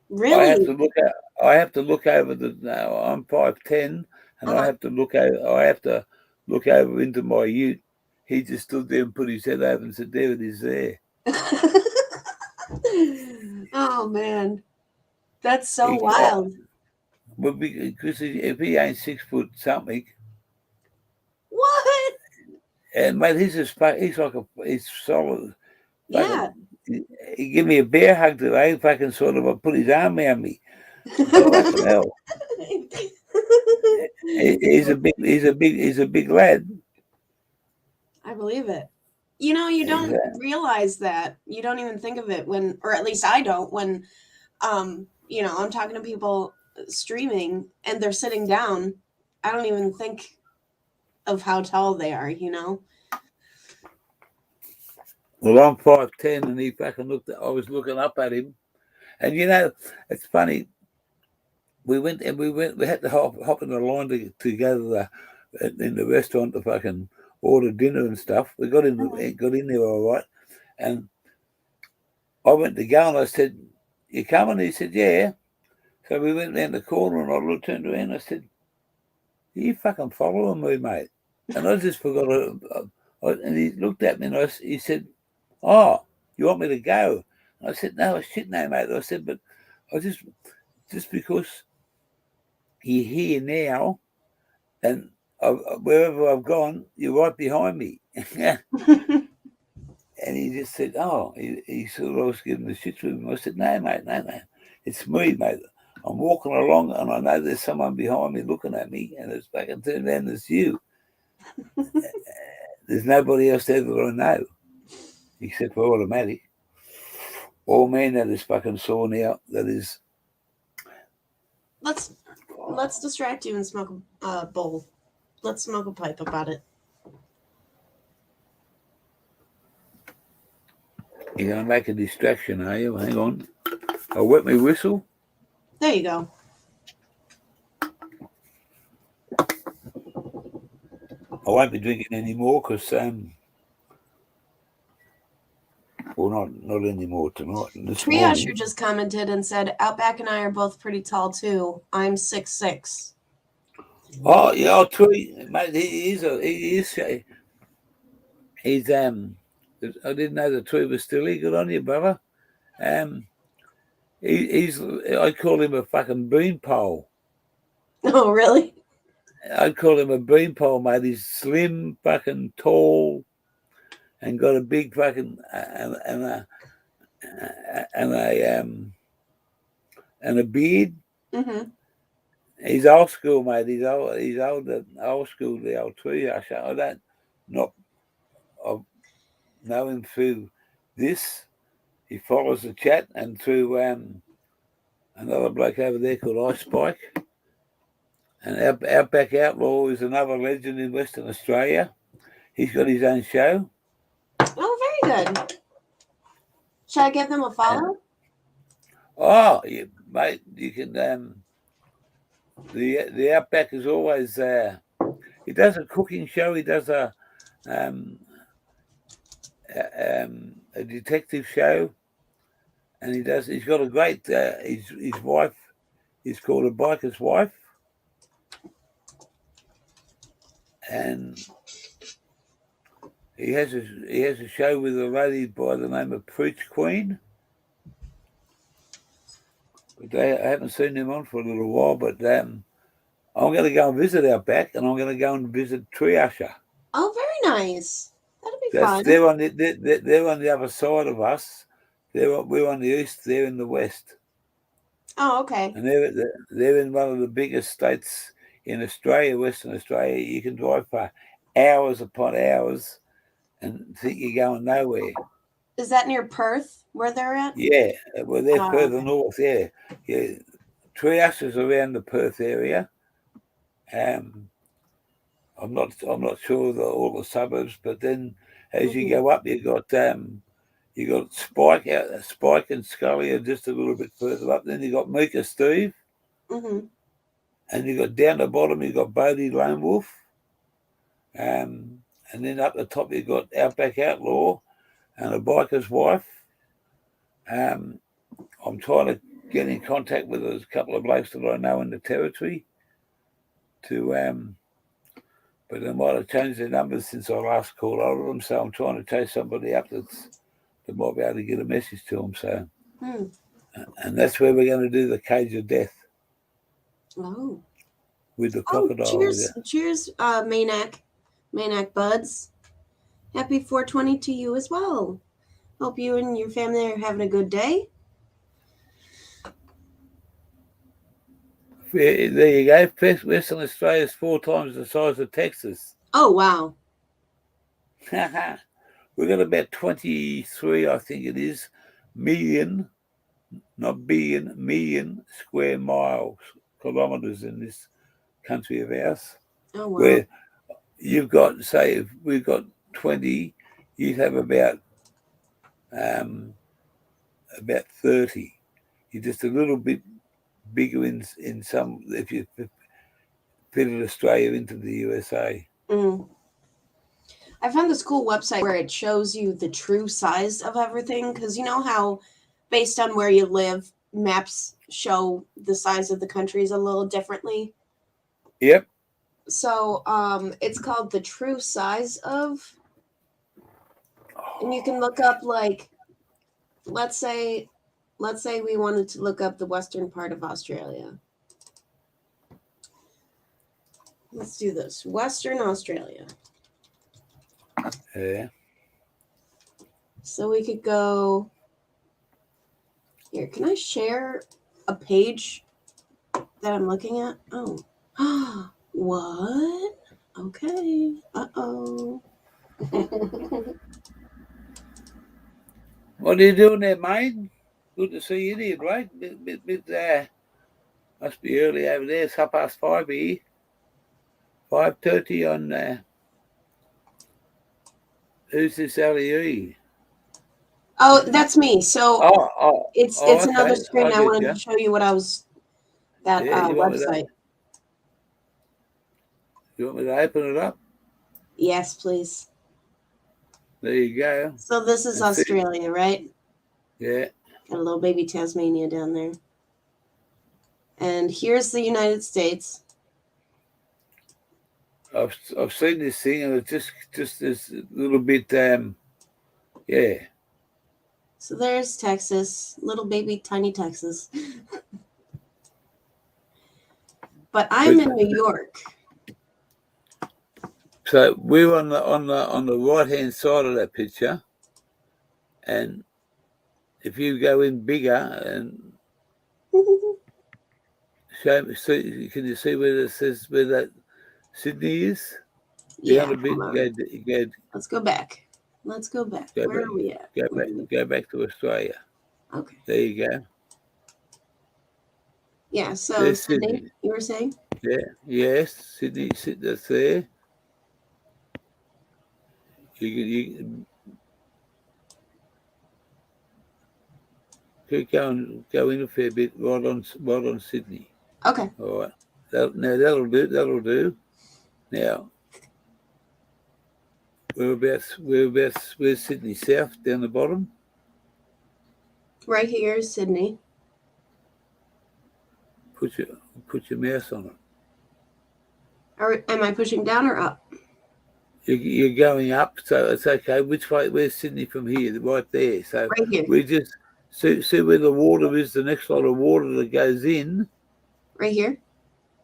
Really? I have to look over the. No, I'm 5'10", and I have to look over. I have to look over into my ute. He just stood there and put his head over and said, "There it is, there." Oh man, that's so wild. Well, because if he ain't 6 foot something, What? and mate, he's solid. Yeah. He gave me a bear hug today. Fucking sort of, put his arm around me. Fucking hell. He's a big lad. I believe it. You know, you don't realize that. You don't even think of it when, or at least I don't, when, you know, I'm talking to people streaming and they're sitting down. I don't even think of how tall they are, you know? Well, I'm 5'10", and he fucking I was looking up at him. And, you know, it's funny. We had to hop in the line to go to in the restaurant to fucking order dinner and stuff. We got in there all right. And I went to go and I said, "You coming?" He said, "Yeah." So we went round the corner and I turned around and I said, "Are you fucking following me, mate?" And I just forgot and he looked at me and he said, "Oh, you want me to go?" And I said, "No, shit, no, mate." I said, "But I just because you're here now, and wherever I've gone, you're right behind me." And he just said, "Oh," he sort of was giving the shit to him. I said, "No, mate, no. It's me, mate. I'm walking along and I know there's someone behind me looking at me, and it's back and turned around, it's you. There's nobody else there that I know, except for automatic. Oh man, that is fucking sore now. That is." Let's distract you and smoke a bowl. Let's smoke a pipe about it. You're going to make a distraction, are you? Hang on. I'll wet my whistle. There you go. I won't be drinking anymore because, well, not anymore tonight. Triasher just commented and said, "Outback and I are both pretty tall too. I'm 6'6". Oh yeah, I'll tell you, mate. He's I didn't know the tree was still here. Good on you, brother. I call him a fucking beanpole. Oh, really? I call him a beanpole, mate. He's slim, fucking tall, and got a big fucking and a beard. Mm-hmm. He's old school, mate. He's old school. The old tree. I've know him through this. He follows the chat and through another bloke over there called Ice Spike. And Outback Outlaw is another legend in Western Australia. He's got his own show. Oh, very good. Should I give them a follow? Yeah, mate, you can. The Outback is always. He does a cooking show. He does a detective show, and he's got a great. His wife is called A Biker's Wife, and he has a show with a lady by the name of Preach Queen. But I haven't seen him on for a little while. But I'm going to go and visit Outback, and I'm going to go and visit Triasher. Oh, very nice. That'll be fun. They're on the other side of us. We're on the east. They're in the west. Oh, okay. And they're in one of the biggest states in Australia, Western Australia. You can drive for hours upon hours and think you're going nowhere. Is that near Perth, where they're at? Yeah, well, they're further north. Yeah. Triasher's around the Perth area, I'm not sure of all the suburbs, but then as you go up, you got Spike and Scully are just a little bit further up. Then you got Mika Steve, Mm-hmm. and you got down the bottom you got Bodie Lone Wolf, and then up the top you got Outback Outlaw and a Biker's Wife. I'm trying to get in contact with a couple of blokes that I know in the territory to but they might have changed their numbers since I last called all of them, so I'm trying to chase somebody up that might be able to get a message to them. So, and that's where we're going to do the Cage of Death. Oh. With the crocodile. Cheers, Maynac buds. Happy 420 to you as well. Hope you and your family are having a good day. There you go. Western Australia is 4 times the size of Texas. Oh, wow. We've got about 23, I think it is, million, not billion, million square kilometers in this country of ours. Oh, wow. Where you've got, say, if we've got 20, you'd have about 30. You're just a little bit bigger in some, if you fitted Australia into the USA. I found this cool website where it shows you the true size of everything, because you know how based on where you live, maps show the size of the countries a little differently? Yep. So it's called the true size of, and you can look up, like, let's say we wanted to look up the western part of Australia. Let's do this. Western Australia. Yeah. So we could go here. Can I share a page that I'm looking at? Oh. What? Okay. Uh-oh. What are you doing there, mate? Good to see you here, right? Must be early over there. It's 5:30 here. 5:30 on. Who's this LE? Oh, that's me. So it's okay. another screen. I wanted to show you what I was that website. You want me to open it up? Yes, please. There you go. So this is Australia, right? Yeah. Got a little baby Tasmania down there. And here's the United States. I've seen this thing, and it's just this little bit yeah. So there's Texas, little baby tiny Texas. But I'm in New York. So we're on the right hand side of that picture, and if you go in bigger and show me, can you see where it says where that Sydney is? Yeah. Down a bit. Go. Let's go back. Where are we at? Go back to Australia. Okay. There you go. Yeah. So Sydney, you were saying? Yeah. Yes, Sydney. That's there. You could go in a fair bit right on Sydney. Okay. All right. That'll do. Now, where's Sydney? South down the bottom. Right here is Sydney. Put your mouse on it. Or am I pushing down or up? You're going up, so it's okay. Which way? Where's Sydney from here? Right there. So right here. We just see where the water is. The next lot of water that goes in. Right here.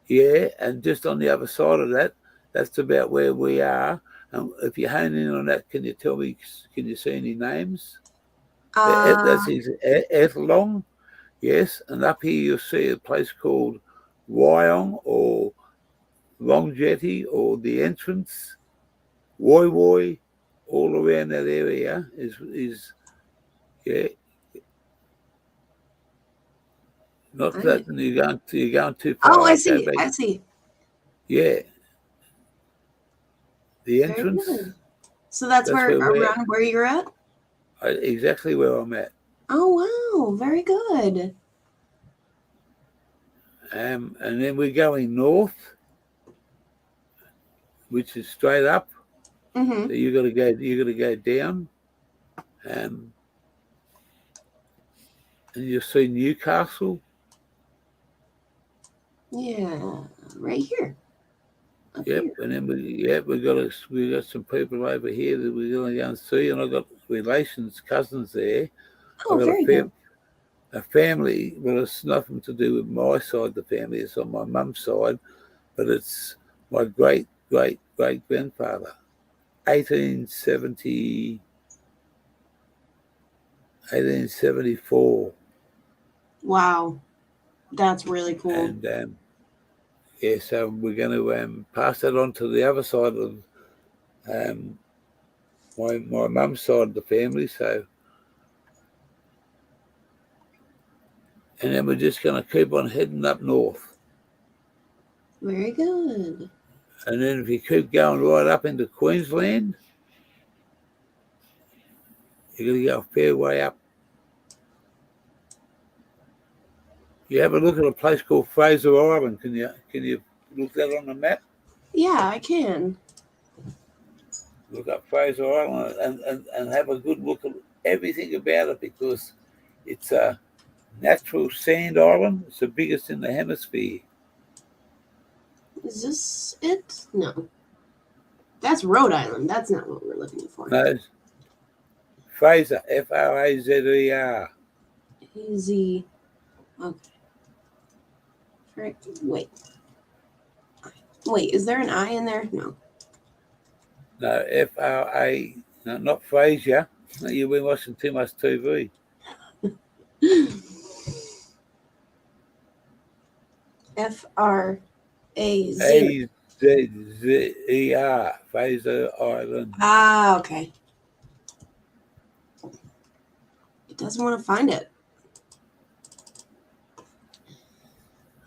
Yeah, and just on the other side of that, that's about where we are. And if you hone in on that, can you tell me? Can you see any names? That's his Ethelong. Yes, and up here you'll see a place called Wyong or Long Jetty or the Entrance. Woy, all around that area is yeah. Not that you're going too far. Oh, I see. Yeah. The Very entrance. good. So that's That's where where we're at. around where you're at? Exactly where I'm at. Oh wow, very good. And then we're going north, which is straight up. Mm-hmm. So you got to go down, and you'll see Newcastle. Yeah, right here. Up Yep, here. and then we got some people over here that we're going to go and see, and I got relations, cousins there. Oh, I got very good. a family, but it's nothing to do with my side of the family. It's on my mum's side, but it's my great grandfather, 1874, Wow, that's really cool. and yeah, so we're going to pass that on to the other side of my mum's side of the family. So, and then we're just going to keep on heading up north. Very good. And then if you keep going right up into Queensland, you're going to go a fair way up. You have a look at a place called Fraser Island. Can you look that on the map? Yeah, I can. Look up Fraser Island and have a good look at everything about it, because it's a natural sand island. It's the biggest in the hemisphere. Is this it? No. That's Rhode Island. That's not what we're looking for. No, Fraser, Frazer. Easy. Okay. Wait. Wait, is there an I in there? No. No, FRA. No, not Fraser. No, you've been watching too much TV. FRAZ. AZZER, Fraser Island. Ah, okay. It doesn't want to find it.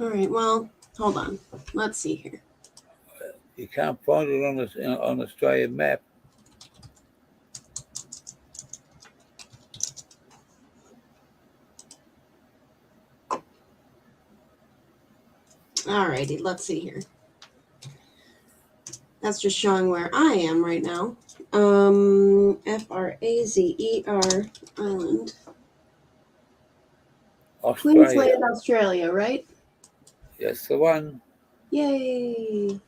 All right, well, hold on. Let's see here. You can't find it on Australian map. All righty, let's see here. That's just showing where I am right now. FRAZER Island. Australia. Queensland, Australia, right? Yes, the one. Yay.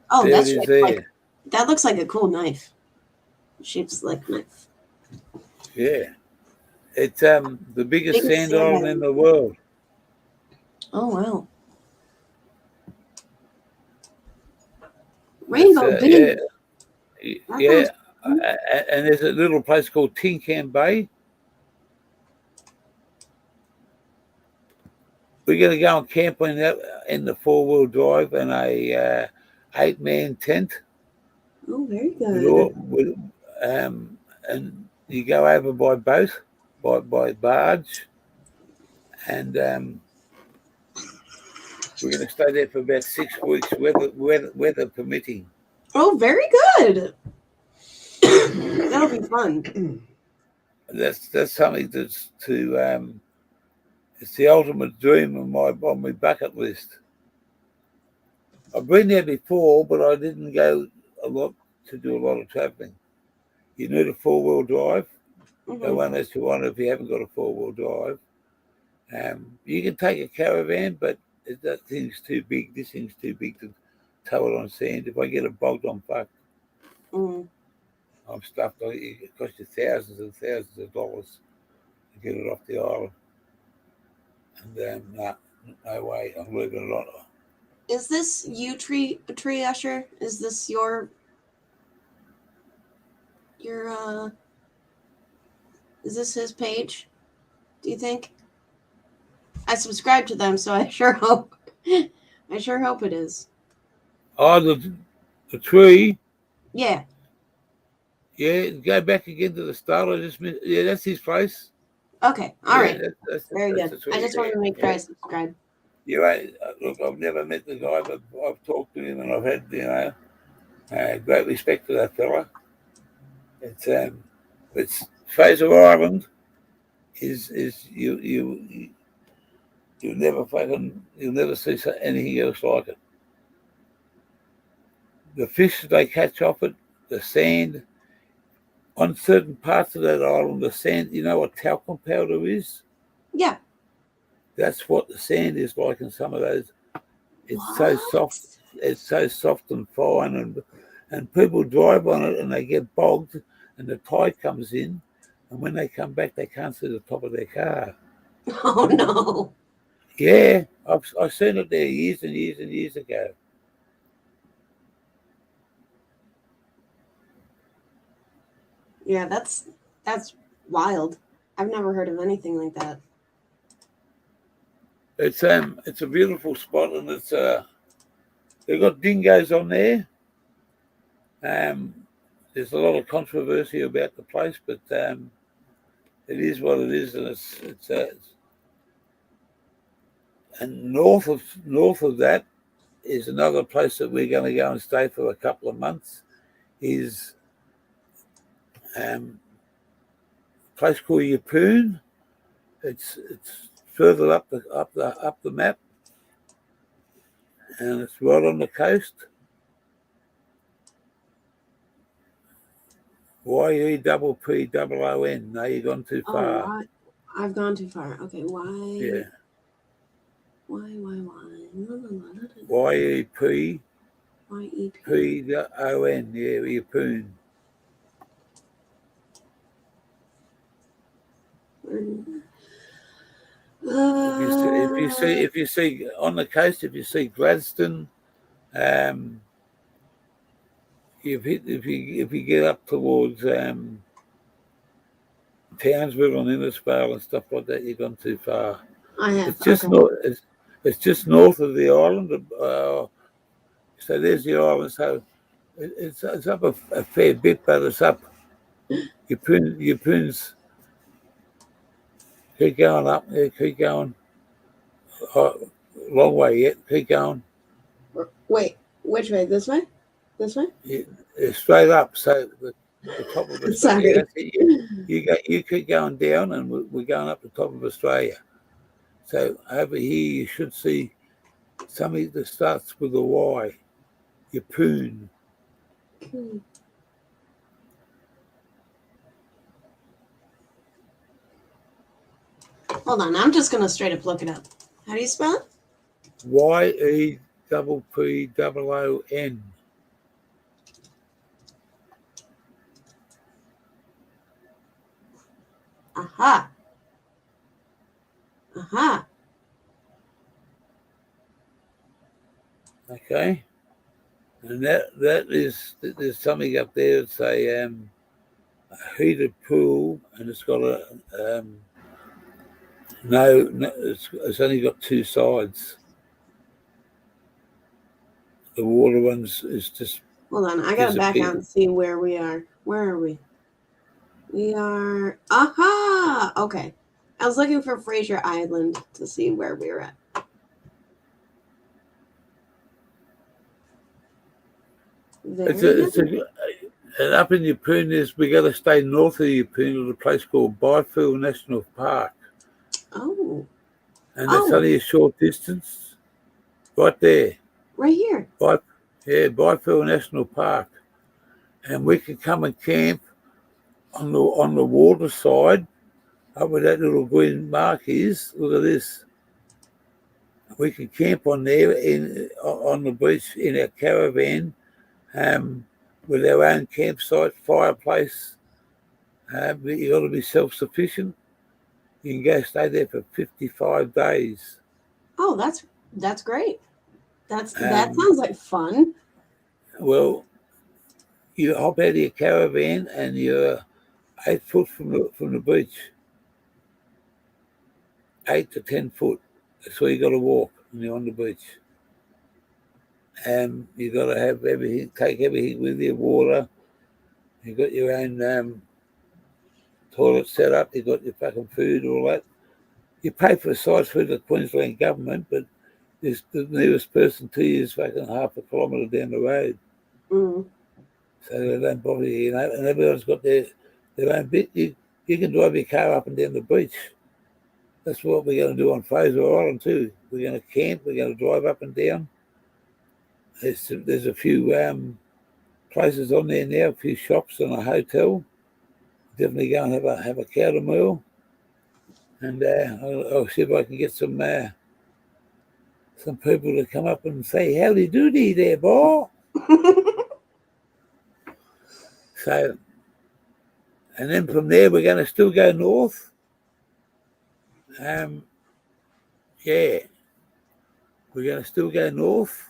Oh, There that's it is shaped there. like, that looks like a cool knife. Shapes like a knife. Yeah. It's the biggest sand island in the world. Oh wow. Rainbow Bay. Yeah. And there's a little place called Tin Can Bay. We're going to go and camp in the 4-wheel drive in a 8-man tent. Oh, very good. And you go over by boat, by barge, and we're going to stay there for about 6 weeks, weather permitting. Oh, very good. That'll be fun. That's something that's it's the ultimate dream on my bucket list. I've been there before, but I didn't go to do a lot of traveling. You need a 4-wheel drive. Mm-hmm. No one has to want it if you haven't got a 4-wheel drive. You can take a caravan, but that thing's too big. This thing's too big to tow it on sand. If I get it bogged, I'm fucked. Mm. I'm stuffed. It costs you thousands and thousands of dollars to get it off the island. And no way. I'm leaving it on. Is this you, Tree Usher? Is this your is this his page? Do you think? I subscribe to them, so I sure hope it is. Oh, the tree. Yeah. Yeah, go back again to the start. Yeah, that's his place. Okay. All right. That's Very good. I just wanted to make sure I subscribe. You ain't, look, I've never met the guy, but I've talked to him and I've had, great respect for that fella. It's Fraser Island is you'll never see anything else like it. The fish they catch off it, the sand on certain parts of that island, the sand. You know what talcum powder is? Yeah. That's what the sand is like in some of those. It's What? so soft. It's so soft and fine, and people drive on it and they get bogged, and the tide comes in, and when they come back, they can't see the top of their car. Oh no. Yeah, I've seen it there years and years and years ago. Yeah, that's wild. I've never heard of anything like that. It's a beautiful spot, and it's they've got dingoes on there. There's a lot of controversy about the place, but it is what it is, and it's and north of that is another place that we're going to go and stay for a couple of months. Is a place called Yeppoon. It's further up the map, and it's right on the coast. YEPPOON. No, you've gone too far. Oh, I've gone too far. Okay, why? Yeah. Why? YEPPOON. YEP. Yeah, Yeppoon. If you see on the coast, if you see Gladstone, if you get up towards Townsville and Innisfail and stuff like that, you've gone too far. I have. It's just it's just north of the island. So there's the island. So it's up a fair bit, but it's up. Yeppoon's. Keep going up there. Keep going. Long way yet. Keep going. Wait, which way? This way? This way? Yeah, straight up. So the top of Australia. Sorry. You keep going down, and we're going up the top of Australia. So over here, you should see something that starts with a Y. Yeppoon. Okay. Hold on, I'm just gonna straight up look it up. How do you spell it? YEPPOON. Aha. Aha. Okay. And that is, there's something up there. It's a heated pool, and it's got a no, it's only got two sides. The water ones is just. Hold on, I gotta back out and see where we are. Where are we? We are. Aha. Okay. I was looking for Fraser Island to see where we were at. And up in Yeppoon, we got to stay north of Yeppoon at a place called Byfield National Park. Oh. And it's only a short distance. Right there. Right here. Byfield National Park. And we can come and camp on the water side, up where that little green mark is. Look at this. We can camp on there on the beach in our caravan, with our own campsite, fireplace. You got to be self-sufficient. You can go stay there for 55 days. Oh, that's great. That sounds like fun. Well, you hop out of your caravan and you're 8 foot from the beach. 8 to 10 foot. That's where you got to walk when you're on the beach. You got to have everything, take everything with you, water. You got your own toilet set up. You got your fucking food, all that. You pay for the sites through the Queensland government, but This the nearest person to you is fucking half a kilometre down the road. Mm. So they don't bother you, you know, and everyone's got their own bit. You can drive your car up and down the beach. That's what we're going to do on Fraser Island too. We're going to camp. We're going to drive up and down. There's a few places on there now, a few shops and a hotel. Definitely go and have a cattle meal, and I'll see if I can get some people to come up and say howdy doody there, boy. So, and then from there we're going to still go north. Yeah, we're going to still go north,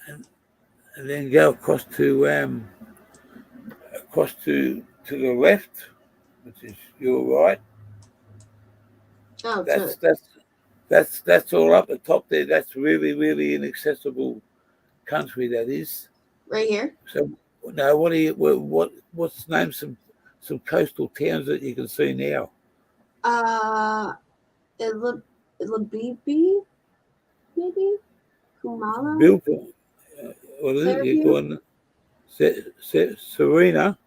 and then go across to the left, which is your right. Oh, That's all up the top there. That's really, really inaccessible country. That is. right here. So now, what's name some coastal towns that you can see now? Ilabibi, maybe Kumala. Bilpin, what is it? Fairview? You're going Serena.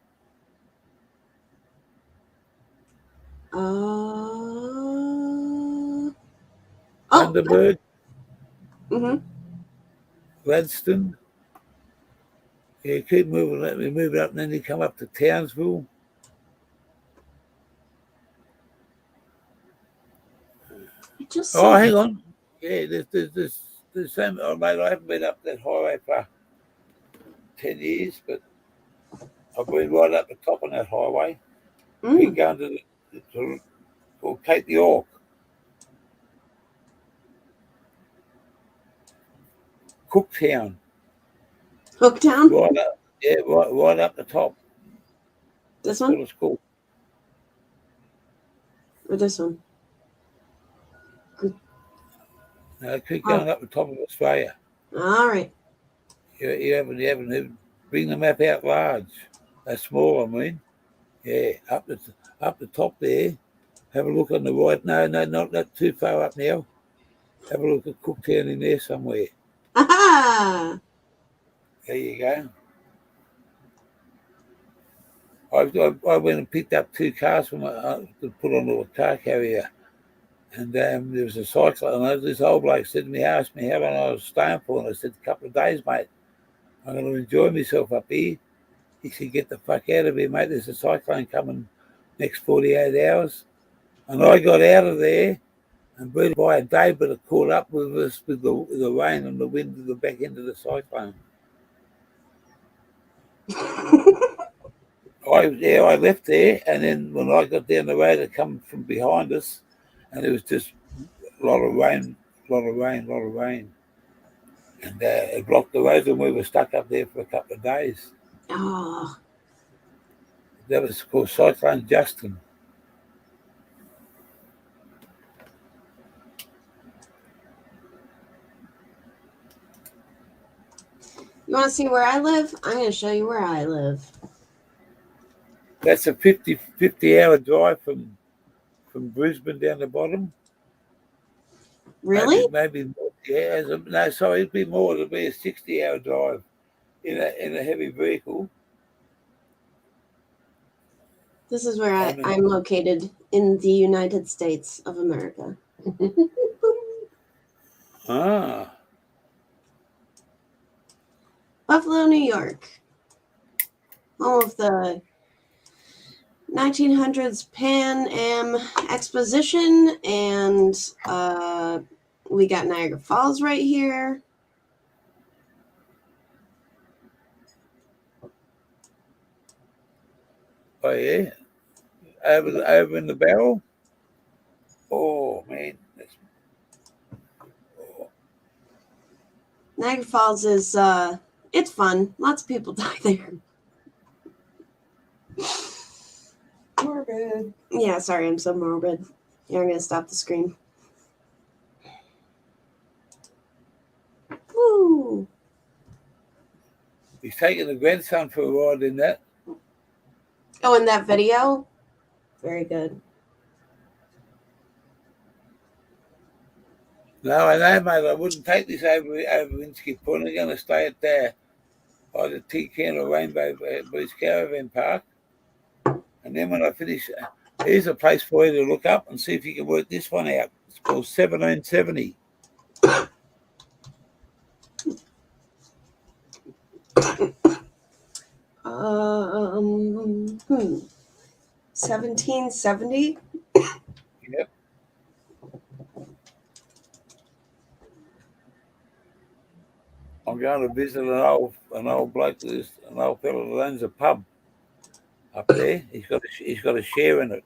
Thunderbird, Mm-hmm. Gladstone. Yeah, keep moving. Let me move up, and then you come up to Townsville. Oh, hang on. Yeah, there's some. Oh, mate, I haven't been up that highway for 10 years, but I've been right up the top on that highway. Been going to Cape York. Cooktown. Hooktown? Right up, yeah, right up the top. This That's one? what it's called. Or this one? No, keep going up the top of Australia. All right. You haven't even bring the map out large. That's small, I mean. Yeah, up the top there. Have a look on the right. No, not too far up now. Have a look at Cooktown in there somewhere. Aha! There you go. I went and picked up 2 cars from to put onto a car carrier, and there was a cyclone. And this old bloke said to me, asked me how long I was staying for, and I said, a couple of days, mate. I'm going to enjoy myself up here. He said, get the fuck out of here, mate. There's a cyclone coming next 48 hours. And I got out of there, and by a day, but it caught up with us with the rain and the wind to the back end of the cyclone. I left there, and then when I got down the road, it come from behind us, and it was just a lot of rain, and it blocked the roads, and we were stuck up there for a couple of days. Oh. That was called Cyclone Justin. You want to see where I live? I'm going to show you where I live. That's a 50-hour drive from Brisbane down the bottom. Really? Maybe yeah. No, sorry, it'd be more. It'd be a 60-hour drive in a heavy vehicle. This is where I'm located in the United States of America. Ah. Buffalo, New York. Home of the 1900s Pan Am Exposition, and we got Niagara Falls right here. Oh yeah, over in the barrel. Oh man, Niagara Falls is it's fun. Lots of people die there. Morbid. Yeah, sorry, I'm so morbid. Yeah, I'm gonna stop the screen. Woo! He's taking the grandson for a ride in that. Oh, in that video? Very good. No, I know, mate. I wouldn't take this over Winsky Point. I'm going to stay at either Tecan or Rainbow Beach Caravan Park. And then when I finish, here's a place for you to look up and see if you can work this one out. It's called 1770. Um, 1770. Yep. I'm going to visit an old bloke, an old fellow that owns a pub up there. He's got a share in it.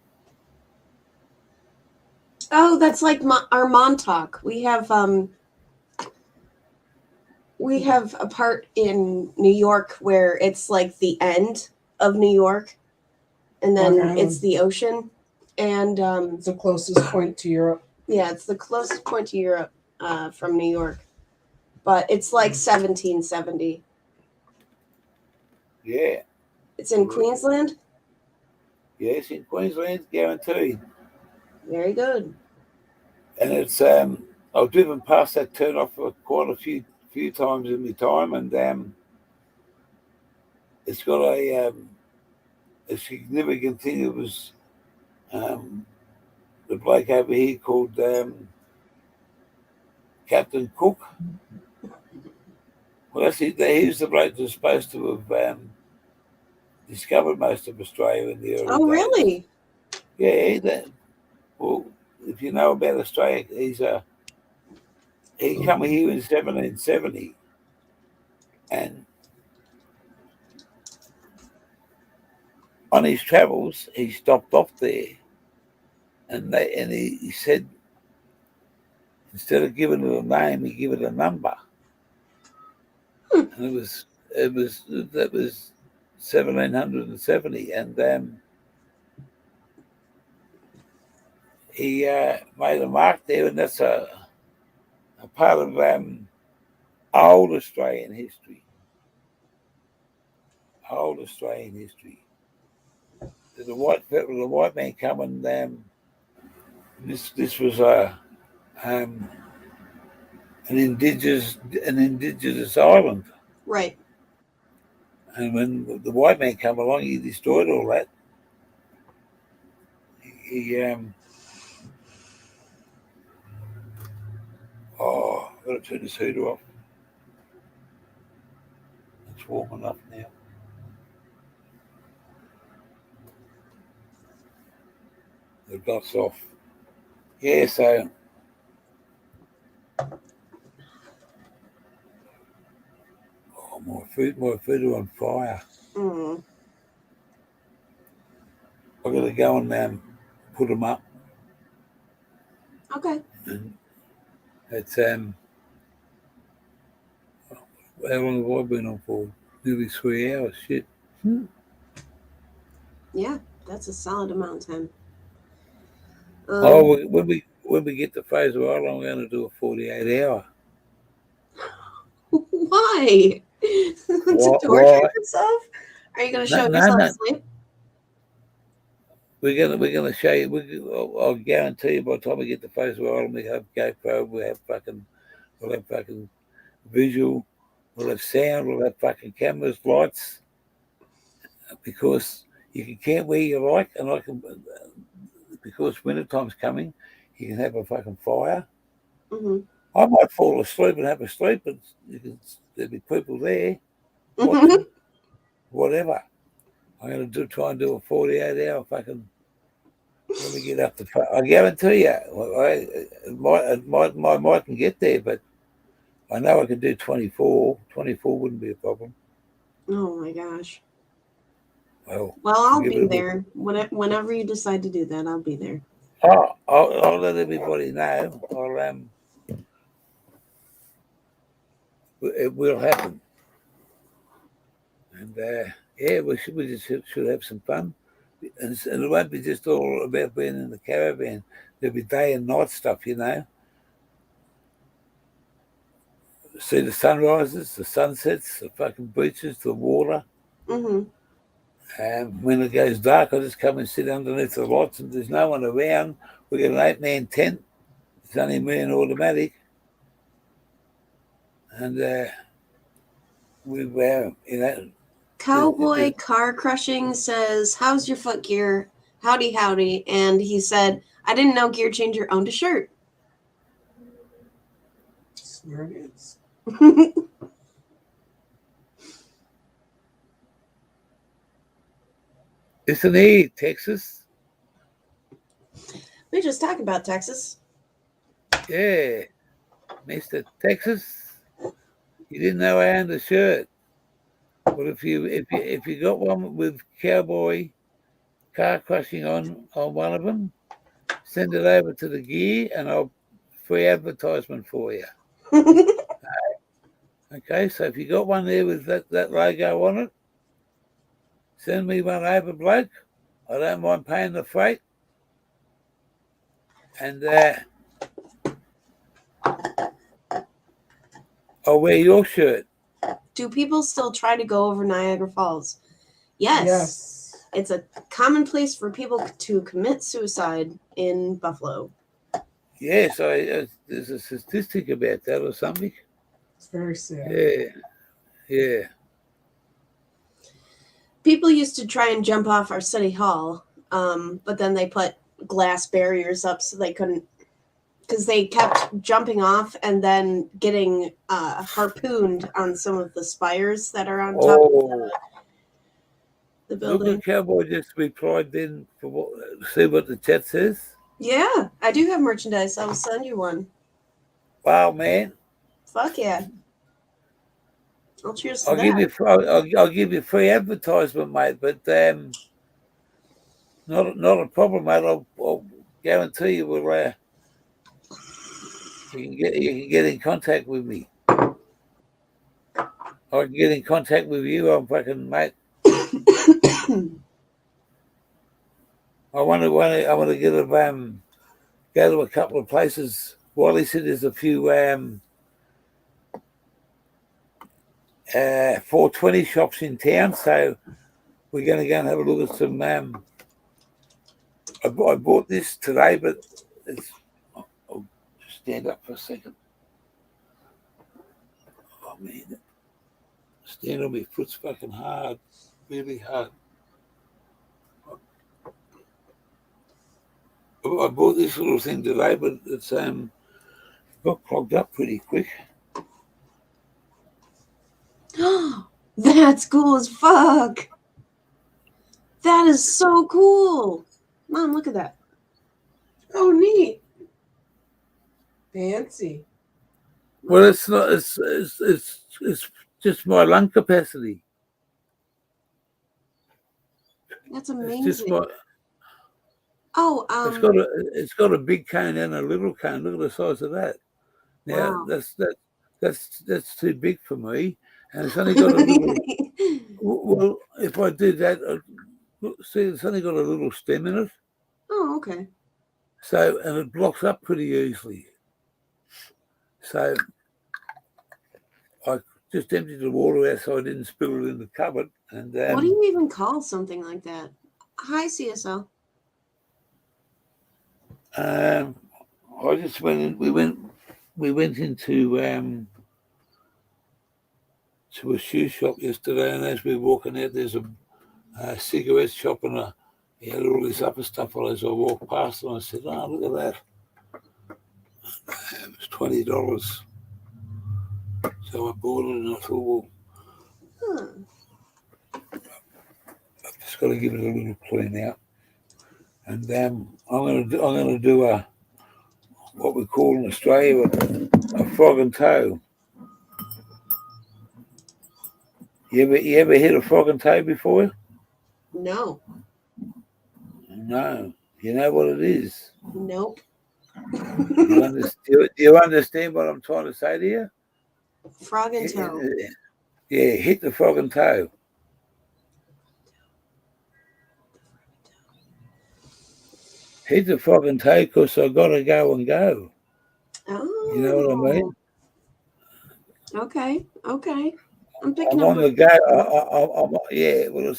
Oh, that's like our Montauk. We have a part in New York where it's like the end of New York, and then Long it's the ocean, and It's the closest point to Europe. yeah, it's the closest point to Europe from New York, but it's like 1770. Yeah. It's in Queensland. Yes, in Queensland, guaranteed. Very good. And it's I've driven past that turn off quite a few times in my time, and it's got a significant thing. It was the bloke over here called Captain Cook. Well, he's the bloke that's supposed to have discovered most of Australia in the early Oh, days. really? Yeah, well, if you know about Australia, he come here in 1770, and on his travels, he stopped off there, and he said instead of giving it a name, he gave it a number, and that was 1770, and he made a mark there, and that's a part of old Australian history. Old Australian history. The white man come and this was an indigenous island, Right. and when the white man come along, he destroyed all that. I've got to turn this heater off. It's warm enough now. The dot's off. Yeah, so my food are on fire. Mm. I've got to go and put them up. Okay. And it's how long have I been on for? Nearly 3 hours. Shit. Yeah, that's a solid amount of time. When we get to Fraser Island, I'm going to do a 48-hour. Why? To torture yourself? Are you going to show yourself asleep? We're gonna show you. I'll guarantee you by the time we get to Fraser Island, we have GoPro, we'll have fucking visual, we'll have sound, we'll have fucking cameras, lights, because you can camp where you like, and I can, because winter time's coming, you can have a fucking fire. Mm-hmm. I might fall asleep and have a sleep, but there'll be people there. Mm-hmm. Whatever. I'm going to try and do a 48-hour fucking. Let me get up to. I guarantee you, I mightn't get there, but I know I can do 24. 24 wouldn't be a problem. Oh my gosh. Well, I'll be there whenever you decide to do that. I'll be there. I'll let everybody know. It will happen, and yeah, we should have some fun, and it won't be just all about being in the caravan. There'll be day and night stuff, you know. See the sunrises, the sunsets, the fucking beaches, the water. Mm-hmm. And when it goes dark, I just come and sit underneath the lights, and there's no one around. We got an 8-man tent. It's only me and automatic. and we've you know. Cowboy Car Crushing says, "How's your foot gear? Howdy, howdy." And he said, "I didn't know Gear Changer owned a shirt." Swear it is. Isn't he Texas? We just talked about Texas. Yeah, Mr. Texas. You didn't know I owned a shirt. Well, if you got one with Cowboy Car Crushing on one of them, send it over to the gear, and I'll free advertisement for you. Okay, so if you got one there with that logo on it, send me one over, bloke. I don't mind paying the freight. And I'll wear your shirt. Do people still try to go over Niagara Falls? Yes. Yes. It's a common place for people to commit suicide in Buffalo. Yes, there's a statistic about that or something. It's very sad. Yeah. People used to try and jump off our city hall, but then they put glass barriers up so they couldn't, because they kept jumping off and then getting harpooned on some of the spires that are on top of the building. Look, Cowboy just replied then see what the chat says. Yeah, I do have merchandise. I'll send you one. Wow, man! Fuck yeah! I'll cheers to I'll that. I'll give you free advertisement, mate. But not a problem, mate. I'll guarantee you will. You can get in contact with me. I can get in contact with you. I'm fucking mate. I want to get go to a couple of places. Wally said there's a few 420 shops in town, so we're going to go and have a look at some. I bought this today, but I'll just stand up for a second. Oh man, stand on my foot's fucking hard, really hard. I bought this little thing today, but it's got clogged up pretty quick. That's cool as fuck. That is so cool. Mom, look at that. Oh, neat. Fancy. Well, it's not. It's just my lung capacity. That's It's amazing. just my. Oh, It's got a big cone and a little cone. Look at the size of that. Now wow. that's too big for me, and it's only got a little. Well, if I do that, see, it's only got a little stem in it. Oh, okay. So, and it blocks up pretty easily. So, I just emptied the water out so I didn't spill it in the cupboard. And What do you even call something like that? Hi, CSL. I just went in. We went into to a shoe shop yesterday, and as we were walking out, there's a cigarette shop and he had all this other stuff on. As I walked past, and I said, "Oh, look at that! It was $20." So I bought it, and I thought, well, I've just got to give it a little clean out, and I'm gonna do a what we call in Australia a frog and toe. You ever hit a frog and toe before? No. No. You know what it is? Nope. Do you understand what I'm trying to say to you? Frog and toe. Yeah, hit the frog and toe. Hit the frog and toe because I've got to go and go. Oh. You know what I mean? Okay. I'm picking I'm up. on the go. Yeah, well,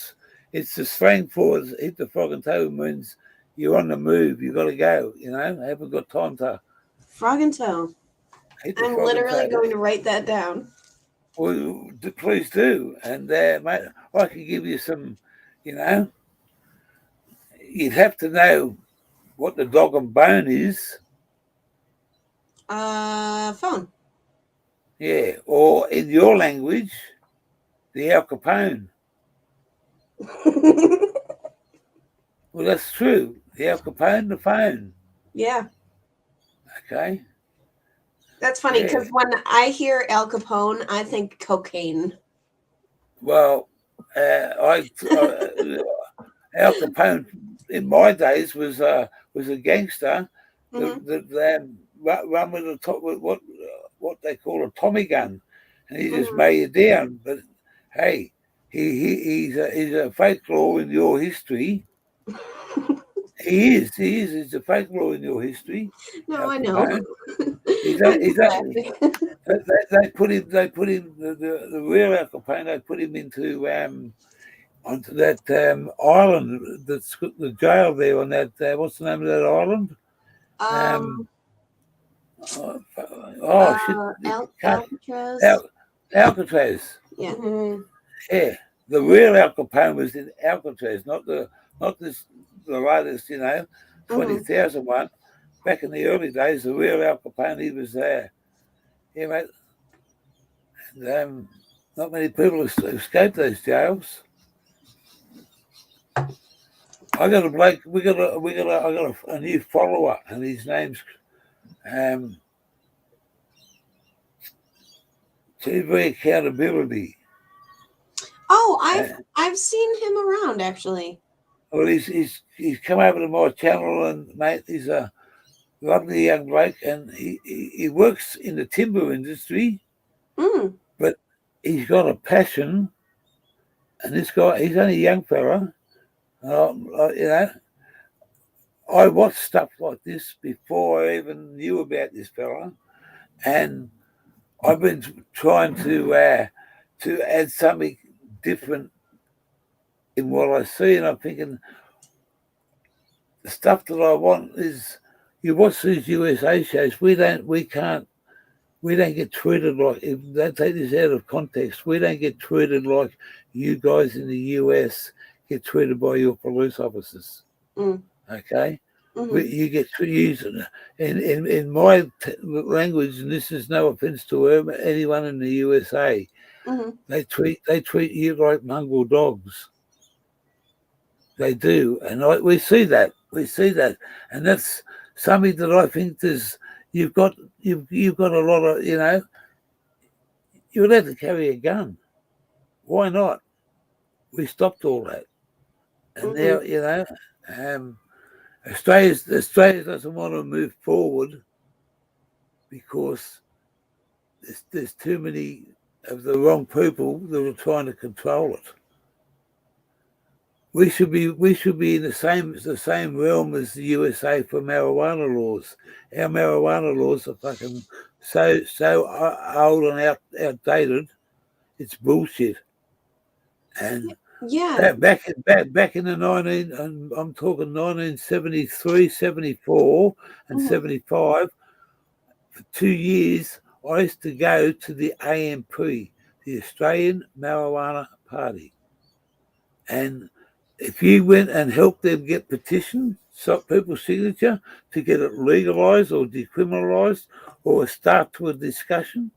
it's the slang for it. Hit the frog and toe means you're on the move. You got to go. You know, I haven't got time to. Frog and toe. Hit the I'm frog and literally tail. going to write that down. Well, please do. And mate, I can give you some, you know, you'd have to know what the dog and bone is. Phone. Yeah. Or in your language, the Al Capone. Well, that's true. The Al Capone, the phone. Yeah. Okay. That's funny Yeah. because when I hear Al Capone, I think cocaine. Well, Al Capone in my days was a gangster Mhm. that run with a top with what they call a Tommy gun, and he just Mhm. made you down. But hey, he's a folklore in your history. He is. He's a folklore in your history. No, Al I know. Capone. He's I'm a, just laughing. they put him the real Al Capone. They put him into onto that island that's got the jail there on that what's the name of that island? Shit! Alcatraz. Alcatraz. Yeah. Yeah, the real Al Capone was in Alcatraz, not this the latest, 20,000 one. Back in the early days, the real Al Capone, he was there. Yeah, mate. And, not many people escaped those jails. I got a bloke. I got a new follower, and his name's TV Accountability. Oh, I've seen him around actually. Well, he's come over to my channel, and mate, he's a lovely young bloke, and he works in the timber industry, but he's got a passion. And this guy, he's only a young fella. I watched stuff like this before I even knew about this fella, and I've been trying to add something different in what I see, and I'm thinking the stuff that I want is you watch these USA shows. We don't get treated like, if they take this out of context, we don't get treated like you guys in the US get treated by your police officers. Okay. You get used in my language, and this is no offense to anyone in the USA. They treat you like mongrel dogs. They do, and we see that, and that's something that I think you've got a lot of, you're allowed to carry a gun. Why not? We stopped all that, and now Australia doesn't want to move forward because there's too many of the wrong people that are trying to control it. We should be in the same realm as the USA for marijuana laws. Our marijuana laws are fucking so old and outdated. It's bullshit. And back in the I'm talking 1973, 74, and 75. For 2 years, I used to go to the AMP, the Australian Marijuana Party, and if you went and helped them get petitions, people's signature to get it legalized or decriminalized or start to a discussion,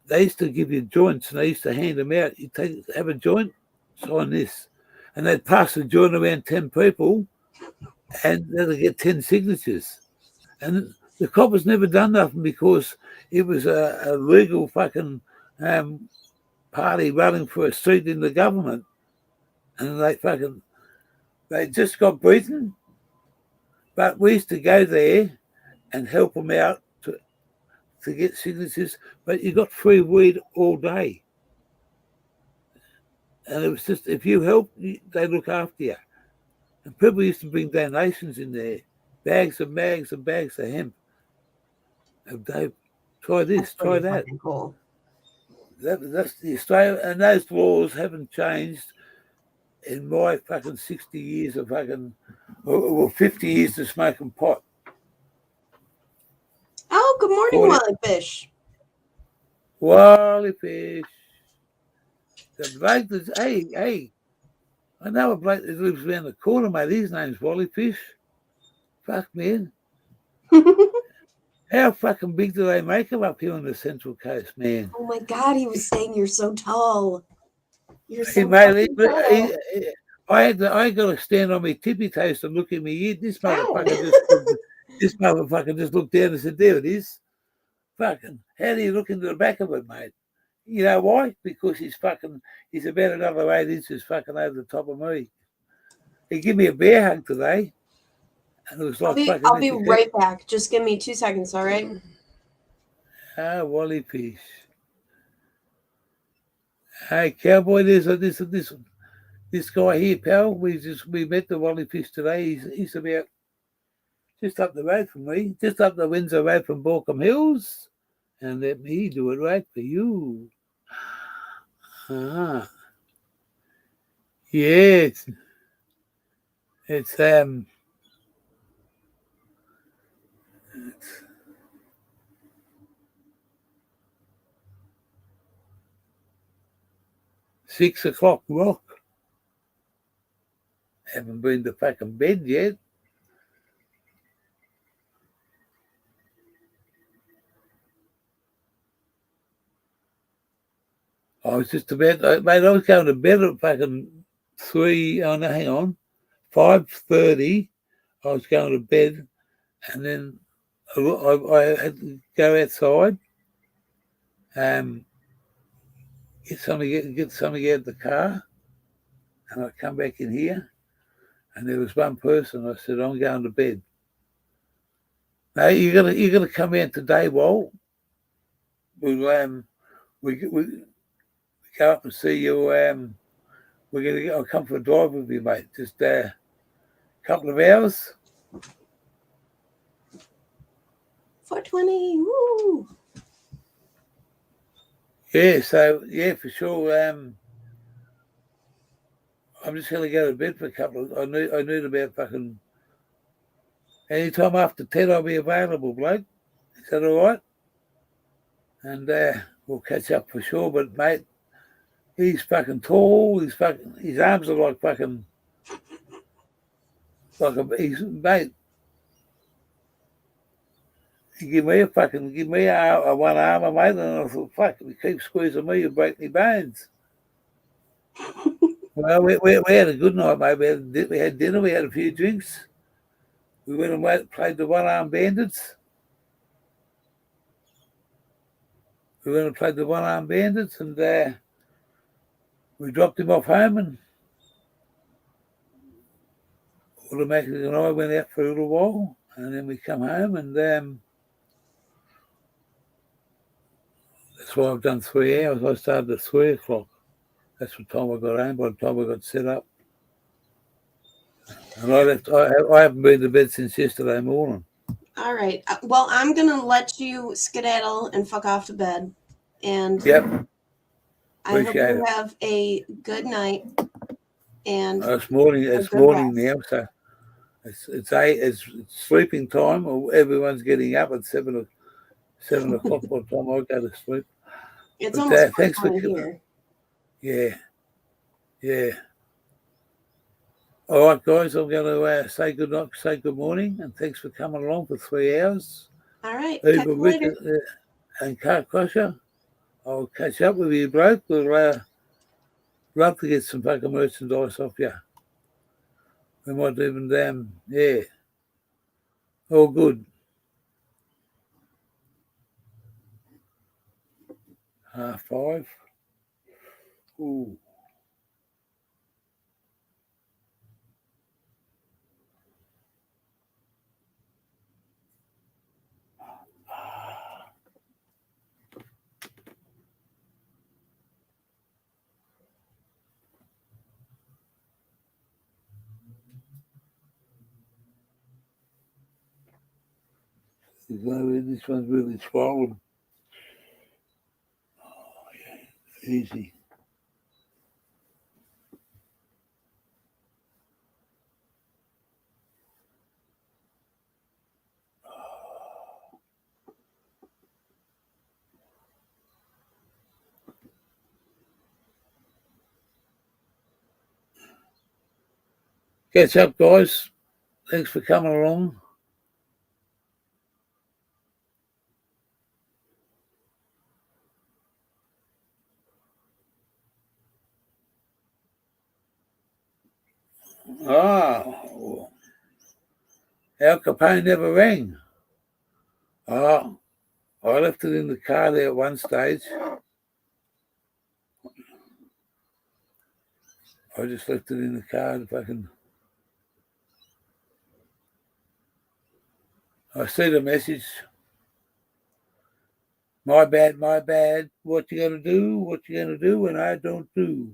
they used to give you joints and they used to hand them out. You have a joint, sign this. And they'd pass the joint around 10 people and they'd get 10 signatures. And the coppers never done nothing because it was a legal fucking party running for a seat in the government. And they just got beaten. But we used to go there and help them out to get signatures. But you got free weed all day. And it was just, if you help, they look after you. And people used to bring donations in there, bags and bags and bags of hemp. And they try this, try that. Cool. That's the Australia, and those laws haven't changed in my fucking 60 years of 50 years of smoking pot. Oh, good morning, Morning. Wally Fish. Wally Fish. The bloke that's, hey, I know a bloke that lives around the corner, mate. His name's Wally Fish. Fuck, man. How fucking big do they make them up here on the Central Coast, man? Oh my God, he was saying you're so tall. You're Hey, so mate, fucking tall. I got to stand on my tippy toes to look at me. This Ow. motherfucker just looked down and said, "There it is." Fucking, how do you look into the back of it, mate? You know why? Because he's about another 8 inches fucking over the top of me. He gave me a bear hug today, and it was like I'll be right back. Just give me 2 seconds, all right? Ah, Wally Fish. Hey, cowboy, there's this guy here, pal. We met the Wally Fish today. He's about just up the road from me, just up the Windsor Road from Borkham Hills, and let me do it right for you. Ah, yeah, it's 6 o'clock, rock. Haven't been to fucking bed yet. I was just about, mate, I was going to bed at fucking 3, oh no, hang on, 5:30. I was going to bed, and then I had to go outside, get something out of the car, and I come back in here, and there was one person. I said, "I'm going to bed." No, you're gonna come out today, Walt. We go up and see you. I'll come for a drive with you, mate. Just a couple of hours. 420. Woo. Yeah, so yeah, for sure. I'm just gonna go to bed for a couple of. I need about fucking. Anytime after 10, I'll be available, bloke. Is that all right? And we'll catch up for sure. But mate, he's fucking tall. His arms are like fucking. Mate. He give me a one arm, mate, and I thought, fuck, if you keep squeezing me, you'll break my bones. Well, we had a good night, mate. We had dinner, we had a few drinks. We went and played the one-arm bandits. And we dropped him off home, and automatically and I went out for a little while, and then we come home, and that's why I've done 3 hours. I started at 3 o'clock. That's what time I got home, by the time I got set up. And I haven't been to bed since yesterday morning. All right. Well, I'm going to let you skedaddle and fuck off to bed. And Yep. I hope you have a good night. And it's morning now, so it's sleeping time, or everyone's getting up at 7 o'clock by the time I go to sleep. It's almost thanks for here. Yeah. All right, guys, I'm going to say good night, say good morning, and thanks for coming along for 3 hours. All right. Uber Rick and Car Crusher, I'll catch up with you, bloke. We'll love to get some fucking merchandise off you. We might even, yeah. All good. 5:30. Ooh. This one's really swollen. Oh, yeah. Easy. Catch up, guys. Thanks for coming along. Al Capone never rang. I left it in the car there at one stage. I just left it in the car and fucking. I see the message. My bad, my bad. What you gonna do? What you gonna do when I don't do?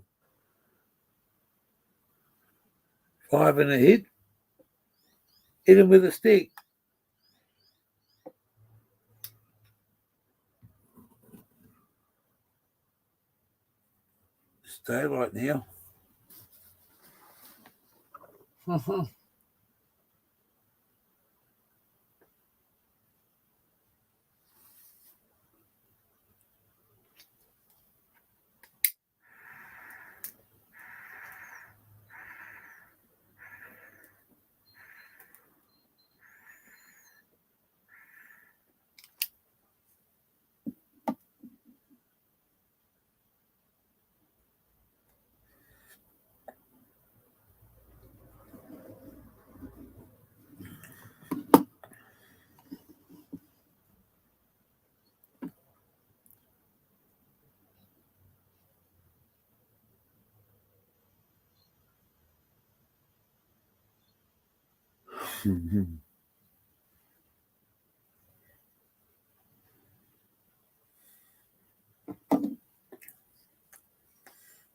5 and a hit. Hit him with a stick. It's daylight now.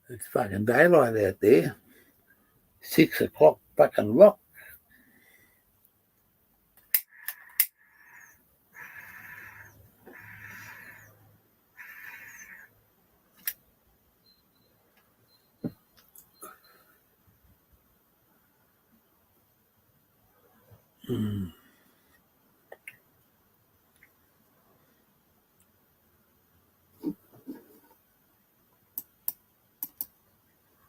It's fucking daylight out there. 6 o'clock fucking rock. Mm.